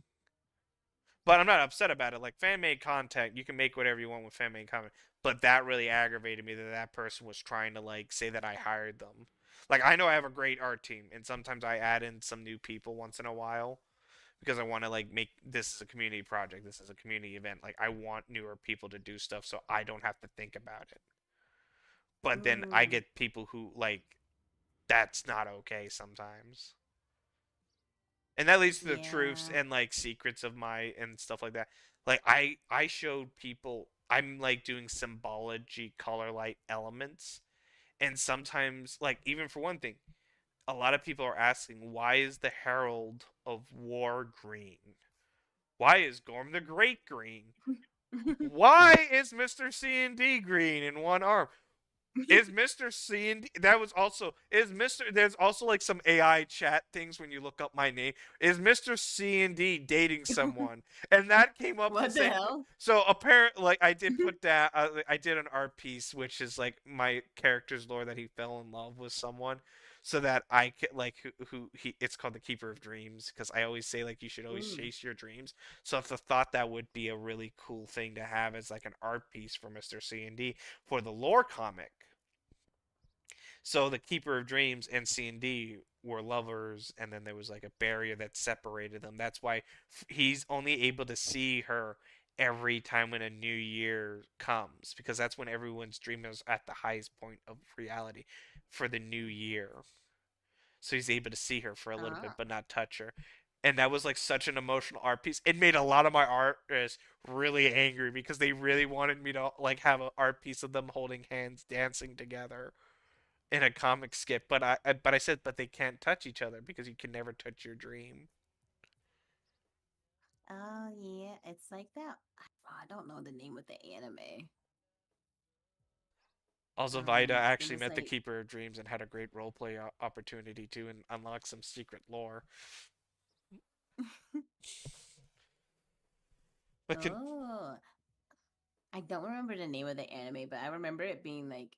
But I'm not upset about it. Like fan made content, you can make whatever you want with fan made content. But that really aggravated me that that person was trying to like say that I hired them. Like I know I have a great art team, and sometimes I add in some new people once in a while because I want to like make this is a community project. This is a community event. Like I want newer people to do stuff so I don't have to think about it. But then I Mm, get people who like that's not okay sometimes. And that leads to the truths yeah. and like secrets of my and stuff like that. Like I showed people I'm like doing symbology color light elements, and sometimes like even for one thing, a lot of people are asking why is the herald of war green? Why is Gorm the Great green? Why is Mr. CND green in one arm? Is Mr. CND that was also is Mr. There's also like some AI chat things when you look up my name. Is Mr. CND dating someone? And that came up the What the same. hell? So apparently, like I did put that. I did an art piece, which is like my character's lore that he fell in love with someone, so that I could like who he. It's called the Keeper of Dreams because I always say like you should always Mm. chase your dreams. So if the thought that would be a really cool thing to have as like an art piece for Mr. CND for the lore comic. So the Keeper of Dreams and C&D were lovers, and then there was like a barrier that separated them. That's why he's only able to see her every time when a new year comes, because that's when everyone's dream is at the highest point of reality for the new year. So he's able to see her for a little bit, Ah. but not touch her. And that was like such an emotional art piece. It made a lot of my artists really angry because they really wanted me to like have an art piece of them holding hands, dancing together in a comic skit, but I said but they can't touch each other because you can never touch your dream. Oh yeah, it's like that. I don't know the name of the anime. Also, Vida It actually was met the like Keeper of Dreams and had a great roleplay opportunity too, and unlock some secret lore. But can oh, I don't remember the name of the anime, but I remember it being like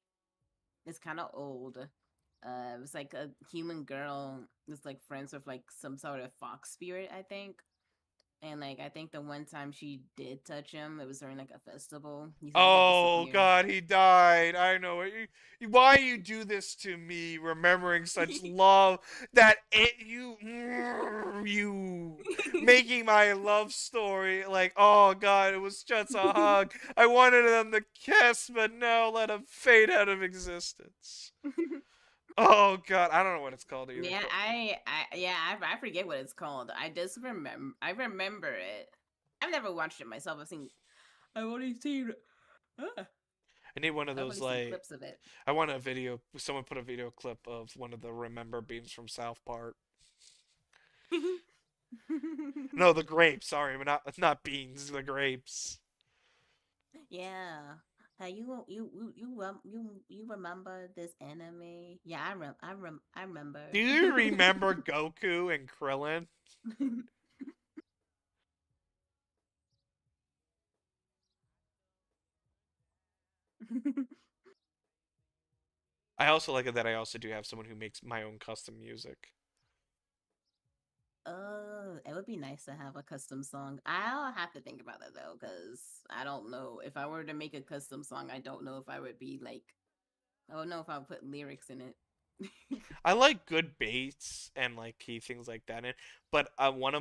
it's kind of old. It was like a human girl was like friends with like some sort of fox spirit, I think. And like I think the one time she did touch him, it was during like a festival. He like had oh disappeared. God, he died. I know it. Why you do this to me? Remembering such love that you making my love story like oh God, it was just a hug. I wanted them to kiss, but no, let them fade out of existence. Oh God, I don't know what it's called either. Yeah, But I forget what it's called. I remember it. I've never watched it myself. I've only seen ah, I need one of I've those only seen like clips of it. I want a video. Someone put a video clip of one of the remember beams from South Park. No, the grapes. Sorry, but not beans. The grapes. Yeah. You remember this anime? Yeah, I remember. Do you remember Goku and Krillin? I also like it that I also do have someone who makes my own custom music. Oh, it would be nice to have a custom song. I'll have to think about that though, because I don't know if I were to make a custom song. I don't know if I would be like, I don't know if I would put lyrics in it. I like good bass and like key things like that in. But one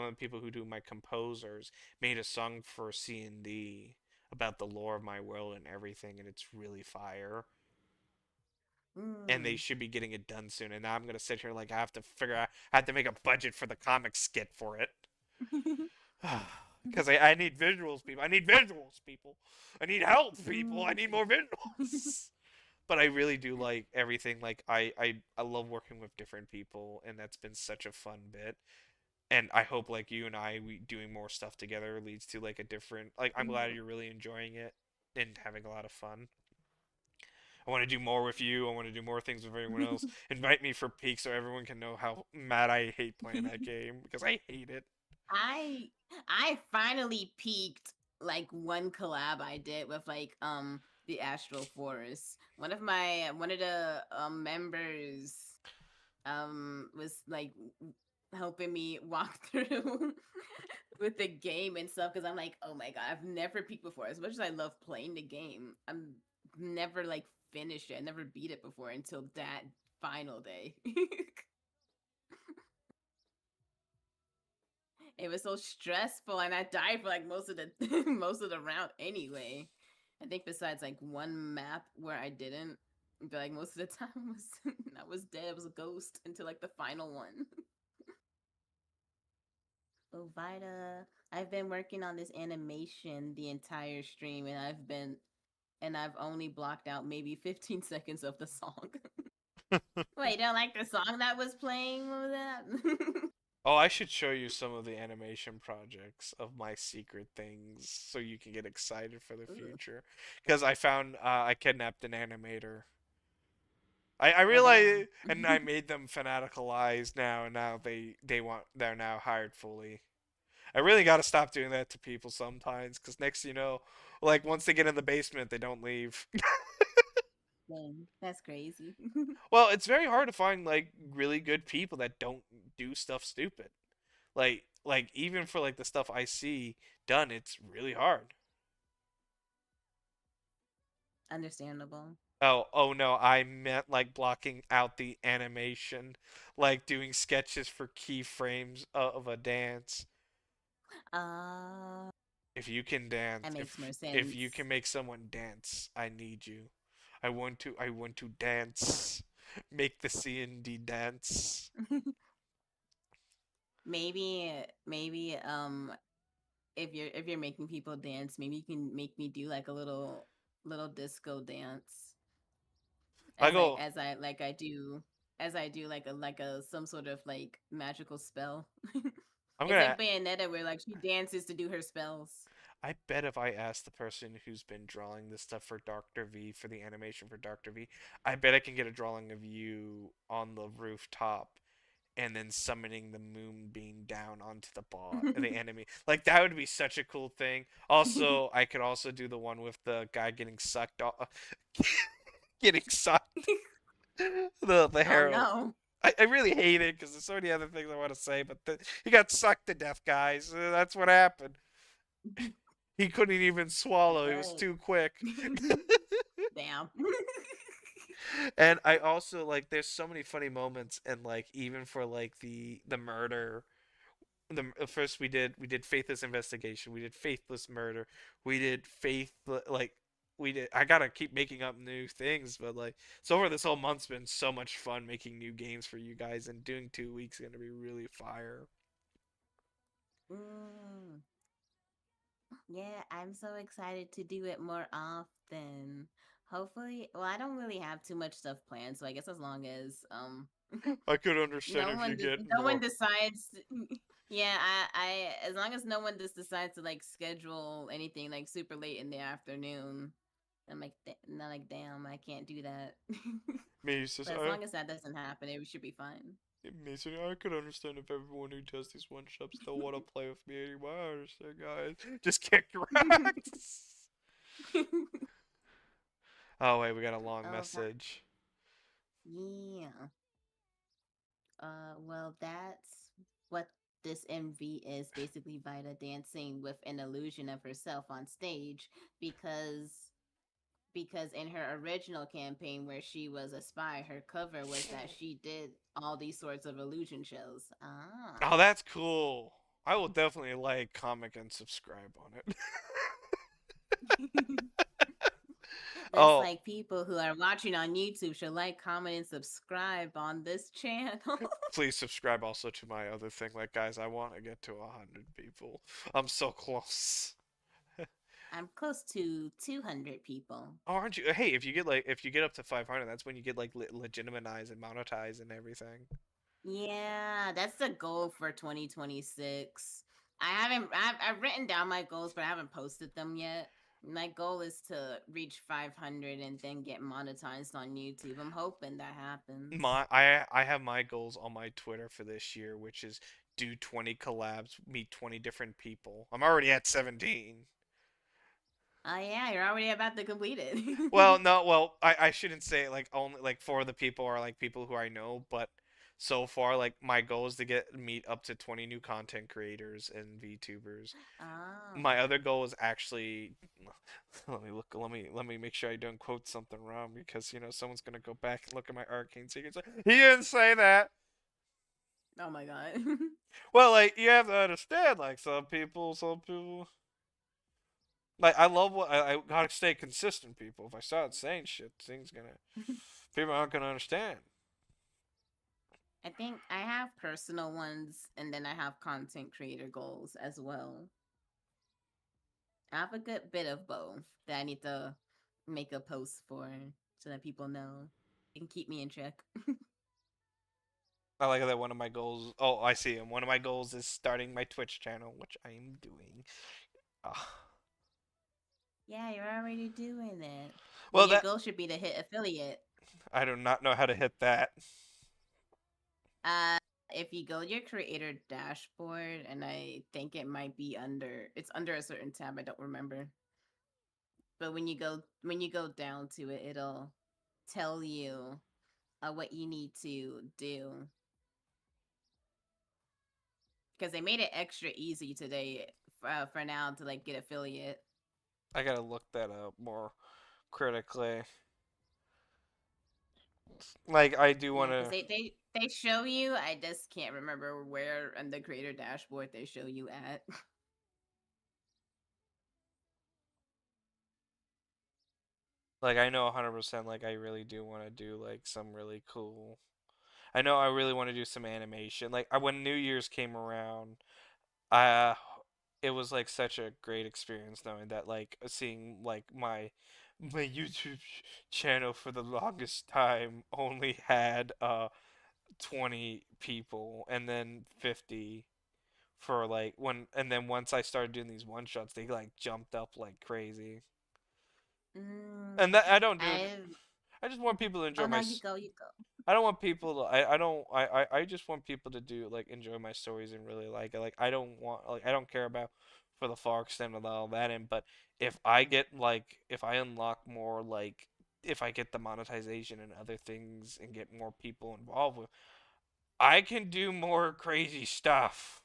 of the people who do my composers made a song for CND about the lore of my world and everything, and it's really fire. And they Mm. should be getting it done soon. And now I'm gonna sit here like I have to figure out, I have to make a budget for the comic skit for it. Because I need visuals, people. I need visuals, people. I need help, people. I need more visuals. But I really do like everything. Like I love working with different people, and that's been such a fun bit. And I hope like you and we doing more stuff together leads to like a different. Like I'm glad you're really enjoying it and having a lot of fun. I want to do more with you. I want to do more things with everyone else. Invite me for peaks so everyone can know how mad I hate playing that game because I hate it. I I finally peaked like one collab I did with like the Astral Forest. One of the members was like helping me walk through with the game and stuff because I'm like, oh my god, I've never peaked before. As much as I love playing the game, I'm never like finished it. I never beat it before until that final day. It was so stressful, and I died for like most of the most of the round anyway. I think besides like one map where I didn't, but like most of the time was I was dead. I was a ghost until like the final one. Oh, Vida, I've been working on this animation the entire stream, and I've only blocked out maybe 15 seconds of the song. Wait, you don't like the song that was playing? What was that? Oh, I should show you some of the animation projects of my secret things so you can get excited for the Ooh. future. Because I found I kidnapped an animator. I Oh damn. realize, and I made them fanaticalized now, and now they're now hired fully. I really got to stop doing that to people sometimes, because next you know, like once they get in the basement, they don't leave. Dang, that's crazy. Well, it's very hard to find like really good people that don't do stuff stupid. Like even for like the stuff I see done, it's really hard. Understandable. Oh no, I meant like blocking out the animation, like doing sketches for keyframes of a dance. Uh, If you can dance, that makes more if you sense. can make someone dance, I need you. I want to dance. Make the CND dance. Maybe if you're making people dance, maybe you can make me do like a little disco dance I as I go as I like I do as I do like a some sort of like magical spell. I'm It's gonna like Bayonetta where like she dances to do her spells. I bet if I ask the person who's been drawing this stuff for Dr. V for the animation for Dr. V, I bet I can get a drawing of you on the rooftop and then summoning the moonbeam down onto the enemy. Like that would be such a cool thing. Also, I could also do the one with the guy getting sucked off, getting sucked. The Oh hero. no. I really hate it because there's so many other things I want to say, but he got sucked to death, guys. That's what happened. He couldn't even swallow. He was But too quick. damn. And I also like there's so many funny moments and like even for like the murder the first we did Faithless investigation, we did Faithless murder, we did faith like we did I gotta keep making up new things, but like so far this whole month's been so much fun making new games for you guys, and doing 2 weeks is gonna be really fire. Mm, yeah, I'm so excited to do it more often. Hopefully, well, I don't really have too much stuff planned, so I guess as long as I could understand if you get no one more. decides yeah, as long as no one just decides to like schedule anything like super late in the afternoon, I'm like not like damn, I can't do that. Mason, But as long as that doesn't happen, it should be fine. Mason, I could understand if everyone who does these one shots still want to play with me anymore. I understand, guys. Just kick rocks. Oh wait, we got a long Oh, message. yeah. Well, that's what this MV is basically Vita dancing with an illusion of herself on stage because in her original campaign where she was a spy, her cover was that she did all these sorts of illusion shows. Ah. Oh, that's cool. I will definitely like, comment, and subscribe on it. Just Oh, like people who are watching on YouTube should like, comment, and subscribe on this channel. please subscribe also to my other thing. Like, guys, I want to get to 100 people. I'm so close. I'm close to 200 people. Oh, aren't you? Hey, if you get up to 500, that's when you get like legitimized and monetized and everything. Yeah, that's the goal for 2026. I've written down my goals, but I haven't posted them yet. My goal is to reach 500 and then get monetized on YouTube. I'm hoping that happens. I have my goals on my Twitter for this year, which is do 20 collabs, meet 20 different people. I'm already at 17. Oh yeah, you're already about to complete Well, it. no, well, I shouldn't say like only like 4 of the people are like people who I know, but so far like my goal is to get meet up to 20 new content creators and VTubers. Oh. My other goal is actually let me make sure I don't quote something wrong, because someone's gonna go back and look at my arcane secrets. He didn't say that. Oh my god. Well, like you have to understand, like some people, like I love what I gotta stay consistent, people. If I start saying shit, people aren't gonna understand. I think I have personal ones and then I have content creator goals as well. I have a good bit of both that I need to make a post for so that people know. It can keep me in check. I like that one of my goals. Oh, I see him. One of my goals is starting my Twitch channel, which I am doing. Ah. Yeah, you're already doing it. Well, Well, your that goal should be to hit affiliate. I do not know how to hit that. Uh, if you go to your creator dashboard, and I think it might be it's under a certain tab. I don't remember. But when you go down to it, it'll tell you what you need to do because they made it extra easy today for now to like get affiliate. I gotta look that up more critically. Like I do want Yeah, because to. they show you. I just can't remember where on the creator dashboard they show you at. Like I know 100%. Like I really do want to do like some really cool. I know I really want to do some animation. Like when New Year's came around, uh, it was like such a great experience knowing that like seeing like my YouTube channel for the longest time only had 20 people and then 50 for like when and then once I started doing these one shots they like jumped up like crazy. Mm, And that I don't do it. I've I just want people to oh enjoy no, my you go. I don't want people to I don't I just want people to do like enjoy my stories and really like it. Like I don't want like I don't care about for the far extent of all that in, but if I get like if I unlock more like if I get the monetization and other things and get more people involved with I can do more crazy stuff.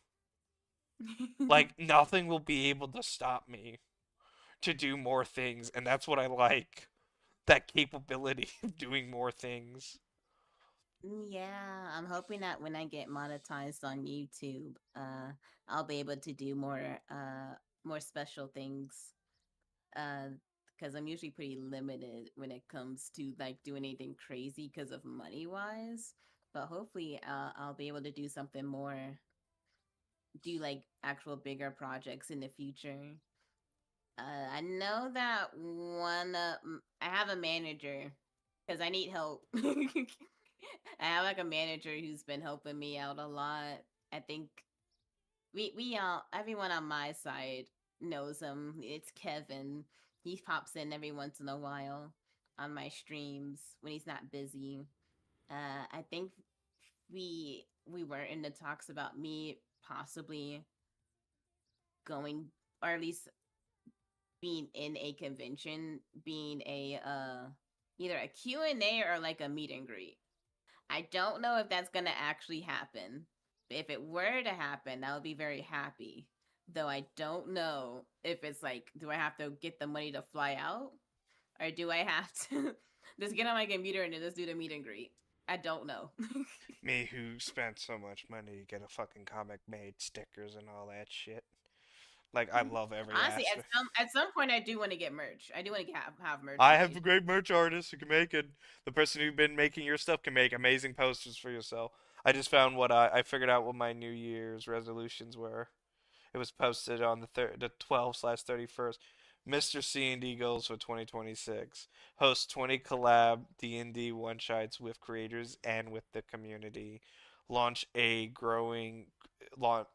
Like nothing will be able to stop me to do more things and that's what I like. That capability of doing more things. Yeah, I'm hoping that when I get monetized on YouTube, I'll be able to do more special things. Because I'm usually pretty limited when it comes to like doing anything crazy because of money wise. But hopefully, I'll be able to do something more, do like actual bigger projects in the future. I know that I have a manager because I need help. I have like a manager who's been helping me out a lot. I think we all everyone on my side knows him. It's Kevin. He pops in every once in a while on my streams when he's not busy. I think we were in the talks about me possibly going, or at least being in a convention, being a either a Q&A or like a meet and greet. I don't know if that's going to actually happen. If it were to happen, I would be very happy. Though I don't know if it's like, do I have to get the money to fly out? Or do I have to just get on my computer and just do the meet and greet? I don't know. Me who spent so much money to get a fucking comic made, stickers and all that shit. Like I love every Honestly, aspect. at some point, I do want to get merch. I do want to have merch I have a made. great merch artist who can make it. The person who's been making your stuff can make amazing posters for yourself. I just found what I figured out what my New Year's resolutions were. It was posted on the 12/31st. Mr.CryptsNDice goals for 2026. Host 20 collab D&D one-shots with creators and with the community. Launch a growing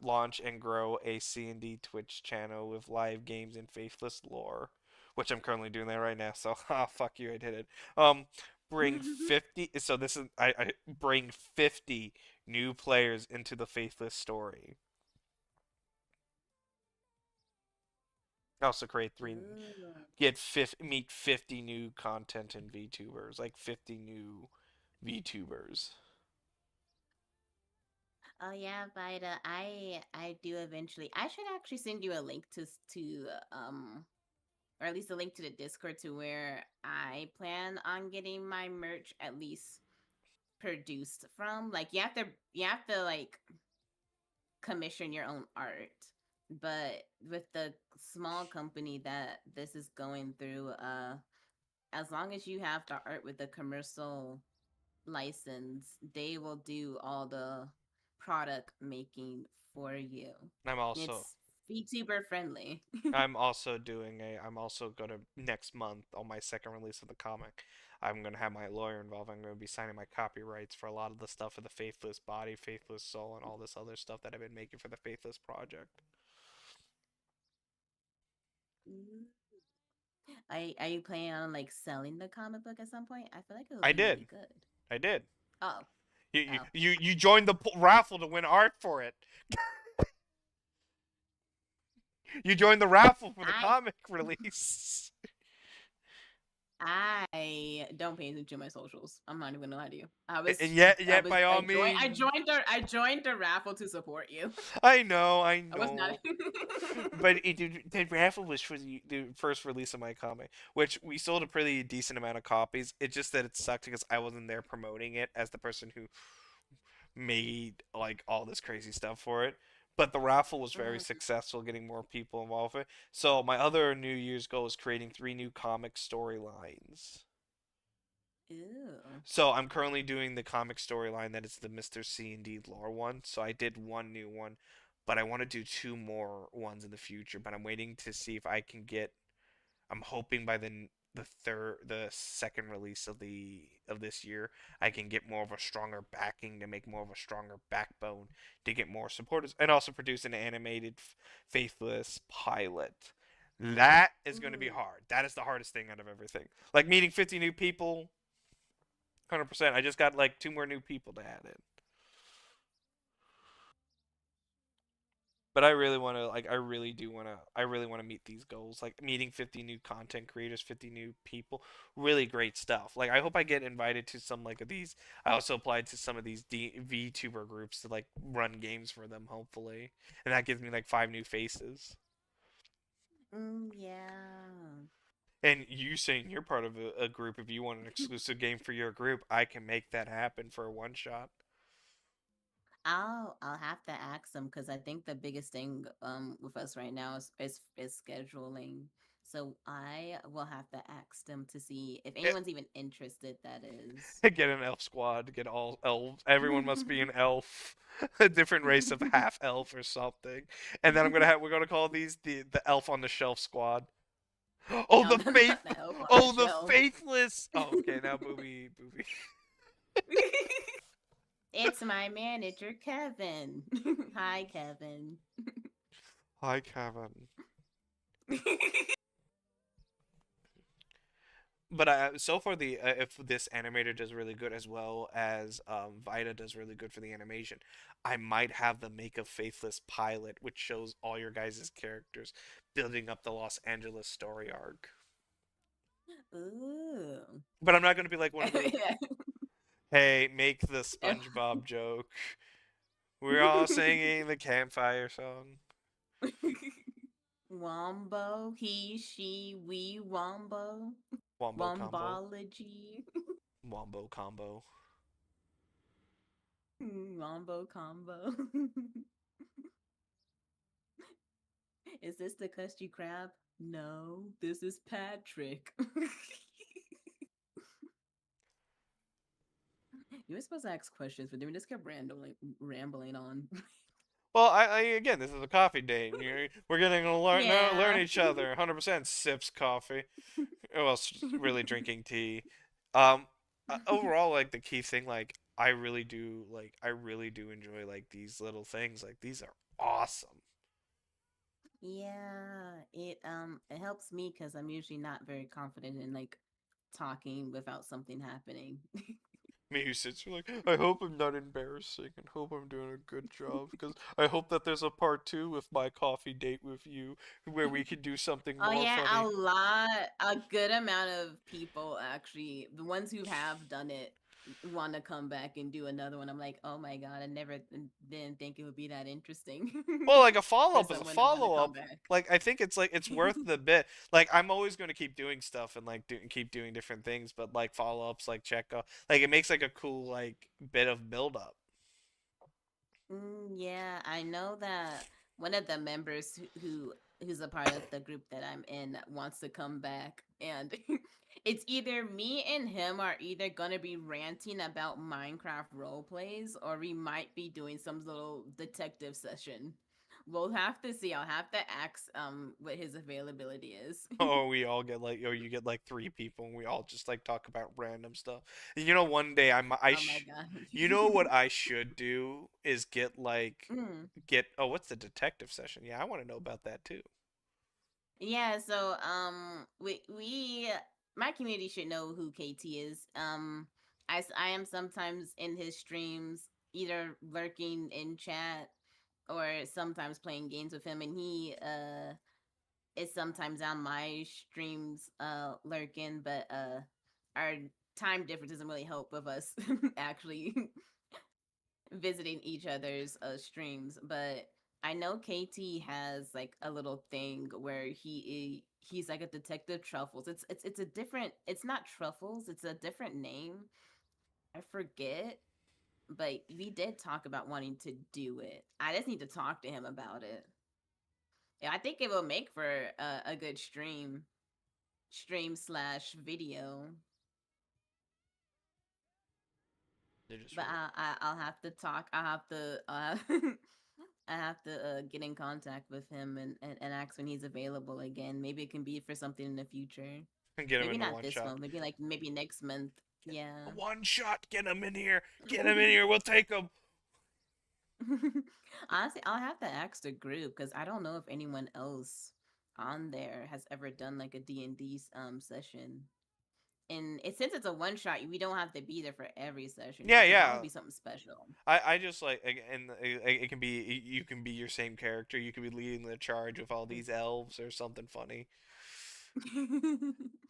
launch and grow a C&D Twitch channel with live games and Faithless lore, which I'm currently doing that right now. So, fuck you, I did it. Bring 50 so this is I bring 50 new players into the Faithless story. Also create three Ooh. meet 50 new content and VTubers, like 50 new VTubers. Oh yeah, Vida. I do eventually. I should actually send you a link to or at least a link to the Discord to where I plan on getting my merch at least produced from. Like you have to like commission your own art. But with the small company that this is going through, as long as you have the art with the commercial license, they will do all the product making for you. I'm also It's VTuber friendly. I'm also gonna next month on my second release of the comic. I'm gonna have my lawyer involved. I'm gonna be signing my copyrights for a lot of the stuff for the Faithless body, Faithless soul, and all this other stuff that I've been making for the Faithless project. Mm. Are you planning on like selling the comic book at some point? I feel like it would I be did. really good. I did. Oh, You oh. you joined the raffle to win art for it. You joined the raffle for the I comic release. I don't pay attention to my socials. I'm not even gonna lie to you. And yet, by all I means, joined the raffle to support you. I know, I I was not. know. But the raffle was for the first release of my comic, which we sold a pretty decent amount of copies. It's just that it sucked because I wasn't there promoting it as the person who made like all this crazy stuff for it. But the raffle was very Mm, successful, getting more people involved with it. So my other New Year's goal is creating 3 new comic storylines. ew. So I'm currently doing the comic storyline that is the Mr.CND lore one. So I did 1 new one, but I want to do 2 more ones in the future. But I'm waiting to see if I can get. I'm hoping by the second release of this year, I can get more of a stronger backing to make more of a stronger backbone to get more supporters and also produce an animated Faithless pilot. That is going to be Mm. hard. That is the hardest thing out of everything. Like meeting 50 new people, 100%. I just got like 2 more new people to add in. But I really want to like I really want to meet these goals, like meeting 50 new content creators, 50 new people, really great stuff. Like I hope I get invited to some like of these. I also applied to some of these VTuber groups to like run games for them hopefully. And that gives me like 5 new faces. Yeah. And you saying you're part of a group, if you want an exclusive game for your group, I can make that happen for a one shot. I'll have to ask them because I think the biggest thing with us right now is scheduling. So I will have to ask them to see if anyone's even interested. That is. Get an elf squad, get all elves. Everyone must be an elf, a different race of half elf or something. And then we're gonna call these the elf on the shelf squad. Oh No, the no, faith, not the elf on the oh the shelf. faithless. Oh okay, now booby. It's my manager, Kevin. Hi, Kevin. Hi Kevin. But so far the if this animator does really good as well as Vita does really good for the animation, I might have them make a Faithless pilot, which shows all your guys' characters building up the Los Angeles story arc. Ooh. But I'm not gonna be like one of those. Hey, make the SpongeBob joke. We're all singing the campfire song. Wombo, he, she, we, Wombo. Wombo combo. Wombology. Wombo combo. Wombo combo. Is this the Krusty Krab? No, this is Patrick. You were supposed to ask questions, but then we just kept rambling on. Well, again, this is a coffee date. We're getting to learn Yeah. each other. 100% sips coffee. Well, really drinking tea. Overall, like the key thing, like I really do enjoy like these little things. Like these are awesome. Yeah, it helps me because I'm usually not very confident in like talking without something happening. Me who sits here like, I hope I'm not embarrassing and hope I'm doing a good job because I hope that there's a part 2 with my coffee date with you where we can do something Oh more yeah, funny. a good amount of people actually, the ones who have done it want to come back and do another one. I'm like, oh my god, I never didn't think it would be that interesting Well, like a follow for up is a someone to want to follow come up. back. Like I think it's worth the bit. Like I'm always going to keep doing stuff and like keep doing different things, but like follow ups, like check up, like it makes like a cool like bit of build up. Yeah, I know that one of the members who's a part of the group that I'm in wants to come back, and it's either me and him are either gonna be ranting about Minecraft role plays, or we might be doing some little detective session We'll have to see. I'll have to ask what his availability is. Oh, we all get like, oh, you get like 3 people, and we all just like talk about random stuff. You know, one day Oh my god. you know what I should do is Mm. what's the detective session? Yeah, I want to know about that too. Yeah, so we my community should know who KT is. I am sometimes in his streams, either lurking in chat or sometimes playing games with him, and he is sometimes on my streams lurking, but our time difference doesn't really help with us actually visiting each other's streams. But I know KT has like a little thing where he's like a detective truffles. It's a different, it's not truffles, it's a different name. I forget, but we did talk about wanting to do it. I just need to talk to him about it. Yeah, I think it will make for a good stream slash video. They just But wrote. I'll have to talk. I have to get in contact with him and ask when he's available again. Maybe it can be for something in the future. And get him Maybe in the not one this shot. month. Maybe next month. Yeah. One shot, get him in here. Get him in here. We'll take him. Honestly, I'll have to ask the group because I don't know if anyone else on there has ever done like a D&D session. And since it's a one shot, we don't have to be there for every session. Yeah, So that yeah. would be something special. I just like, and it can be, you can be your same character. You can be leading the charge with all these elves or something funny.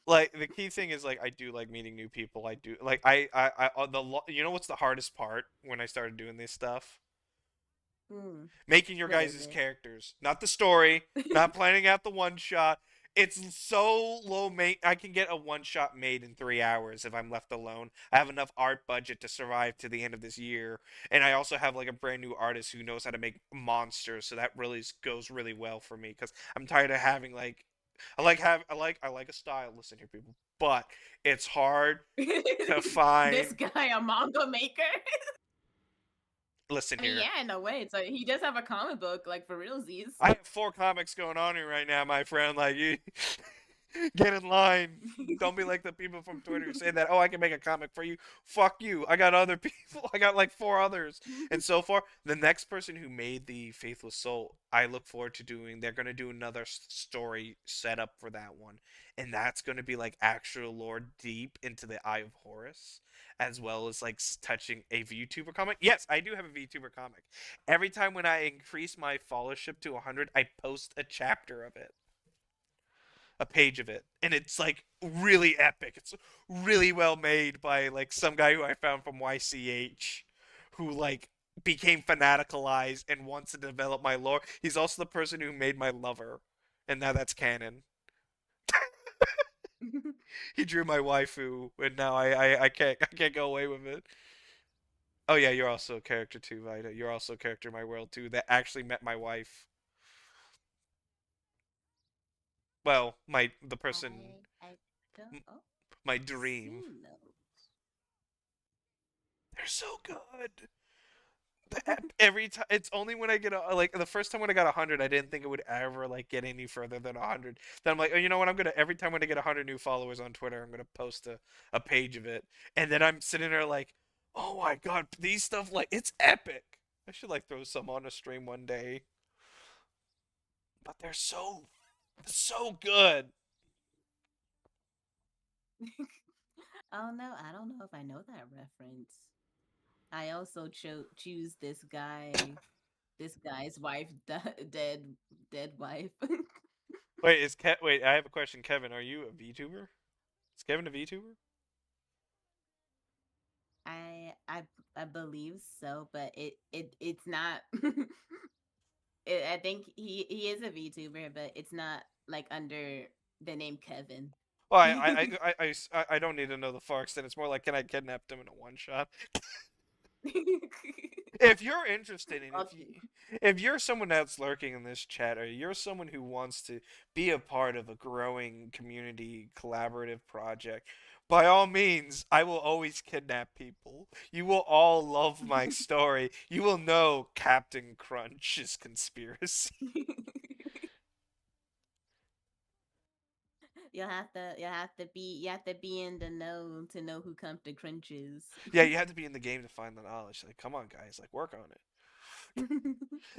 Like the key thing is like I do like meeting new people. I do like you know what's the hardest part when I started doing this stuff? Making your What is guys' it? characters, not the story, not planning out the one shot. It's so low mate. I can get a one shot made in 3 hours if I'm left alone. I have enough art budget to survive to the end of this year, and I also have like a brand new artist who knows how to make monsters, so that really goes really well for me because I'm tired of having like I like a style. Listen here, people, but it's hard to This find. guy a manga maker? Listen I mean, here. yeah, in a way. So he does have a comic book, like for realsies. I have 4 comics going on here right now, my friend. Like you, get in line. Don't be like the people from Twitter who say that. Oh, I can make a comic for you. Fuck you. I got other people. I got like 4 others. And so far, the next person who made the Faithless Soul, I look forward to doing. They're gonna do another story setup for that one, and that's gonna be like actual lore deep into the Eye of Horus, as well as like touching a VTuber comic. Yes, I do have a VTuber comic. Every time when I increase my followership to 100, I post a chapter of it, a page of it, and it's like really epic. It's really well made by like some guy who I found from YCH, who like became fanaticalized and wants to develop my lore. He's also the person who made my lover, and now that's canon. He drew my waifu, and now I can't go away with it. Oh yeah, you're also a character too, Vita. You're also a character in my world too that actually met my wife. Well, the person, I don't. Oh, my I've dream. seen those. They're so good. Every time, it's only when I get like the first time when I got 100, I didn't think it would ever like get any further than 100. Then I'm like, oh, you know what? I'm gonna every time when I get 100 new followers on Twitter, I'm gonna post a page of it, and then I'm sitting there like, oh my god, these stuff like it's epic. I should like throw some on a stream one day, but they're so good. Oh no, I don't know if I know that reference. I also choose this guy's wife, dead wife. Wait, I have a question, Kevin. Are you a VTuber? Is Kevin a VTuber? I I I believe so, but it's not. I think he is a VTuber, but it's not like under the name Kevin. Well, I don't need to know the far extent. It's more like, can I kidnap him in a one shot? If you're interested in Okay. if you're someone that's lurking in this chat, or you're someone who wants to be a part of a growing community collaborative project, By all means, I will always kidnap people. You will all love my story. You will know Captain Crunch's conspiracy. you have to be in the know to know who Compton Crunch is. Yeah, you have to be in the game to find the knowledge. Like, come on, guys, like work on it.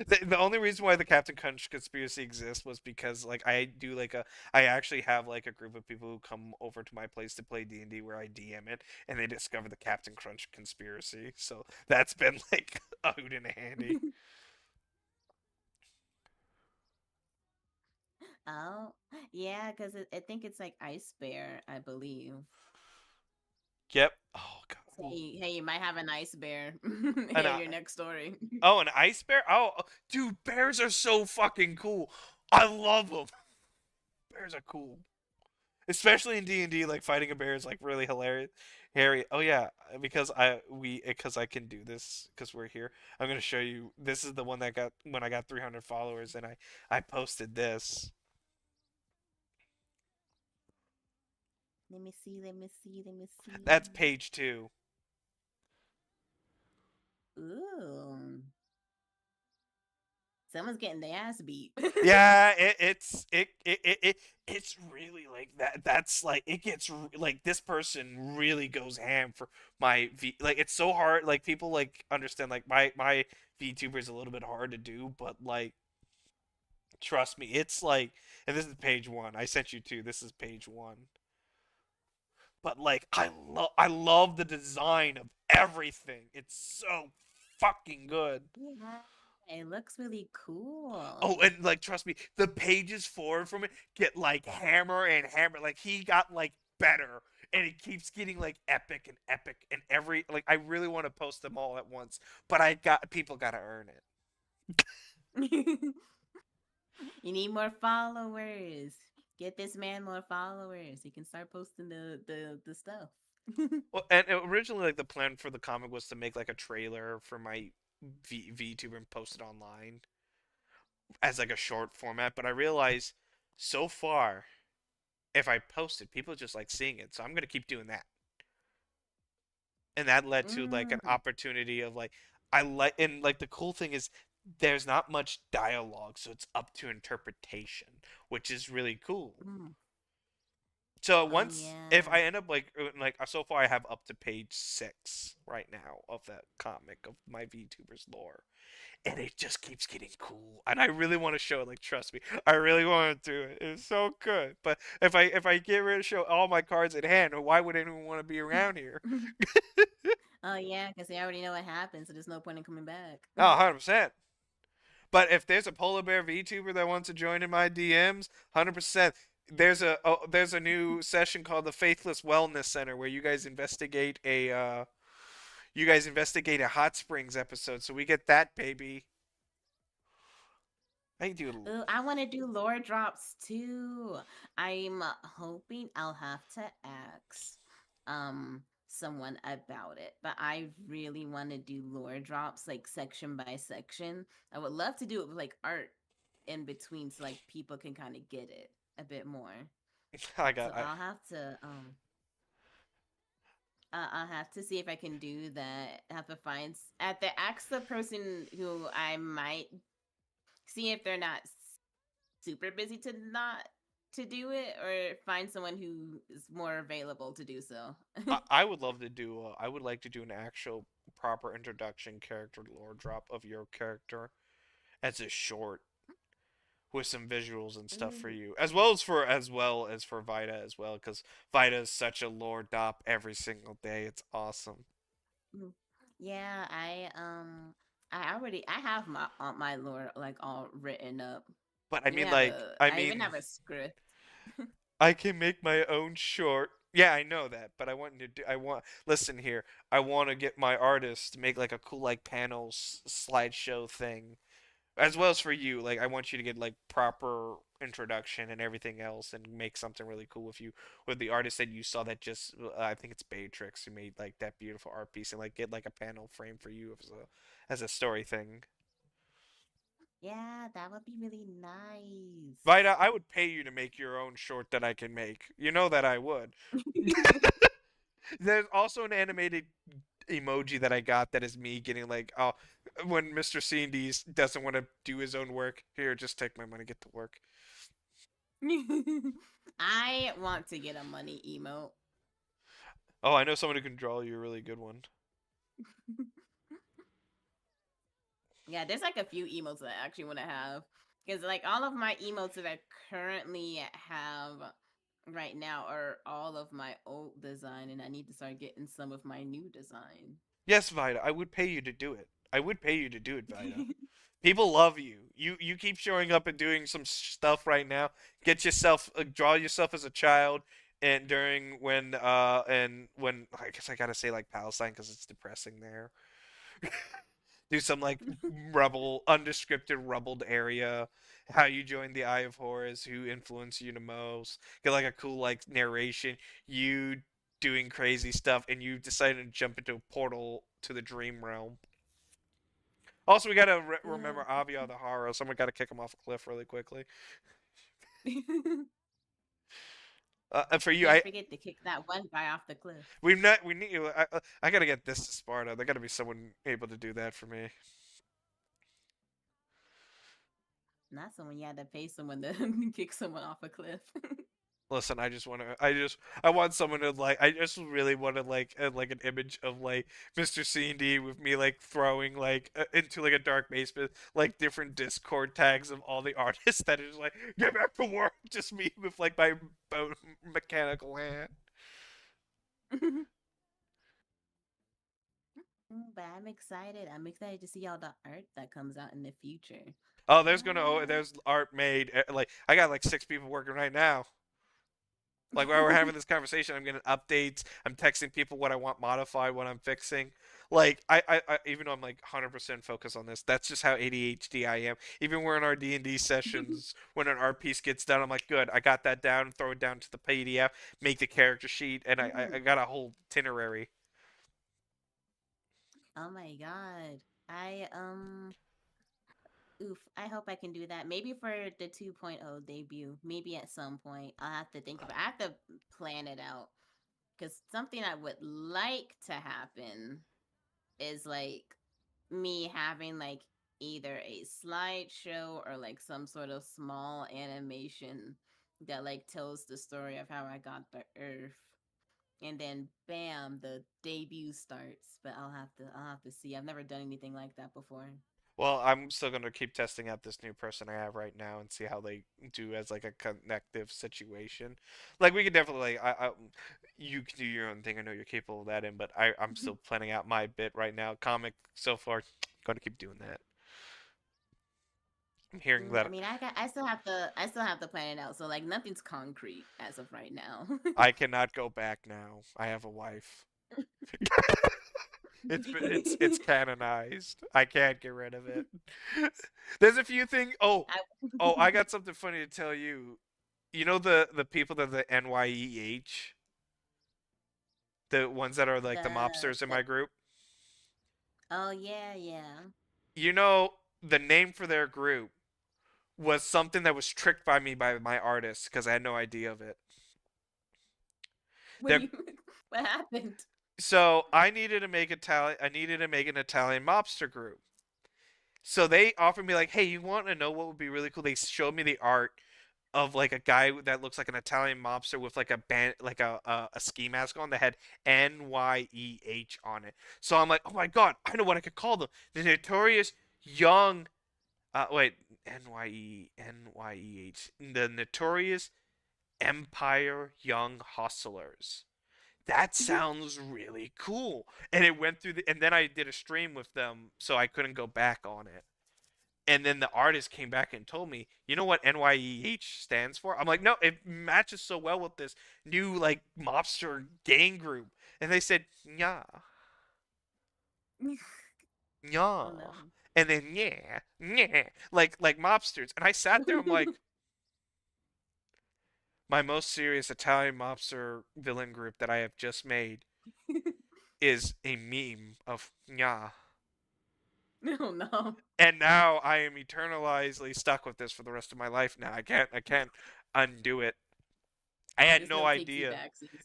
The only reason why the Captain Crunch conspiracy exists was because like I actually have like a group of people who come over to my place to play D&D where I DM it and they discover the Captain Crunch conspiracy. So that's been like a hoot and a handy. Oh, yeah, because I think it's like Ice Bear, I believe. Yep. Oh god. Ooh. Hey, you might have an ice bear And in your next story. oh, an ice bear? Oh, dude, bears are so fucking cool. I love them. Bears are cool. Especially in D&D, like fighting a bear is like really hilarious. Harry, oh yeah, because I can do this because we're here. I'm gonna show you. This is the one that got when I got 300 followers, and I posted this. Let me see. Let me see. Let me see. That's page 2. Ooh. Someone's getting their ass beat. Yeah, it's really like that. That's like it gets like this person really goes ham for my V. Like it's so hard. Like people like understand like my VTuber is a little bit hard to do, but like trust me, it's like, and this is page 1. I sent you 2. This is page 1. But like I love the design of everything. It's so fucking good. Yeah, it looks really Oh, cool. and like trust me, the pages forward from it get like hammer and hammer. Like he got like better, and it keeps getting like epic, and every like I really want to post them all at once, but I got people got to earn it. You need more followers. Get this man more followers. He can start posting the stuff. Well, and originally like the plan for the comic was to make like a trailer for my VTuber and post it online as like a short format, but I realized so far if I post it, people just like seeing it, so I'm gonna keep doing that. And that led to like an Mm, opportunity of like I like and like the cool thing is there's not much dialogue, so it's up to interpretation, which is really cool. mm. So Oh once if yeah. I end up like so far I have up to page 6 right now of that comic of my VTuber's lore, and it just keeps getting cool. And I really want to show it. Like trust me, I really want to do it. It's so good. But if I get ready to show all my cards at hand, why would anyone want to be around here? Oh yeah, because they already know what happens, so there's no point in coming back. Oh, 100%. But if there's a polar bear VTuber that wants to join in my DMs, 100%. There's a new session called the Faithless Wellness Center where you guys investigate a hot springs episode. So we get that baby. I do. Ooh, I want to do lore drops too. I'm hoping I'll have to ask someone about it, but I really want to do lore drops like section by section. I would love to do it with like art in between so like people can kind of get it a bit more. I So got. I'll have to see if I can do that. I have to have to ask the person who I might see if they're not super busy to do it, or find someone who is more available to do so. I would love to do. I would like to do an actual proper introduction character lore drop of your character as a short with some visuals and stuff for Ooh. you, as well as for Vita as well, because Vita is such a lore drop every single day. It's awesome. Mm. Yeah, I have my lore like all written up. But I mean, like, I even have a script. I can make my own short. Yeah, I know that, but I want to do. Listen here. I want to get my artist to make like a cool like panels slideshow thing, as well as for you. Like, I want you to get like proper introduction and everything else, and make something really cool with you with the artist that you saw that just. I think it's Beatrix who made like that beautiful art piece, and like get like a panel frame for you as a story thing. Yeah, that would be really nice. Vita, I would pay you to make your own short that I can make. You know that I would. There's also an animated emoji that I got that is me getting like, oh, when Mr.CryptsNDice doesn't want to do his own work. Here, just take my money, get to work. I want to get a money emote. Oh, I know someone who can draw you a really good one. Yeah, there's like a few emotes that I actually want to have. Because like all of my emotes that I currently have right now are all of my old design, and I need to start getting some of my new design. Yes, Vida, I would pay you to do it. I would pay you to do it, Vida. People love you. You keep showing up and doing some stuff right now. Get yourself draw yourself as a child and during when I guess I gotta say like Palestine because it's depressing there. Do some like rubble undescripted rubbled area. How you joined the Eye of Horus, who influenced you the most. Get like a cool like narration. You doing crazy stuff, and you decided to jump into a portal to the dream realm. Also, we gotta remember Avia the Haro. Someone gotta kick him off a cliff really quickly. For you, Can't forget to kick that one guy off the cliff. we've not. We need. I gotta get this to Sparta. There gotta be someone able to do that for me. Not someone you had to pay someone to kick someone off a cliff. Listen, I just want to. I want someone to like. I just really want to like an image of like Mr.CND with me like throwing like into like a dark basement, like different Discord tags of all the artists that is like get back to work. Just me with like my mechanical hand. But I'm excited. I'm excited to see all the art that comes out in the future. Oh, there's art made. Like I got like 6 people working right now. Like while we're having this conversation, I'm getting updates. I'm texting people what I want modified, what I'm fixing. Like even though I'm like 100% focused on this, that's just how ADHD I am. Even when our D&D sessions, when an art piece gets done, I'm like, good, I got that down. Throw it down to the PDF, make the character sheet, and I got a whole itinerary. Oh my god. I hope I can do that. Maybe for the 2.0 debut. Maybe at some point. I'll have to think about it. I have to plan it out. Because something I would like to happen is like me having like either a slideshow or like some sort of small animation that like tells the story of how I got the Earth. And then bam, the debut starts. But I'll have to see. I've never done anything like that before. Well, I'm still gonna keep testing out this new person I have right now and see how they do as like a connective situation. Like we could definitely like you can do your own thing. I know you're capable of that, but I'm still planning out my bit right now. Comic so far, gonna keep doing that. I'm hearing I that mean, I still have to plan it out. So like nothing's concrete as of right now. I cannot go back now. I have a wife. It's canonized. I can't get rid of it. There's a few things. Oh, I got something funny to tell you. You know the people that are the NYEH, the ones that are like the mobsters in the my group. oh yeah, yeah. You know the name for their group was something that was tricked by me by my artist because I had no idea of it. What do Their you what happened? So I needed to make Italian. I needed to make an Italian mobster group. So they offered me like, hey, you want to know what would be really cool? They showed me the art of like a guy that looks like an Italian mobster with like a band, like a ski mask on that had NYEH on it. So I'm like, oh my god, I know what I could call them. The notorious young, wait, NYEH, the notorious Empire Young Hustlers. That sounds really cool. And it went through and then I did a stream with them, so I couldn't go back on it. And then the artist came back and told me, you know what NYEH stands for? I'm like, no, it matches so well with this new like mobster gang group. And they said, yeah, yeah. Oh no. And then yeah, like mobsters. And I sat there, I'm like, my most serious Italian mobster villain group that I have just made is a meme of yeah. Oh no. And now I am eternalizedly stuck with this for the rest of my life now. I can't undo it. I had There's no no takesy idea. backsies.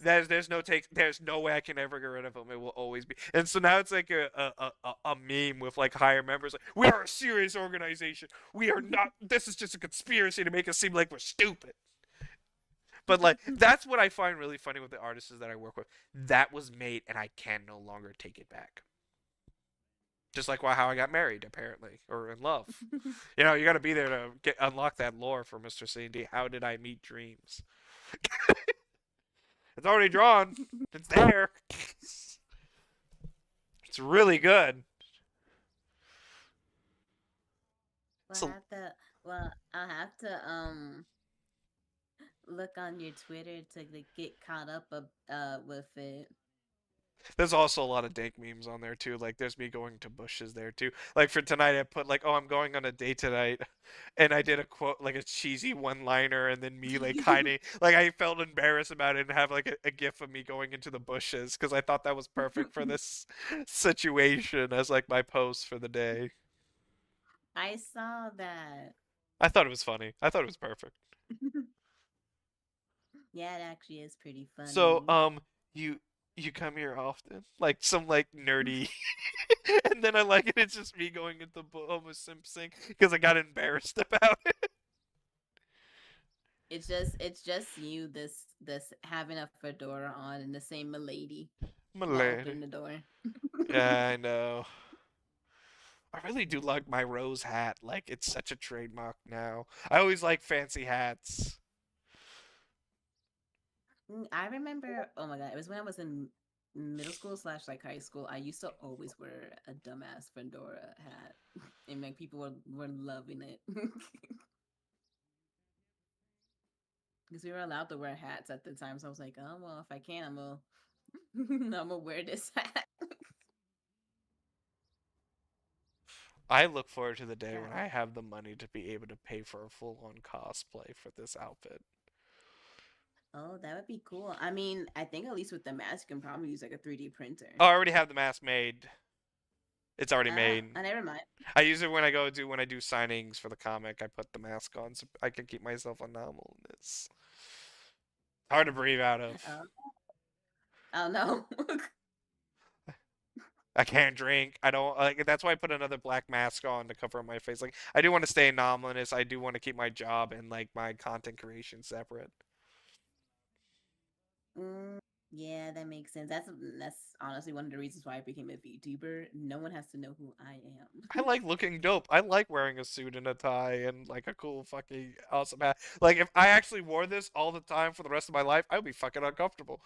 There's no way I can ever get rid of them. It will always be. And so now it's like a meme with like higher members. Like, we are a serious organization. We are not. This is just a conspiracy to make us seem like we're stupid. But like that's what I find really funny with the artists that I work with. That was made, and I can no longer take it back. Just like how I got married, apparently, or in love. You know, you got to be there to unlock that lore for Mr.CryptsNDice. How did I meet dreams? It's already drawn. It's there. It's really good. Well, So, I'll have to look on your Twitter to like, get caught up with it. there's also a lot of dank memes on there too. Like there's me going to bushes there too. Like for tonight, I put like, "Oh, I'm going on a date tonight," and I did a quote like a cheesy one-liner, and then me like hiding. Like I felt embarrassed about it, and have like a gif of me going into the bushes because I thought that was perfect for this situation as like my post for the day. I saw that. I thought it was funny. I thought it was perfect. Yeah, it actually is pretty So, funny. you come here often? Like some like nerdy, and then I like it. It's just me going into Homo Simpson because I got embarrassed about it. It's just you this having a fedora on and the same milady My while lady. opening the door. Yeah, I know. I really do like my rose hat. Like it's such a trademark now. I always like fancy hats. I remember, oh my god, it was when I was in middle school slash like high school. I used to always wear a dumbass fedora hat, and like people were loving it because we were allowed to wear hats at the time. So I was like, oh well, if I can, I'm gonna wear this hat. I look forward to the day when Yeah. I have the money to be able to pay for a full-on cosplay for this outfit. Oh, that would be cool. I mean, I think at least with the mask, you can probably use like a 3D printer. Oh, I already have the mask made. It's already Ah, made. never mind. I use it when I do signings for the comic. I put the mask on so I can keep myself anomalous. Hard to breathe out of. Oh, oh no. I can't drink. I don't like. That's why I put another black mask on to cover my face. Like I do want to stay anomalous. I do want to keep my job and like my content creation separate. Mm, yeah, that makes sense. That's honestly one of the reasons why I became a VTuber. No one has to know who I I am. like looking dope. I like wearing a suit and a tie and like a cool fucking awesome hat. Like if I actually wore this all the time for the rest of my life, I would be fucking uncomfortable.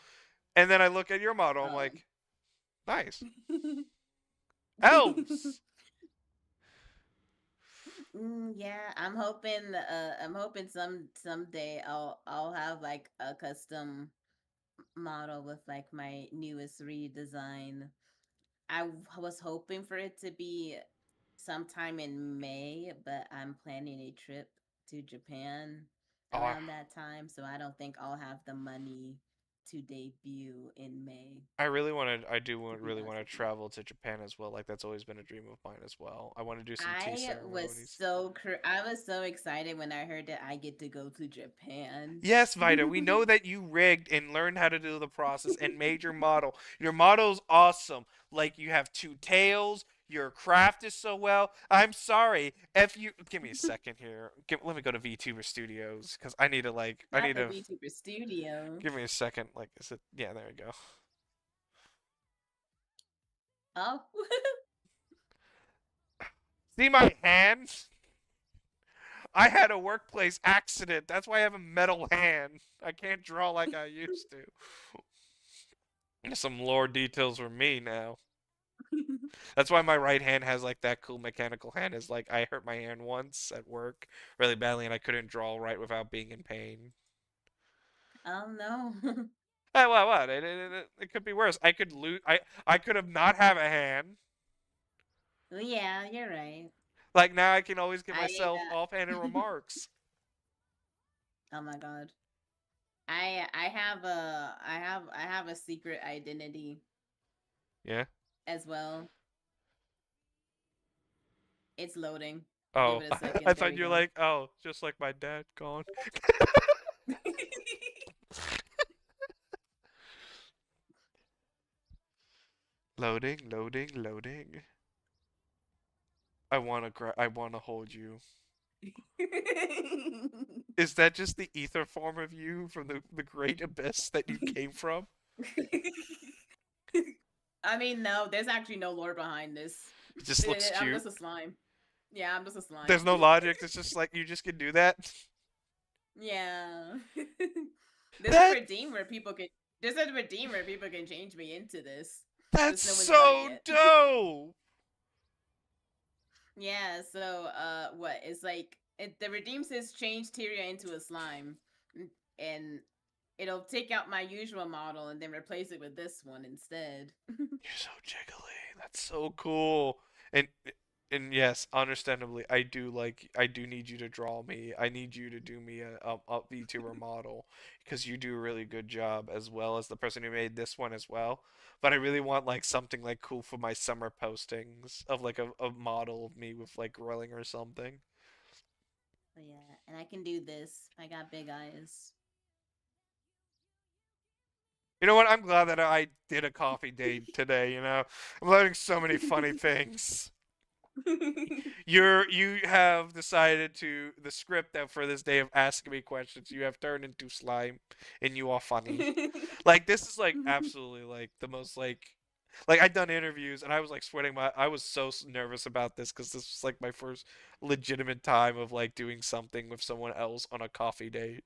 And then I look at your model, I'm Um, like, nice. Elves. yeah, I'm hoping someday I'll have like a custom model with like my newest redesign. Was hoping for it to be sometime in May, but I'm planning a trip to Japan Oh, around that time, so I don't think I'll have the money to debut in May I really want to. I do to be really want to honest with you. travel to Japan as well. Like that's always been a dream of mine as well. I want to do some tea ceremonies. I was so excited when I heard that I get to go to Japan. Yes, Vita, we know that you rigged and learned how to do the process and made your model. Your model's awesome. Like you have two tails. Your craft is so well. I'm sorry. If you give me a second here. Let me go to VTuber Studios because I need to like. I Not need the to VTuber studio. give me a second. Like, is it? Yeah, there we go. Oh, See my hands? I had a workplace accident. That's why I have a metal hand. I can't draw like I used to. Some lore details from me now. That's why my right hand has like that cool mechanical hand. Is like I hurt my hand once at work really badly, and I couldn't draw right without being in pain. oh no. What? It could be worse. I could lose. I could have not have a hand. Well, yeah, you're right. Like now, I can always give I myself offhanded remarks. oh my god. I have a secret identity Yeah. as well. It's loading. Give Oh, it a I second. There thought we you're go. like, oh, just like my dad gone. Loading, loading, loading. I wanna hold you. Is that just the ether form of you from the great abyss that you came from? I mean, no, there's actually no lore behind this. It just looks I'm cute. just a slime. Yeah, I'm just a slime. There's no logic. It's just like you just can do that. Yeah. There's a That redeem where people can. There's a redeem where people can change me into this. that's Just no one's done it so yet. dope. Yeah. So, what? It's like the redeem says change Tyria into a slime, and it'll take out my usual model and then replace it with this one instead. You're so jiggly. That's so cool. And and yes, understandably, I do need you to draw me. I need you to do me a VTuber model because you do a really good job as well as the person who made this one as well. But I really want like something like cool for my summer postings of like a model of me with like grilling or something. But yeah, and I can do this. I got big eyes. You know what? I'm glad that I did a coffee date today, you know. I'm learning so many funny things. You have decided to the script that for this day of asking me questions, you have turned into slime and you are funny. Like this is like absolutely like the most like I'd done interviews and I was like sweating my I was so nervous about this cuz this was like my first legitimate time of like doing something with someone else on a coffee date.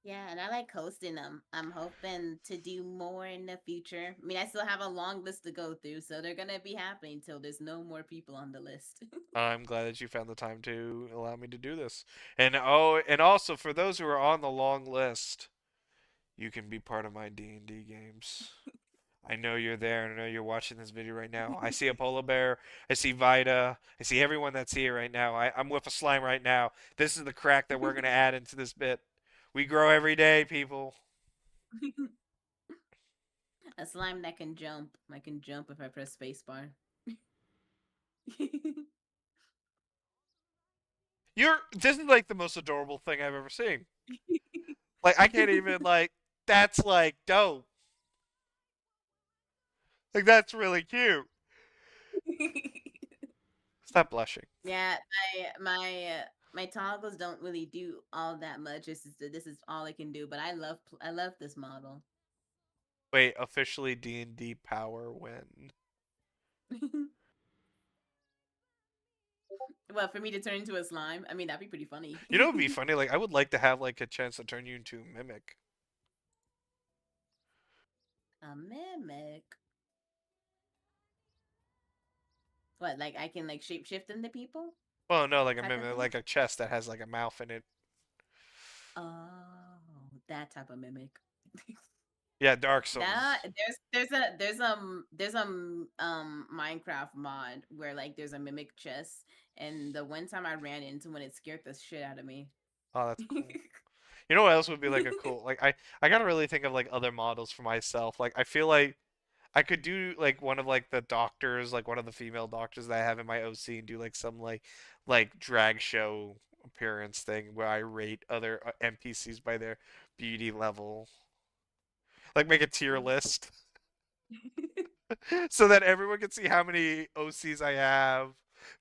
Yeah, and I like hosting them. I'm hoping to do more in the future. I mean, I still have a long list to go through, so they're gonna be happening till there's no more people on the list. I'm glad that you found the time to allow me to do this. And oh, and also for those who are on the long list, you can be part of my D&D games. I know you're there, and I know you're watching this video right now. I see a polar bear. I see Vita. I see everyone that's here right now. I'm with a slime right now. This is the crack that we're going to add into this bit. We grow every day, people. A slime that can jump. I can jump if I press spacebar. This is like the most adorable thing I've ever seen. Like, I can't even, like, that's like dope. Like, that's really cute. Stop blushing. Yeah, my toggles don't really do all that much. This is all I can do, but I love this model. Wait, officially D&D power when? Well, for me to turn into a slime, I mean that'd be pretty funny. You know, it'd be funny. Like, I would like to have like a chance to turn you into a mimic. A mimic. What? Like I can like shapeshift into people? Well, no, like a Type of mimic, thing? like a chest that has like a mouth in it. Oh, that type of mimic. Yeah, Dark Souls. That there's a Minecraft mod where like there's a mimic chest, and the one time I ran into one, it scared the shit out of me. Oh, that's cool. You know what else would be like a cool like I gotta really think of like other models for myself. Like I feel like I could do like one of like the doctors, like one of the female doctors that I have in my OC and do like some like drag show appearance thing where I rate other NPCs by their beauty level. Like make a tier list so that everyone can see how many OCs I have.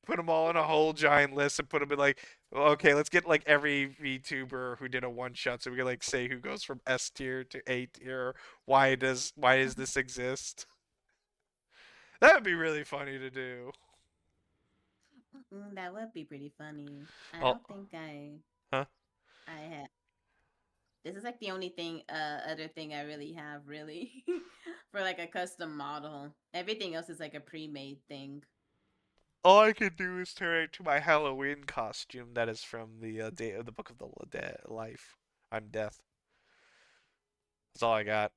Put them all in a whole giant list and put them in like, okay, let's get like every VTuber who did a one shot, so we can like say who goes from S tier to A tier. Why does this exist? That would be really funny to do. That would be pretty funny. I Oh, don't think huh? I have. This is like the only thing, other thing I really have really for like a custom model. Everything else is like a pre-made thing. All I can do is turn it to my Halloween costume that is from the day of the Book of the Dead Life. I'm Death. That's all I got.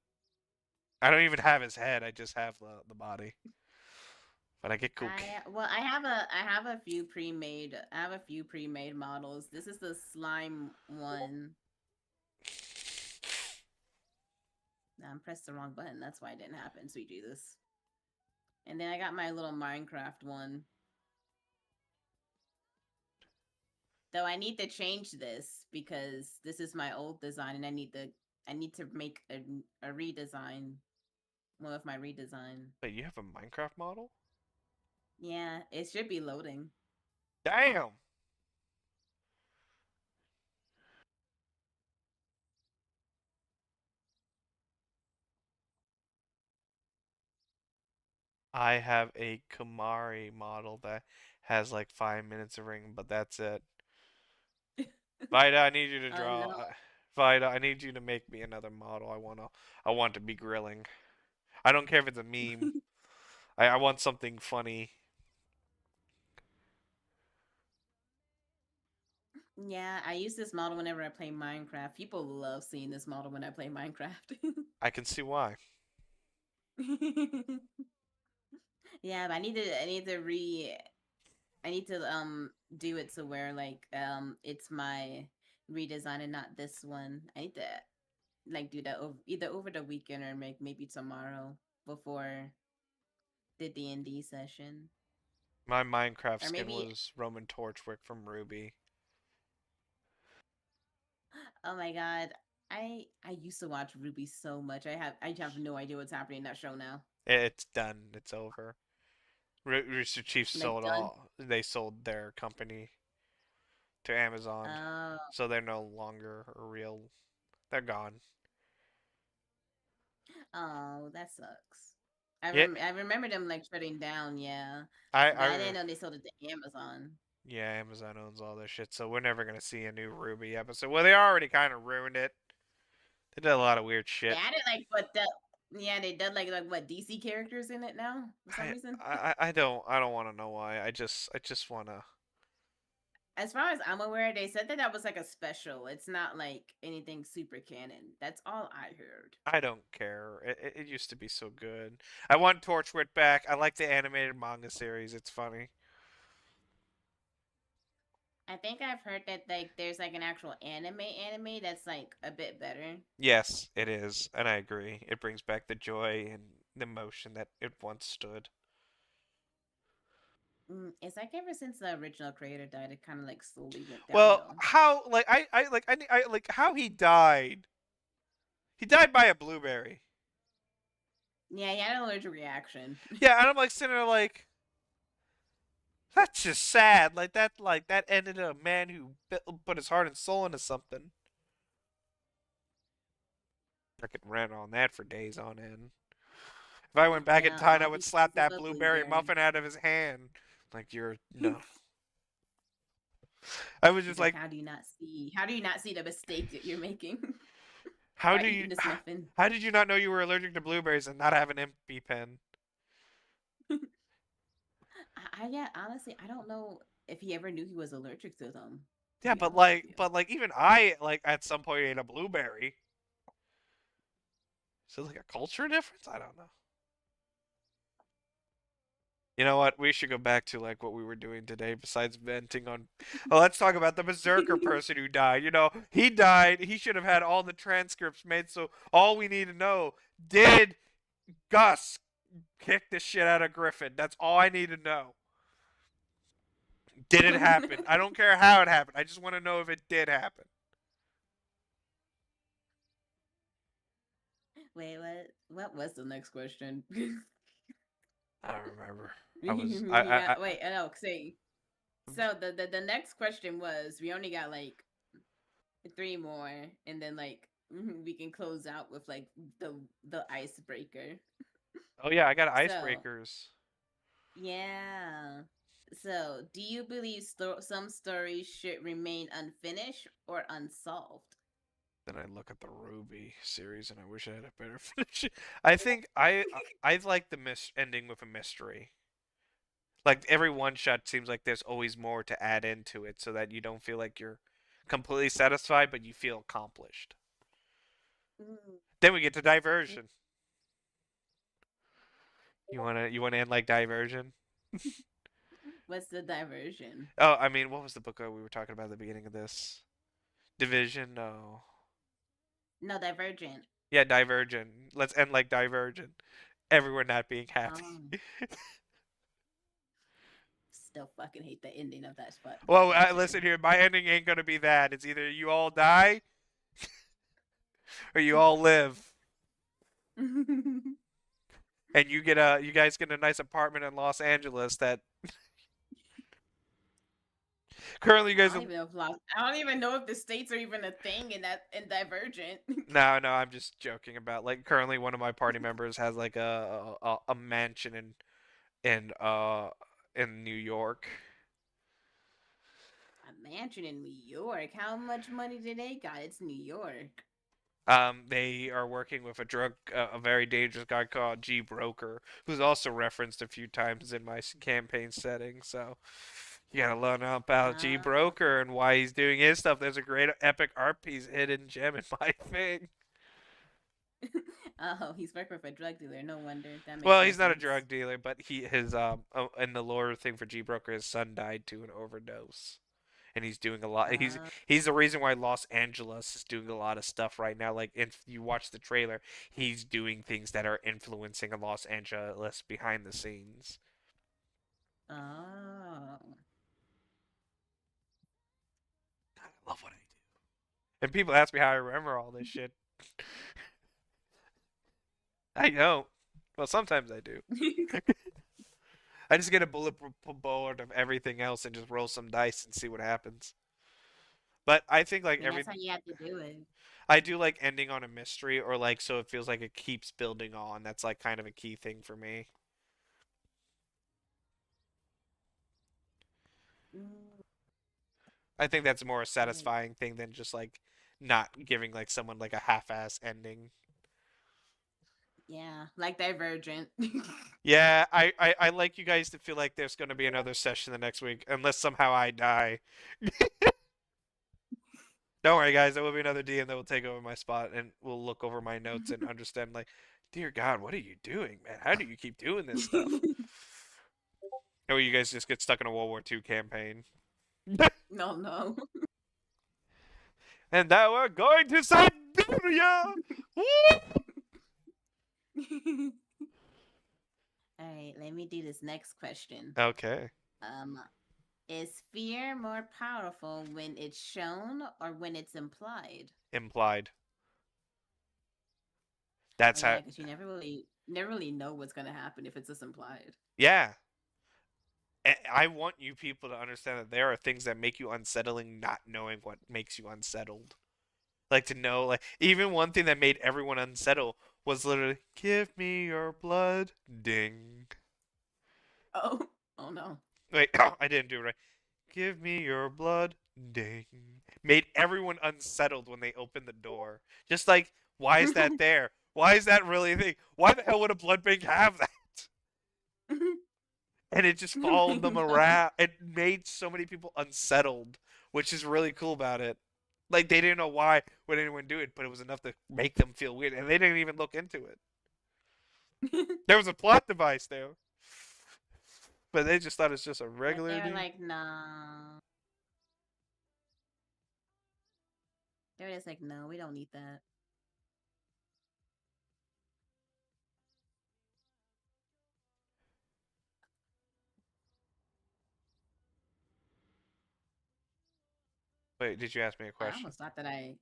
I don't even have his head. I just have the body. But I get cool. I have a few pre-made. I have a few pre-made models. This is the slime one. I pressed the wrong button. That's why it didn't happen. Sweet Jesus. And then I got my little Minecraft one. Though I need to change this because this is my old design, and I need to make a redesign Well, with my redesign. Wait, you have a Minecraft model? Yeah, it should be loading. Damn. I have a Kamari model that has like 5 minutes of ring, but that's it. Vida, I need you to Oh draw. no. Vida, I need you to make me another model. I want to be grilling. I don't care if it's a meme. I want something funny. Yeah, I use this model whenever I play Minecraft. People love seeing this model when I play Minecraft. I can see why. Yeah, but I need to do it to where like it's my redesign and not this one. I need to like do that either over the weekend or maybe tomorrow before the D&D session. My Minecraft Or skin maybe was Roman Torchwick from Ruby. oh my god. I used to watch Ruby so much. I have no idea what's happening in that show now. It's done. It's over. Rooster Teeth Like sold done. all. They sold their company to Amazon, Oh, so they're no longer a real. They're gone. oh, that sucks. Yeah, I remember them like shutting down, yeah, I, but I I, didn't know they sold it to Amazon. yeah, Amazon owns all their shit, so we're never gonna see a new Ruby episode. Well, they already kind of ruined it. They did a lot of weird They shit. added like yeah, they did like what DC characters in it now for some reason. I don't want to know why. I just want to. As far as I'm aware, they said that that was like a special. It's not like anything super canon. That's all I heard. I don't care. It used to be so good. I want Torchwood back. I like the animated manga series. It's funny. I think I've heard that like there's like an actual anime that's like a bit better. Yes, it is, and I agree. It brings back the joy and the emotion that it once stood. It's like ever since the original creator died, it kind of like slowly went Well, downhill. how like I like how he died. He died by a blueberry. Yeah, he had an allergic reaction. Yeah, and I'm like sitting there like that's just sad. Like that ended a man who put his heart and soul into something. I could rant on that for days on end. If I went back in Yeah, time, I all would slap because of that a blueberry blueberry. muffin out of his hand. Like you're no. I was He's just like, like, how do you not see? How do you not see the mistake that you're making how by do eating you? this muffin? How did you not know you were allergic to blueberries and not have an MP pen? Yeah, honestly, I don't know if he ever knew he was allergic to them. To Yeah, be honest with you. but like even I like at some point ate a blueberry. So like a culture difference? I don't know. You know what? We should go back to like what we were doing today besides venting on. Oh, let's talk about the berserker person who died. You know, he died. He should have had all the transcripts made. So all we need to know: did Gus kick the shit out of Griffin? That's all I need to know. Did it happen? I don't care how it happened. I just want to know if it did happen. Wait, what? What was the next question? I don't remember. Wait, no, see. So the next question was we only got like 3 more, and then like we can close out with like the icebreaker. Oh yeah, I got So icebreakers. yeah. So do you believe some stories should remain unfinished or unsolved? Then I look at the Ruby series and I wish I had a better finish. I think I like the ending with a mystery. Like every one shot seems like there's always more to add into it so that you don't feel like you're completely satisfied but you feel accomplished. Mm. Then we get to diversion. You wanna end like diversion? What's the diversion? Oh, I mean, what was the book we were talking about at the beginning of this? Division? No. No, divergent. Yeah, divergent. Let's end like divergent. Everyone not being happy. Still fucking hate the ending of that spot. Well, listen here. My ending ain't gonna be that. It's either you all die or you all live. and you guys get a nice apartment in Los Angeles that currently you guys I don't even know if the states are even a thing in Divergent. no, I'm just joking about like currently one of my party members has like a mansion in New York. A mansion in New York. How much money do they got? It's New York. They are working with a very dangerous guy called G Broker, who's also referenced a few times in my campaign setting. So you gotta learn about G Ah. Broker and why he's doing his stuff. There's a great epic art piece hidden gem in my thing. Oh, he's working with a drug dealer. No wonder. That makes Well, more he's not a sense. drug dealer, but his in the lore thing for G Broker, his son died to an overdose. And he's doing a lot. Uh, He's the reason why Los Angeles is doing a lot of stuff right now. Like if you watch the trailer, he's doing things that are influencing Los Angeles behind the scenes. oh. God, I love what I do. And people ask me how I remember all this shit. I don't. Well, sometimes I do. I just get a bullet board of everything else and just roll some dice and see what happens. But I think like I mean, that's how you have to do it. I do like ending on a mystery or like so it feels like it keeps building on. That's like kind of a key thing for me. Mm, I think that's more a right. satisfying thing than just like not giving like someone like a half-ass ending. Yeah, like Divergent. Yeah, I like you guys to feel like there's going to be another session the next week, unless somehow I die. Don't worry, guys. There will be another DM that will take over my spot, and we'll look over my notes and understand. Like, dear God, what are you doing, man? How do you keep doing this stuff? Or you guys just get stuck in a World War II campaign. No, no. And now we're going to Siberia. Woo! All right, let me do this next question. Okay. Um, is fear more powerful when it's shown or when it's implied? Implied. Oh That's how. yeah, because you never really know what's gonna happen if it's just implied. Yeah. I want you people to understand that there are things that make you unsettling, not knowing what makes you unsettled. Like to know, like even one thing that made everyone unsettled was literally, "Give me your blood." Ding. Oh, oh no. Wait, I didn't do it right. Give me your blood. Ding. Made everyone unsettled when they opened the door. Just like, why is that there? Why is that really a thing? Why the hell would a blood bank have that? And it just followed them No. around. It made so many people unsettled, which is really cool about it. Like they didn't know why would anyone do it, but it was enough to make them feel weird, and they didn't even look into it. There was a plot device there, but they just thought it's just a But regular they're dude. like, no. They're just like, no, we don't need that. Wait, did you ask me a I question? almost thought that I.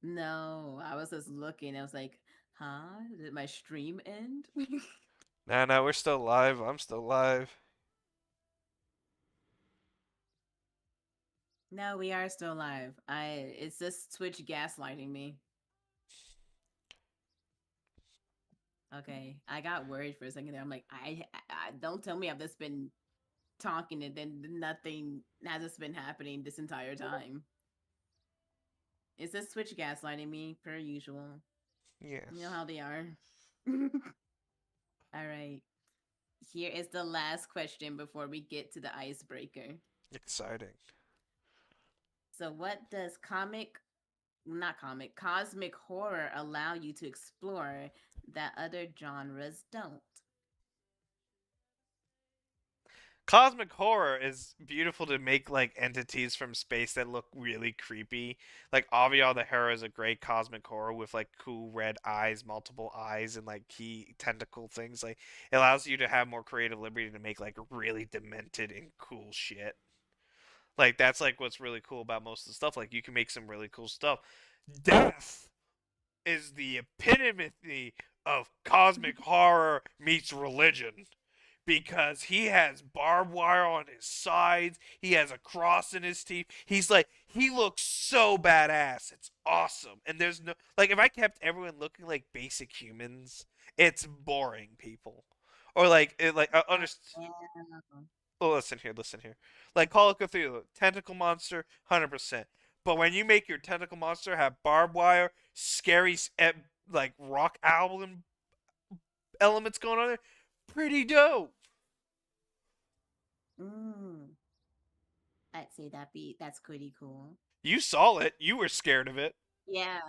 No, I was just looking. I was like, huh? Did my stream end? No, we're still live. I'm still live. No, we are still live. It's just Twitch gaslighting me. Okay, I got worried for a second there. I'm like, I don't tell me I've just been talking and then nothing has just been happening this entire time. It's just Twitch gaslighting me per usual. You know Yes. how they are. All right. Here is the last question before we get to the icebreaker. Exciting. So, what does cosmic horror allow you to explore that other genres don't? Cosmic horror is beautiful to make like entities from space that look really creepy. Like Avial the Hero is a great cosmic horror with like cool red eyes, multiple eyes, and like key tentacle things. Like it allows you to have more creative liberty to make like really demented and cool shit. Like that's like what's really cool about most of the stuff. Like you can make some really cool stuff. Death is the epitome of cosmic horror meets religion. Because he has barbed wire on his sides, he has a cross in his teeth. He looks so badass. It's awesome. And there's no like if I kept everyone looking like basic humans, it's boring people. Or like it like Yeah. oh, listen here. Like Call of Cthulhu, tentacle monster, 100%. But when you make your tentacle monster have barbed wire, scary like rock album elements going on there, pretty dope. Mm. I'd say that's pretty cool. You saw it. You were scared of it. Yeah.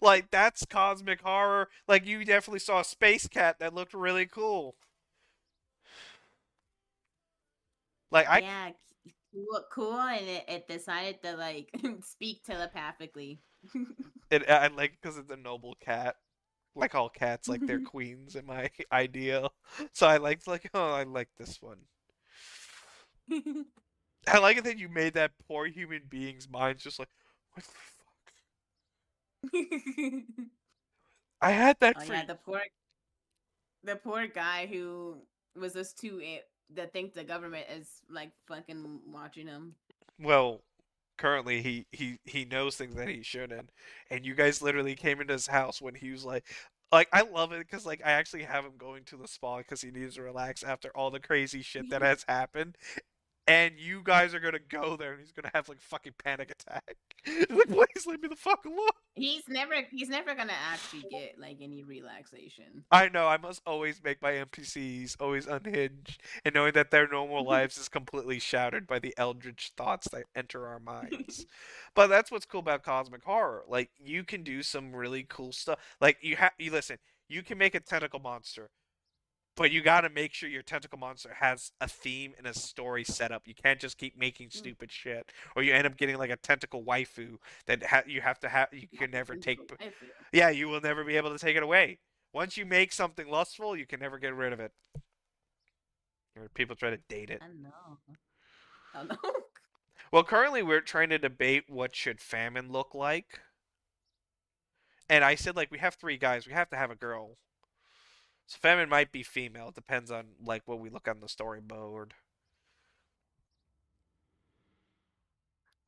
Like that's cosmic horror. Like you definitely saw a space cat that looked really cool. Like I Yeah, cool, and it decided to like speak telepathically. I like because it's a noble cat. Like all cats, like they're queens in my ideal. So I liked like oh I like this one. I like it that you made that poor human being's mind just like what the fuck. I had that Oh for yeah, the poor guy who was just too that think the government is like fucking watching him. well currently he knows things that he shouldn't, and you guys literally came into his house when he was like I love it because like I actually have him going to the spa because he needs to relax after all the crazy shit that has happened, and you guys are gonna go there and he's gonna have like fucking panic attack. Like please leave me the fuck alone. He's never gonna actually get like any relaxation. I know I must always make my NPCs always unhinged, and knowing that their normal lives is completely shattered by the eldritch thoughts that enter our minds. But that's what's cool about cosmic horror. Like you can do some really cool stuff. Like you listen, you can make a tentacle monster, but you got to make sure your tentacle monster has a theme and a story set up. You can't just keep making stupid shit, or you end up getting like a tentacle waifu that you have to have. You can never take. I feel. Yeah, you will never be able to take it away. Once you make something lustful, you can never get rid of it. Or people try to date it. I know. I know. Well, currently we're trying to debate what should famine look like. And I said like we have 3 guys, we have to have a girl. So famine might be female. It depends on like what we look on the storyboard.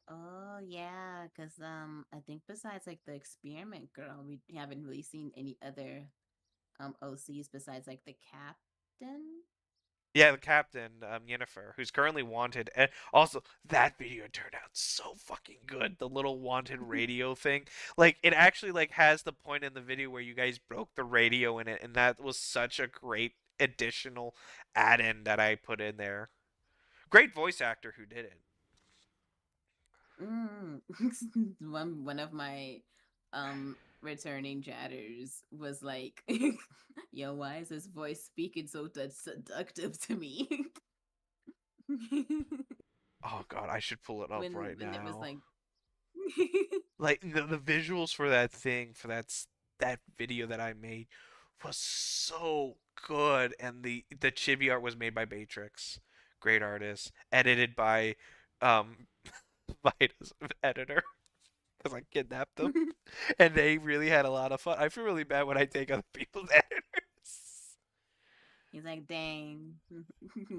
Oh yeah, because I think besides like the experiment girl, we haven't really seen any other OCs besides like the captain. Yeah, the captain, Yennefer, who's currently wanted, and also that video turned out so fucking good. The little wanted radio thing, like it actually like has the point in the video where you guys broke the radio in it, and that was such a great additional add-in that I put in there. Great voice actor who did it. Mm. one of my returning chatters was like, "Yo, why is his voice speaking so seductive to me?" Oh god, I should pull it up right when it was now. like, Like the visuals for that thing for that video that I made was so good, and the chibi art was made by Matrix, great artist, edited by um Vita's editor because I kidnapped them, and they really had a lot of fun. I feel really bad when I take other people's editors. he's like, "Dang,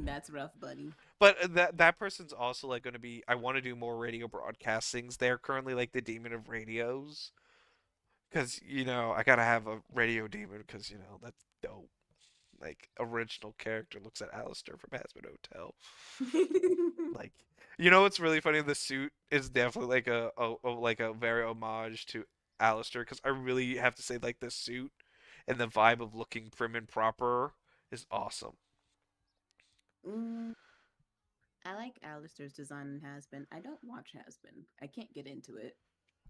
that's rough, buddy." But that person's also like going to be. I want to do more radio broadcastings. They're currently like the demon of radios. Because, I gotta have a radio demon because, that's dope. Like, original character looks at Alistair from Hazbin Hotel. Like, what's really funny? The suit is definitely like like a very homage to Alistair because I really have to say, like, the suit and the vibe of looking prim and proper is awesome. Mm, I like Alistair's design in Has-Been. I don't watch Has-Been. I can't get into it.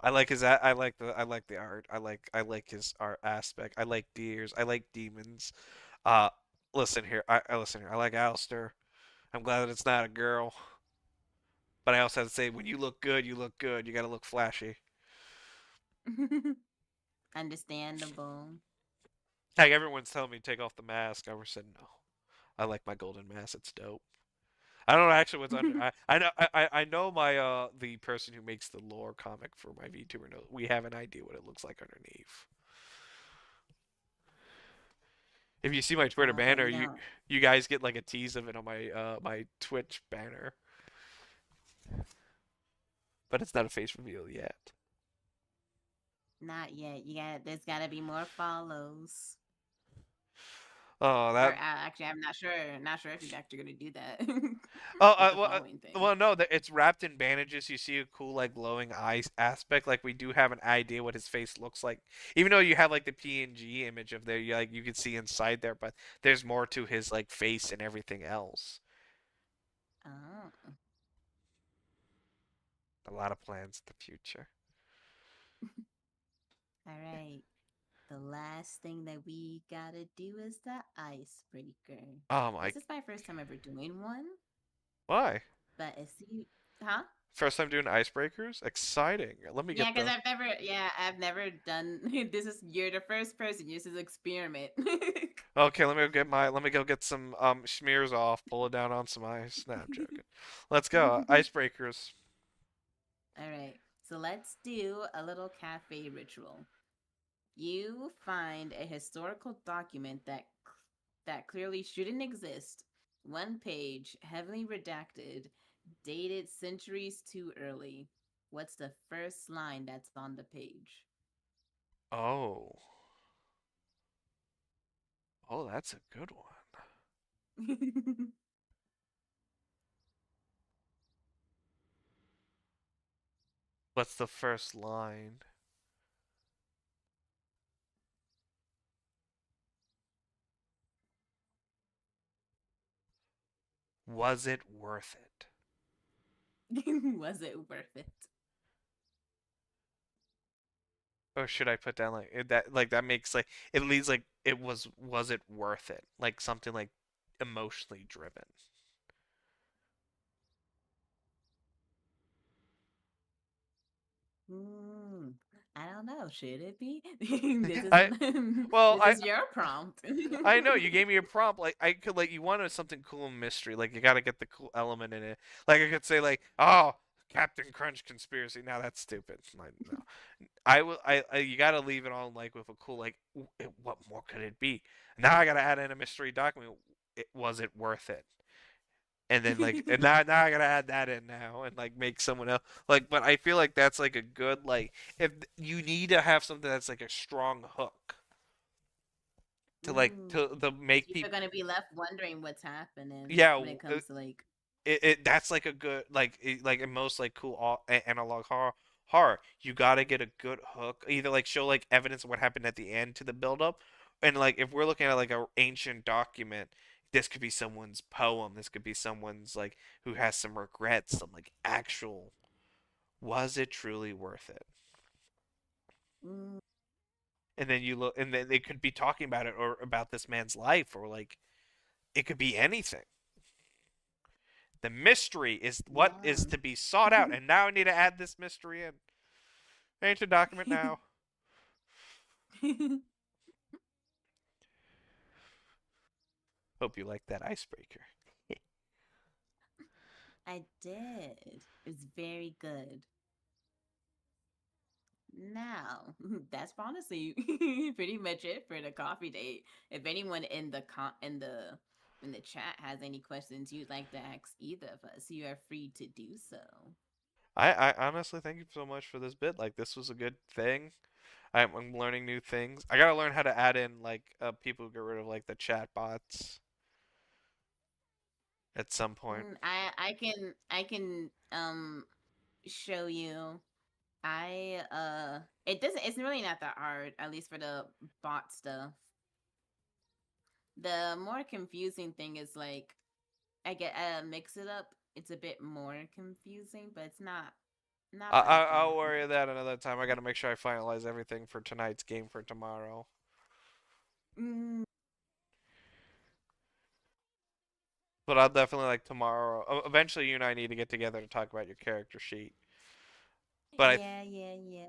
I like his. I like the art. I like his art aspect. I like deers. I like demons. Uh, listen here. I listen here. I like Alistair. I'm glad that it's not a girl. But I also have to say, when you look good, you look good. You gotta look flashy. Understandable. Like everyone's telling me to take off the mask. I never said no. I like my golden mask. It's dope. I don't know actually what's under. I know my the person who makes the lore comic for my VTuber knows. We have an idea what it looks like underneath. If you see my Twitter But banner, you guys get like a tease of it on my my Twitch banner, but it's not a face reveal yet. not yet. There's gotta be more follows. Oh, Or that. actually, I'm not sure. Not sure if he's actually gonna do that Oh, with the following thing. well, no, that it's wrapped in bandages. You see a cool like glowing eyes aspect. Like we do have an idea what his face looks like, even though you have like the PNG image of there. You can see inside there, but there's more to his like face and everything else. Oh. A lot of plans in the future. All right. The last thing that we gotta do is the icebreaker. Oh my! This is my first time ever doing one, Why? but it's you, huh? First time doing icebreakers? Exciting. Let me Yeah, get because the. I've never done. You're the first person. This is experiment. Okay, let me go get some smears off. Pull it down on some ice. Nah, I'm joking. Let's go. Icebreakers. All right. So let's do a little cafe ritual. You find a historical document that clearly shouldn't exist. One page, heavily redacted, dated centuries too early. What's the first line that's on the page? Oh. Oh, that's a good one. What's the first line? Was it worth it? Was it worth it? Or should I put down that makes like it leads like was it worth it? Like something like emotionally driven. Hmm. I don't know. Should it be? This is I well, this is your prompt. I know you gave me a prompt. Like I could like you wanted something cool and mystery. Like you got to get the cool element in it. Like I could say like, oh, Captain Crunch conspiracy. Now that's stupid. Like, no, I will. You got to leave it on like with a cool like. What more could it be? Now I got to add in a mystery document. Was it worth it? And then like and now I gotta add that in now and like make someone else like. But I feel like that's like a good like if you need to have something that's like a strong hook to like Mm. to Because make people are people. gonna be left wondering what's happening Yeah, when it comes to like. that's like a good like in most like cool analog horror you gotta get a good hook, either like show like evidence of what happened at the end to the build up. And like if we're looking at like a ancient document, this could be someone's poem, this could be someone's like who has some regrets, some like actual was it truly worth it. Mm. And then you look and then they could be talking about it or about this man's life, or like it could be anything. The mystery is what is Yeah. to be sought out, and now I need to add this mystery in. Ancient document now. Hope you like that icebreaker. I did. It's very good. Now, that's honestly pretty much it for the coffee date. If anyone in the in the chat has any questions you'd like to ask either of us, you are free to do so. I honestly thank you so much for this bit. Like this was a good thing. I'm learning new things. I gotta learn how to add in like people who get rid of like the chat bots at some point. I can show you. It doesn't, it's really not that hard, at least for the bot stuff. The more confusing thing is like I get mix it up. It's a bit more confusing, but it's not that I'll bad. worry that another time. I gotta make sure I finalize everything for tonight's game for tomorrow. Mm, But I'll definitely like tomorrow. Eventually, you and I need to get together to talk about your character sheet. But yeah, yeah, yeah.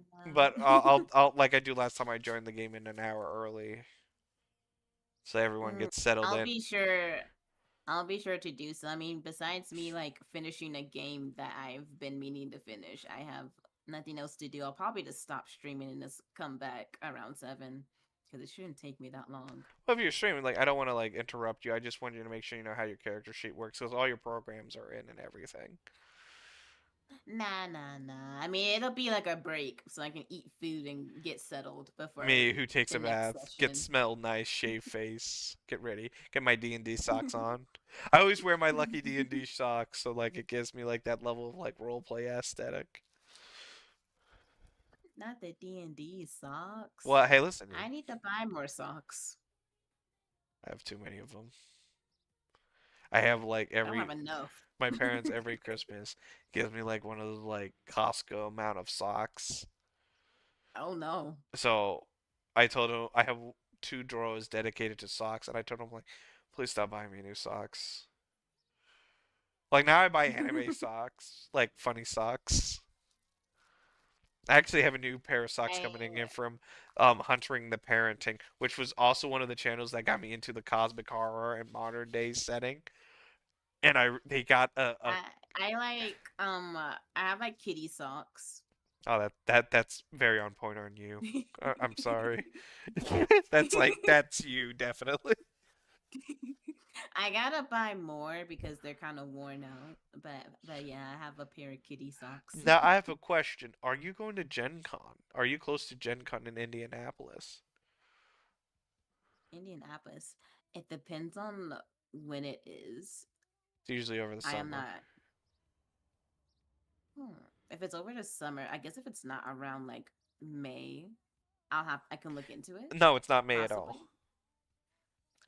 I'll like I do last time I joined the game in an hour early, so everyone Mm, gets settled I'll in. be sure. I'll be sure to do so. I mean, besides me like finishing a game that I've been meaning to finish, I have nothing else to do. I'll probably just stop streaming and just come back around 7. because it shouldn't take me that long. Well, if you're streaming, like, I don't want to like interrupt you. I just want you to make sure you know how your character sheet works, because all your programs are in and everything. Nah. I mean, it'll be like a break so I can eat food and get settled before Me, who takes the a next bath, get session. smell nice, shave face, get ready, get my D&D socks on. I always wear my lucky D&D socks, so like it gives me like that level of like roleplay aesthetic. Not the D&D socks. Well, hey, listen, I need to buy more socks. I have too many of them. I have like I don't have every enough. my parents every Christmas gives me like one of those like Costco amount of socks. Oh no. So I told him I have two drawers dedicated to socks, and I told him like, please stop buying me new socks. Like now I buy anime socks, like funny socks. I actually have a new pair of socks I, coming in from Huntering the Parenting, which was also one of the channels that got me into the cosmic horror and modern day setting. And they got a I like I have like kitty socks. oh that's very on point on you. I'm sorry. That's you definitely. I gotta buy more because they're kind of worn out. But yeah, I have a pair of kitty socks. Now I have a question. Are you going to Gen Con? Are you close to Gen Con in Indianapolis? Indianapolis. It depends on when it is. It's usually over the I am summer. not. If it's over the summer, I guess if it's not around like May, I can look into it. No, it's not May at Possibly. all.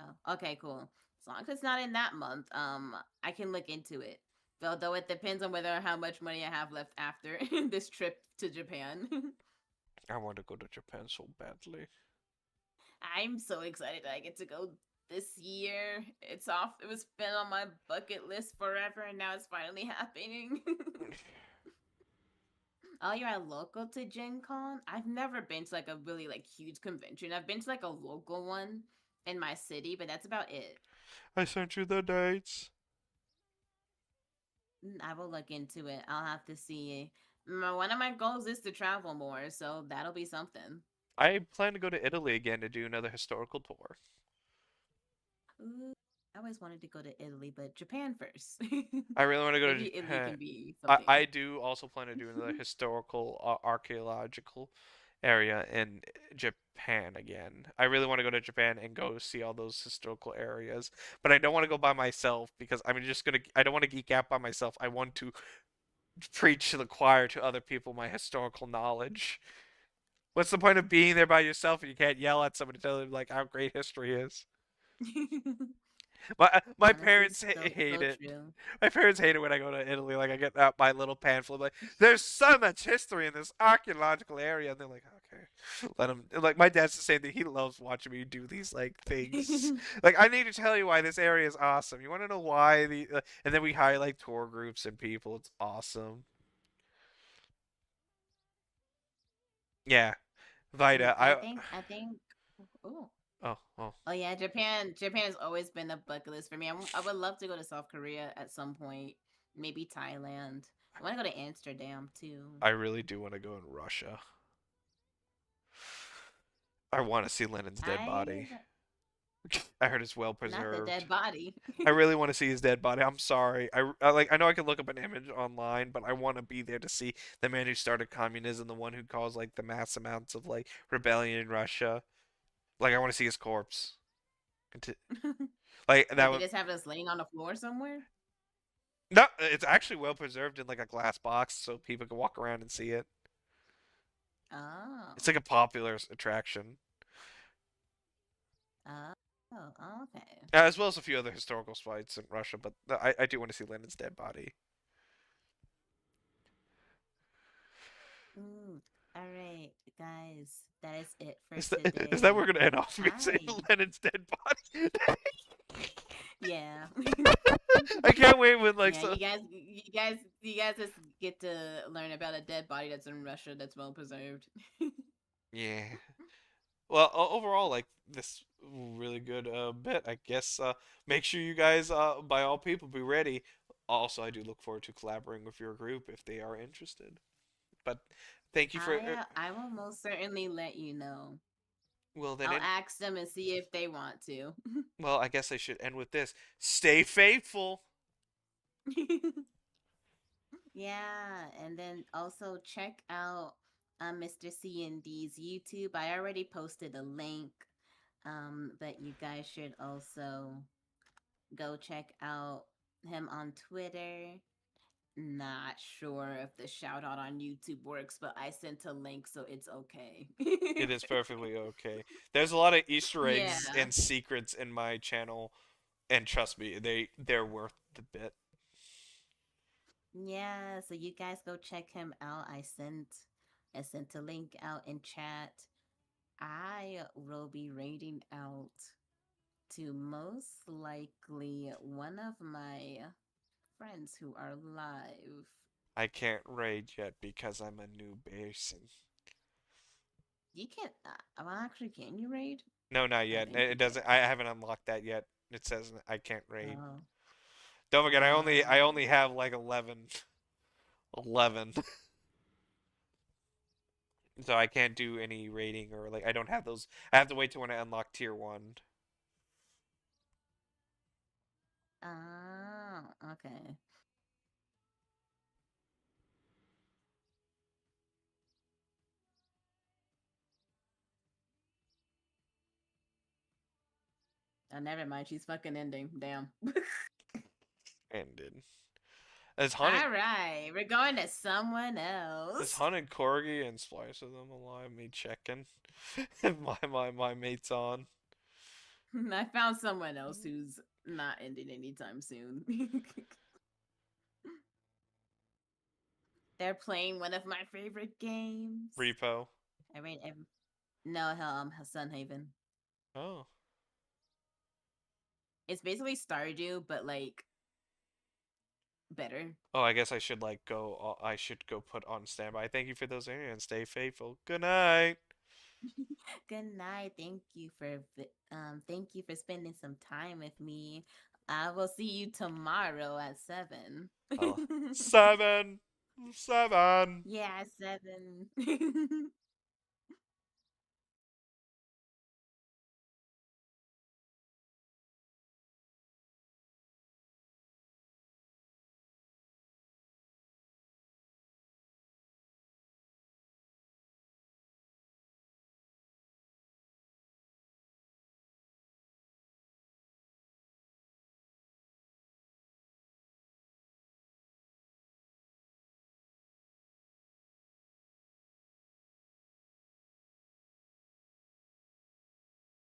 Oh, okay, cool. As long as it's not in that month, I can look into it. Though it depends on whether how much money I have left after this trip to Japan. I want to go to Japan so badly. I'm so excited that I get to go this year. It's off. It was been on my bucket list forever, and now it's finally happening. Oh, you're local to Gen Con? I've never been to like a really like huge convention. I've been to like a local one in my city, but that's about it. I sent you the dates. I will look into it. I'll have to see. One of my goals is to travel more, so that'll be something. I plan to go to Italy again to do another historical tour. Ooh, I always wanted to go to Italy, but Japan first. I really want to go to Maybe Italy Japan. can be I something. do also plan to do another historical archaeological area in Japan again. I really want to go to Japan and go see all those historical areas, but I don't want to go by myself because I'm just gonna. I don't want to geek out by myself. I want to preach to the choir to other people my historical knowledge. What's the point of being there by yourself if you can't yell at somebody to tell them like how great history is? My Honestly, parents so hate it. true. My parents hate it when I go to Italy. Like I get out my little pamphlet, like there's so much history in this archaeological area, and they're like, okay, let him. Like my dad's the same thing. He loves watching me do these like things. Like I need to tell you why this area is awesome. You want to know why and then we hire like tour groups and people. It's awesome. Yeah, Vida. I think. Oh, Oh. oh yeah, Japan has always been a bucket list for me. I would love to go to South Korea at some point. Maybe Thailand. I want to go to Amsterdam too. I really do want to go in Russia. I want to see Lenin's dead body. I I heard it's well Not the preserved. dead body. I really want to see his dead body. I'm sorry. Like I know I can look up an image online, but I want to be there to see the man who started communism, the one who caused like the mass amounts of like rebellion in Russia. Like I want to see his corpse. Like that Like they would just have us laying on the floor somewhere. no. It's actually well preserved in like a glass box, so people can walk around and see it. Oh. It's like a popular attraction, Oh. Okay. as well as a few other historical sites in Russia. But I do want to see Lenin's dead body. All right, guys. That is it for Is today. that we're gonna end off me saying Hi. Lenin's dead body? Yeah. I can't wait when like Yeah, so. you guys just get to learn about a dead body that's in Russia that's well preserved. Yeah. Well, overall, like this really good bit. I guess make sure you guys, by all people, be ready. Also, I do look forward to collaborating with your group if they are interested. But thank you for I will most certainly let you know. Well, then, I'll ask them and see if they want to. well, I guess I should end with this. Stay faithful. Yeah, and then also check out Mr. CND's YouTube. I already posted a link, but you guys should also go check out him on Twitter. Not sure if the shout out on YouTube works, but I sent a link, so it's okay. It is perfectly okay. There's a lot of Easter Yeah. eggs and secrets in my channel, and trust me, they're worth the bit. Yeah, so you guys go check him out. I sent a link out in chat. I will be raiding out to most likely one of my friends who are live. I can't raid yet because I'm a new basin. You can't. Well, actually, can you raid? No, not yet. think you It doesn't. I haven't unlocked that yet. It says I can't raid. Oh. Don't forget, I only have like 11. 11. So I can't do any raiding or like I don't have those. I have to wait till when I unlock tier 1. Oh, okay. Oh, never mind. She's fucking ending. Damn. Ended. Is All Haunted right, we're going to someone is else. Haunted Corgi and Splice of them alive? Me checking. my mate's on. I found someone else who's not ending anytime soon. They're playing one of my favorite games. Repo. I mean, no, hell, Sunhaven. Oh. It's basically Stardew, but like better. Oh, I guess I should like go. I should go put on standby. Thank you for those and stay faithful. Good night. Good night. Thank you for spending some time with me. I will see you tomorrow at 7. Oh. 7. 7. Yeah, 7.